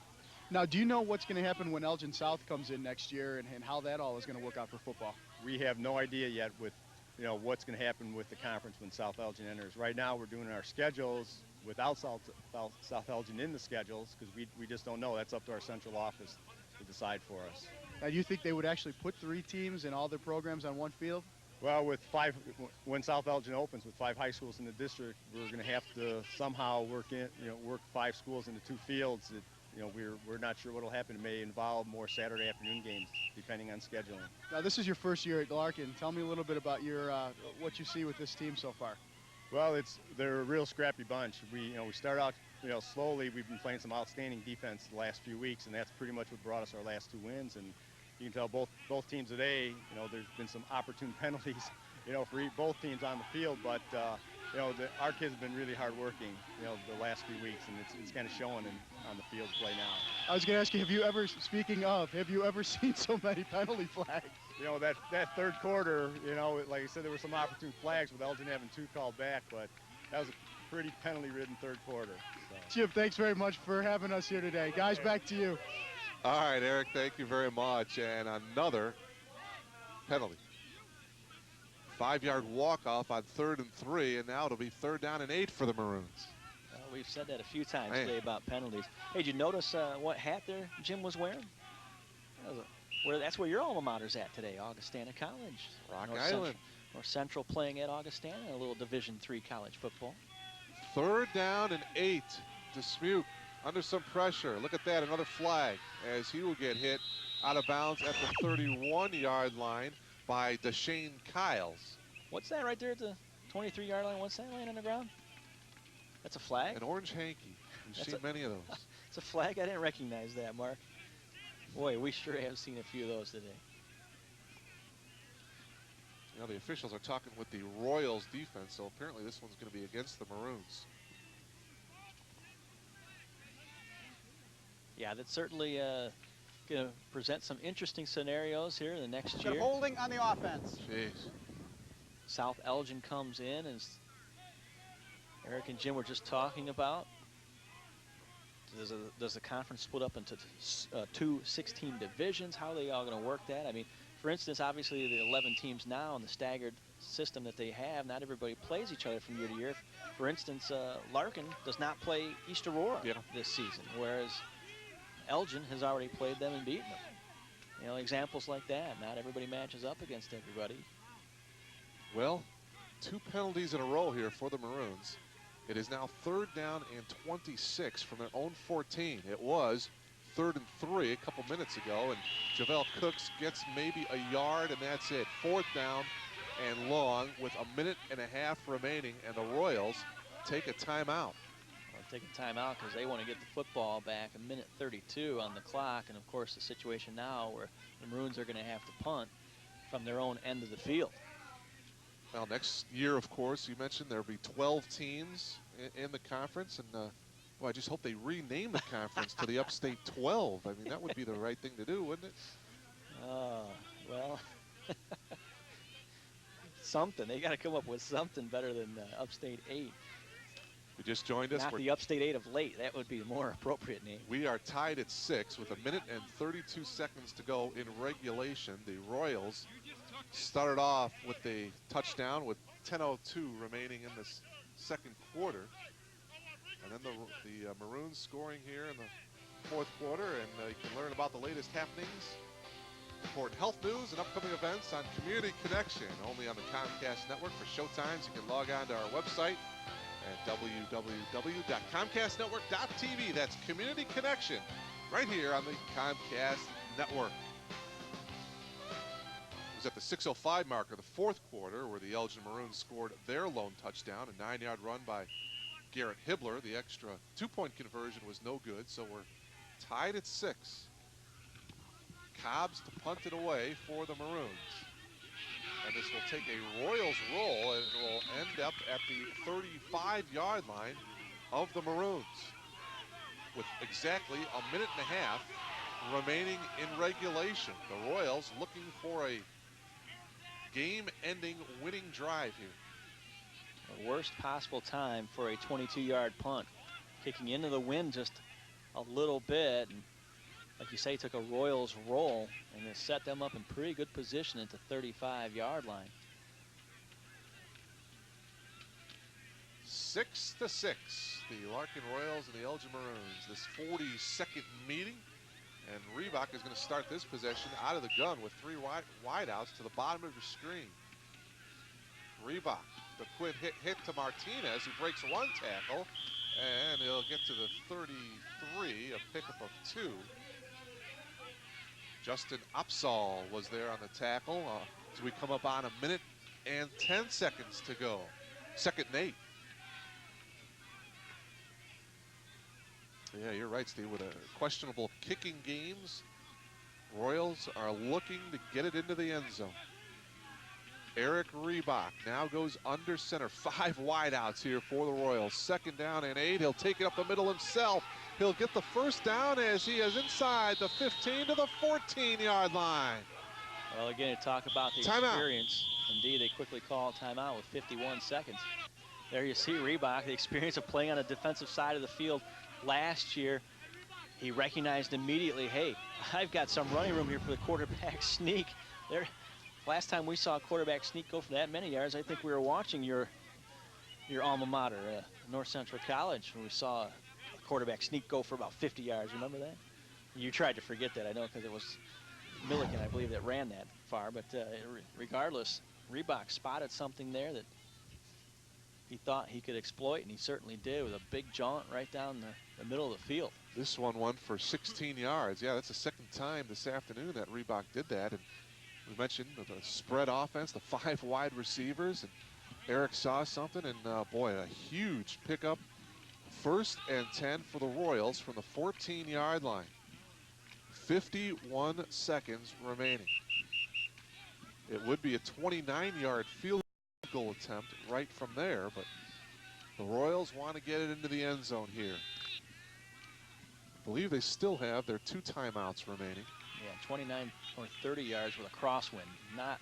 Now, do you know what's going to happen when Elgin South comes in next year, and how that all is going to work out for football? We have no idea yet with, you know, what's going to happen with the conference when South Elgin enters. Right now, we're doing our schedules without South Elgin in the schedules, because we just don't know. That's up to our central office to decide for us. Now, do you think they would actually put 3 teams and all their programs on one field? Well, with 5, when South Elgin opens with 5 high schools in the district, we're going to have to somehow work 5 schools into 2 fields. You know, we're not sure what will happen. It may involve more Saturday afternoon games, depending on scheduling. Now, this is your first year at Larkin. Tell me a little bit about your what you see with this team so far. Well, they're a real scrappy bunch. We start out, you know, slowly. We've been playing some outstanding defense the last few weeks, and that's pretty much what brought us our last 2 wins. And you can tell both teams today, you know, there's been some opportune penalties, you know, for both teams on the field. But you know, our kids have been really hardworking, you know, the last few weeks, and it's kind of showing on the field play now. I was going to ask you, have you ever seen so many penalty flags? You know, that 3rd quarter, you know, like I said, there were some opportune flags with Elgin having 2 called back, but that was a pretty penalty-ridden 3rd quarter. So. Jim, thanks very much for having us here today. Guys, back to you. All right, Eric, thank you very much. And another penalty. 5-yard walk-off on 3rd and 3, and now it'll be 3rd down and 8 for the Maroons. Well, We've said that a few times today about penalties. Hey, did you notice what hat there Jim was wearing? That's where your alma mater's at today, Augustana College. Rock Island. North Central playing at Augustana, a little Division III college football. 3rd down and 8. Dispute under some pressure. Look at that, another flag as he will get hit out of bounds at the 31-yard line by Deshane Kyles. What's that right there at the 23-yard line? What's that laying on the ground? That's a flag? An orange hanky. We've seen many of those. It's a flag? I didn't recognize that, Mark. Boy, we sure have seen a few of those today. You know, the officials are talking with the Royals defense, so apparently this one's going to be against the Maroons. Yeah, that's certainly going to present some interesting scenarios here in the next year. Holding on the offense. Jeez. South Elgin comes in, as Eric and Jim were just talking about. Does the conference split up into two 16 divisions? How are they all going to work that? I mean, for instance, obviously the 11 teams now in the staggered system that they have, not everybody plays each other from year to year. For instance, Larkin does not play East Aurora this season, whereas Elgin has already played them and beaten them. You know, examples like that. Not everybody matches up against everybody. Well, 2 penalties in a row here for the Maroons. It is now 3rd down and 26 from their own 14. It was 3rd and 3 a couple minutes ago, and Javel Cooks gets maybe a yard, and that's it. 4th down and long with 1.5 minutes remaining, and the Royals take a timeout. Take a timeout because they want to get the football back. 1:32 on the clock, and of course the situation now where the Maroons are going to have to punt from their own end of the field. Well, next year, of course, you mentioned there'll be 12 teams in the conference, and well, I just hope they rename the conference to the Upstate 12. I mean, that would be the right thing to do, wouldn't it? Well, something. They got to come up with something better than Upstate 8. You just joined us. Not the Upstate 8 of late. That would be the more appropriate name. We are tied at 6 with 1 minute and 32 seconds to go in regulation. The Royals started off with a touchdown with 10:02 remaining in the second quarter. And then the Maroons scoring here in the 4th quarter. And you can learn about the latest happenings, important health news, and upcoming events on Community Connection, only on the Comcast Network. For showtimes, you can log on to our website at www.comcastnetwork.tv. That's Community Connection right here on the Comcast Network. It was at the 6:05 mark of the 4th quarter where the Elgin Maroons scored their lone touchdown, a 9-yard run by Garrett Hibbler. The extra 2-point conversion was no good, so we're tied at 6. Cobbs to punt it away for the Maroons. And this will take a Royals roll, and it will end up at the 35-yard line of the Maroons with exactly 1.5 minutes remaining in regulation. The Royals looking for a game-ending winning drive here. The worst possible time for a 22-yard punt. Kicking into the wind just a little bit, and like you say, took a Royals roll and it set them up in pretty good position at the 35-yard line. 6-6, the Larkin Royals and the Elgin Maroons. This 42nd meeting, and Reebok is going to start this possession out of the gun with 3 wideouts to the bottom of your screen. Reebok, the quick hit to Martinez, who breaks 1 tackle, and he'll get to the 33, a pickup of 2. Justin Opsahl was there on the tackle as we come up on 1 minute and 10 seconds to go. 2nd and 8. Yeah, you're right, Steve. With a questionable kicking games, Royals are looking to get it into the end zone. Eric Reebok now goes under center. 5 wideouts here for the Royals. 2nd down and 8. He'll take it up the middle himself. He'll get the 1st down as he is inside the 15 to the 14-yard line. Well, again, to talk about the experience. Indeed, they quickly call timeout with 51 seconds. There you see Reebok, the experience of playing on the defensive side of the field last year. He recognized immediately, hey, I've got some running room here for the quarterback sneak. Last time we saw a quarterback sneak go for that many yards, I think we were watching your your alma mater, North Central College, when we saw a quarterback sneak go for about 50 yards. Remember that? You tried to forget that, I know, because it was Milliken, I believe, that ran that far. But regardless, Reebok spotted something there that he thought he could exploit, and he certainly did with a big jaunt right down the middle of the field. This one went for 16 yards. Yeah, that's the second time this afternoon that Reebok did that. And we mentioned the spread offense, the 5 wide receivers, and Eric saw something, and boy, a huge pickup. 1st and 10 for the Royals from the 14-yard line. 51 seconds remaining. It would be a 29-yard field goal attempt right from there, but the Royals want to get it into the end zone here. I believe they still have their 2 timeouts remaining. Yeah, 29 or 30 yards with a crosswind. Not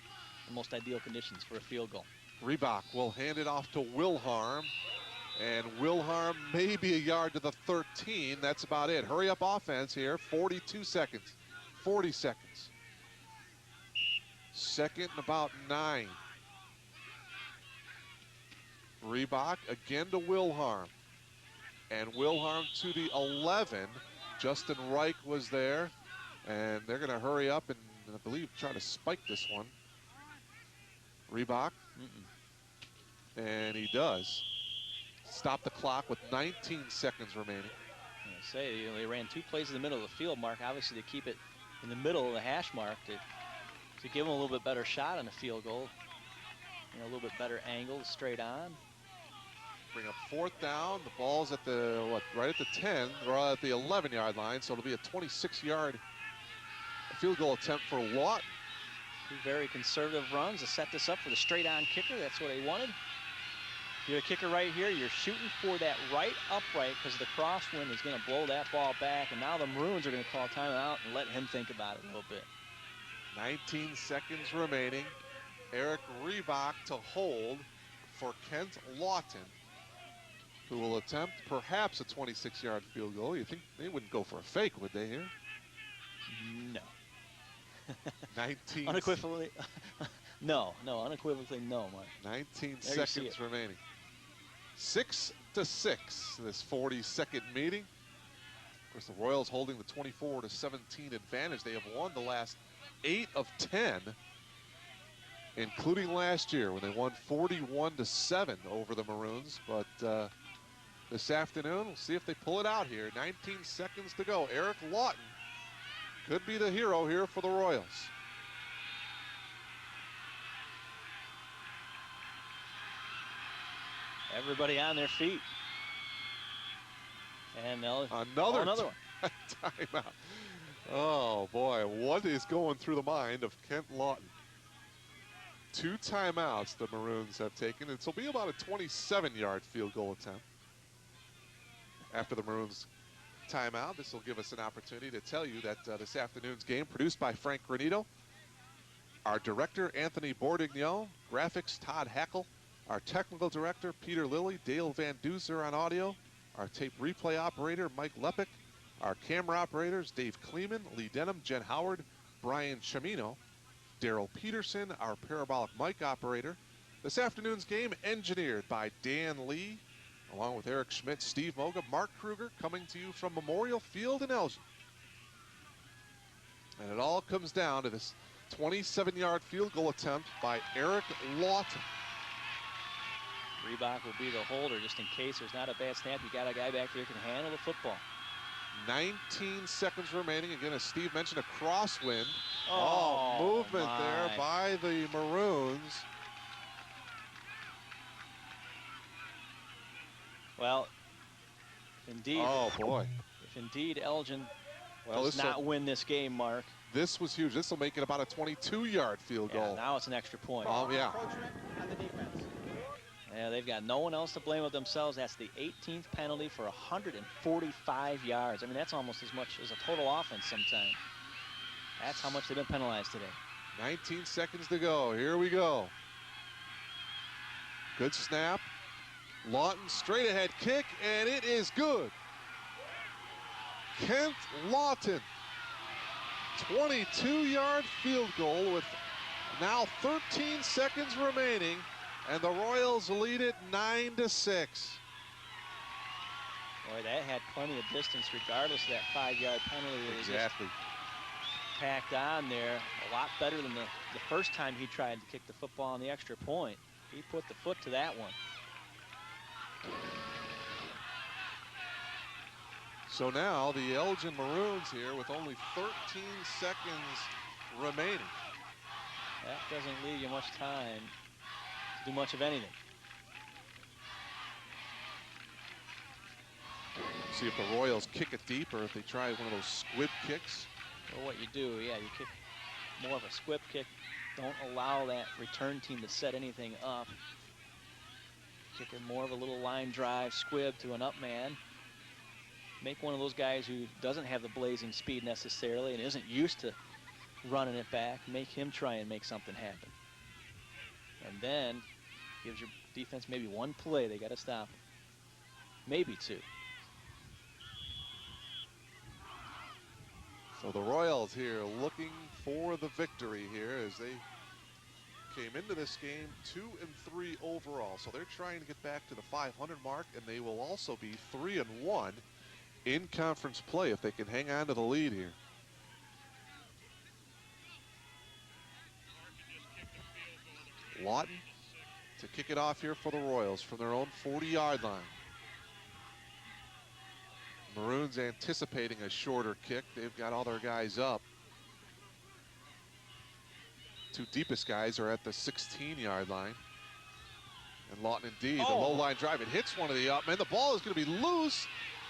the most ideal conditions for a field goal. Reebok will hand it off to Wilharm, and Wilharm maybe a yard to the 13. That's about it. Hurry up offense here. 42 seconds. 40 seconds. 2nd and about 9. Reebok again to Wilharm. And Wilharm to the 11. Justin Reich was there. And they're going to hurry up and, I believe, try to spike this one. Reebok. And he does. Stop the clock with 19 seconds remaining. I say, you know, they ran 2 plays in the middle of the field, Mark, obviously to keep it in the middle of the hash mark to give them a little bit better shot on the field goal. You know, a little bit better angle, straight on. Bring up 4th down. The ball's at the, right at the 10, or at the 11-yard line, so it'll be a 26-yard field goal attempt for Lawton. 2 very conservative runs to set this up for the straight-on kicker. That's what they wanted. You're a kicker right here. You're shooting for that right upright because the crosswind is going to blow that ball back. And now the Maroons are going to call timeout and let him think about it a little bit. 19 seconds remaining. Eric Reebok to hold for Kent Lawton, who will attempt perhaps a 26-yard field goal. You think they wouldn't go for a fake, would they here? No. 19. Unequivocally. No, unequivocally no, Mark. 19 seconds remaining. 6-6, this 42nd meeting. Of course, the Royals holding the 24-17 advantage. They have won the last 8 of 10, including last year when they won 41-7 over the Maroons. But this afternoon, we'll see if they pull it out here. 19 seconds to go. Eric Lawton could be the hero here for the Royals. Everybody on their feet. And another one. Timeout. Oh boy, what is going through the mind of Kent Lawton? 2 timeouts the Maroons have taken. This will be about a 27-yard field goal attempt. After the Maroons timeout, this will give us an opportunity to tell you that this afternoon's game, produced by Frank Granito, our director Anthony Bordignon, graphics Todd Hackle, our technical director, Peter Lilly, Dale Van Duzer on audio, our tape replay operator, Mike Lepick, our camera operators, Dave Kleeman, Lee Denham, Jen Howard, Brian Chimino, Daryl Peterson, our parabolic mic operator. This afternoon's game engineered by Dan Lee, along with Eric Schmidt, Steve Moga, Mark Kruger, coming to you from Memorial Field in Elgin. And it all comes down to this 27-yard field goal attempt by Eric Lawton. Reebok will be the holder just in case there's not a bad snap. You got a guy back there who can handle the football. 19 seconds remaining. Again, as Steve mentioned, a crosswind. Oh, movement there by the Maroons. Well, indeed. Oh, boy. If indeed Elgin does not win this game, Mark. This was huge. This will make it about a 22-yard field goal. Now it's an extra point. Oh, yeah. On the defense. Yeah, they've got no one else to blame but themselves. That's the 18th penalty for 145 yards. I mean, that's almost as much as a total offense sometimes. That's how much they've been penalized today. 19 seconds to go. Here we go. Good snap. Lawton straight ahead kick, and it is good. Kent Lawton, 22-yard field goal with now 13 seconds remaining. And the Royals lead it 9-6. Boy, that had plenty of distance regardless of that 5-yard penalty. Exactly. Tacked on there a lot better than the first time he tried to kick the football on the extra point. He put the foot to that one. So now the Elgin Maroons here with only 13 seconds remaining. That doesn't leave you much time to do much of anything. See if the Royals kick it deep or if they try one of those squib kicks. Well, what you do, yeah, you kick more of a squib kick. Don't allow that return team to set anything up. Kick it more of a little line drive squib to an up man. Make one of those guys who doesn't have the blazing speed necessarily and isn't used to running it back. Make him try and make something happen. And then gives your defense maybe one play. They got to stop him. Maybe two. So the Royals here looking for the victory here as they came into this game 2-3 overall. So they're trying to get back to the 500 mark, and they will also be 3-1 in conference play if they can hang on to the lead here. Lawton to kick it off here for the Royals from their own 40-yard line. Maroons anticipating a shorter kick. They've got all their guys up. Two deepest guys are at the 16-yard line. And Lawton indeed, the low line drive. It hits one of the up men. The ball is going to be loose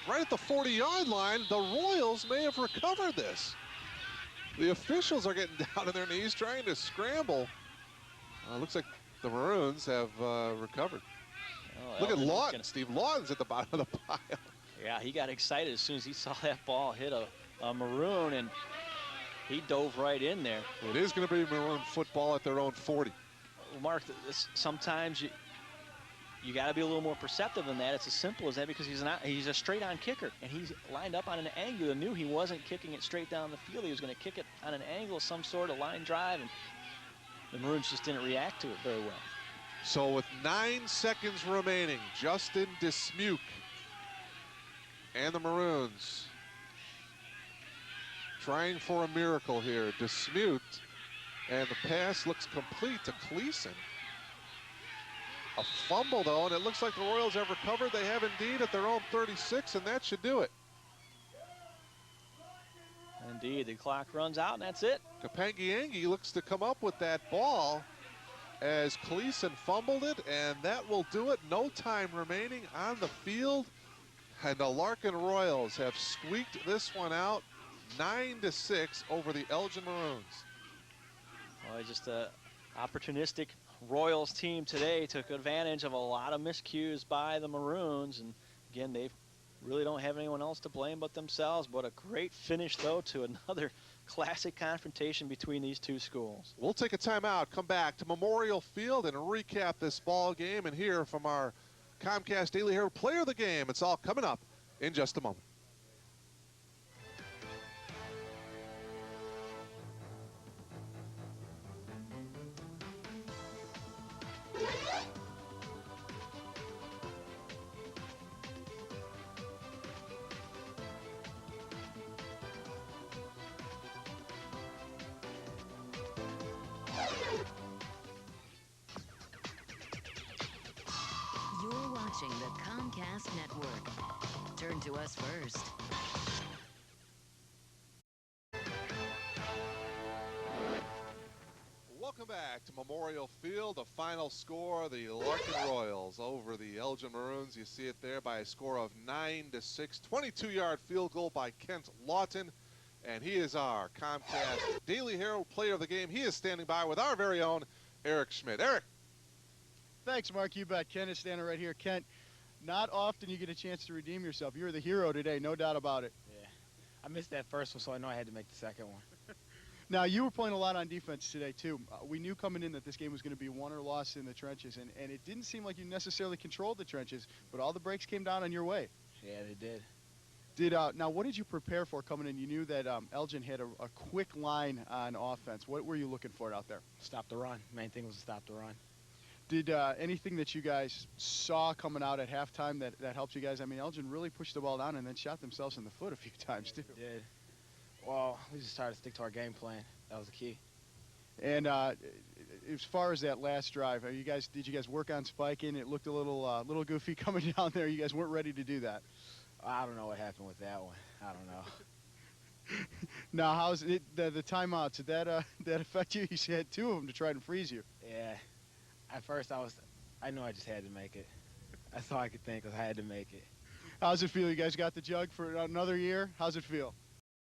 right at the 40-yard line. The Royals may have recovered this. The officials are getting down on their knees trying to scramble. Looks like the Maroons have recovered. Look at Lawton, Steve. Lawton's at the bottom of the pile. Yeah, he got excited as soon as he saw that ball hit a Maroon, and he dove right in there. It is going to be Maroon football at their own 40. Well, Mark, sometimes you got to be a little more perceptive than that. It's as simple as that because he's a straight-on kicker, and he's lined up on an angle and knew he wasn't kicking it straight down the field. He was going to kick it on an angle, some sort of line drive, and the Maroons just didn't react to it very well. So with 9 seconds remaining, Justin Dismuke and the Maroons trying for a miracle here. Dismute, and the pass looks complete to Cleason. A fumble though, and it looks like the Royals have recovered. They have indeed at their own 36, and that should do it. Indeed, the clock runs out, and that's it. Kapangiangi looks to come up with that ball as Cleason fumbled it, and that will do it. No time remaining on the field. And the Larkin Royals have squeaked this one out 9-6 over the Elgin Maroons. Well, just a opportunistic Royals team today took advantage of a lot of miscues by the Maroons. And again, they really don't have anyone else to blame but themselves. But a great finish, though, to another classic confrontation between these two schools. We'll take a timeout, come back to Memorial Field and recap this ball game and hear from our Comcast Daily Herald Player of the Game. It's all coming up in just a moment. You're watching the Comcast Network. Turn to us first. Welcome back to Memorial Field. The final score, the Larkin Royals over the Elgin Maroons. You see it there by a score of 9-6. 22-yard field goal by Kent Lawton. And he is our Comcast Daily Herald Player of the Game. He is standing by with our very own Eric Schmidt. Eric. Thanks, Mark. You bet. Kent is standing right here. Kent, not often you get a chance to redeem yourself. You're the hero today, no doubt about it. Yeah. I missed that first one, so I know I had to make the second one. Now, you were playing a lot on defense today, too. We knew coming in that this game was going to be won or lost in the trenches, and it didn't seem like you necessarily controlled the trenches, but all the breaks came down on your way. Yeah, they did. Now, what did you prepare for coming in? You knew that Elgin had a quick line on offense. What were you looking for out there? Stop the run. Main thing was to stop the run. Did anything that you guys saw coming out at halftime that helped you guys? I mean, Elgin really pushed the ball down and then shot themselves in the foot a few times, too. We did. Well, we just tried to stick to our game plan. That was the key. And as far as that last drive, did you guys work on spiking? It looked a little goofy coming down there. You guys weren't ready to do that. I don't know what happened with that one. I don't know. Now, how's it, the timeouts? Did that affect you? You had 2 of them to try and freeze you. Yeah. At first, I knew I just had to make it. That's all I could think, was I had to make it. How's it feel? You guys got the jug for another year? How's it feel?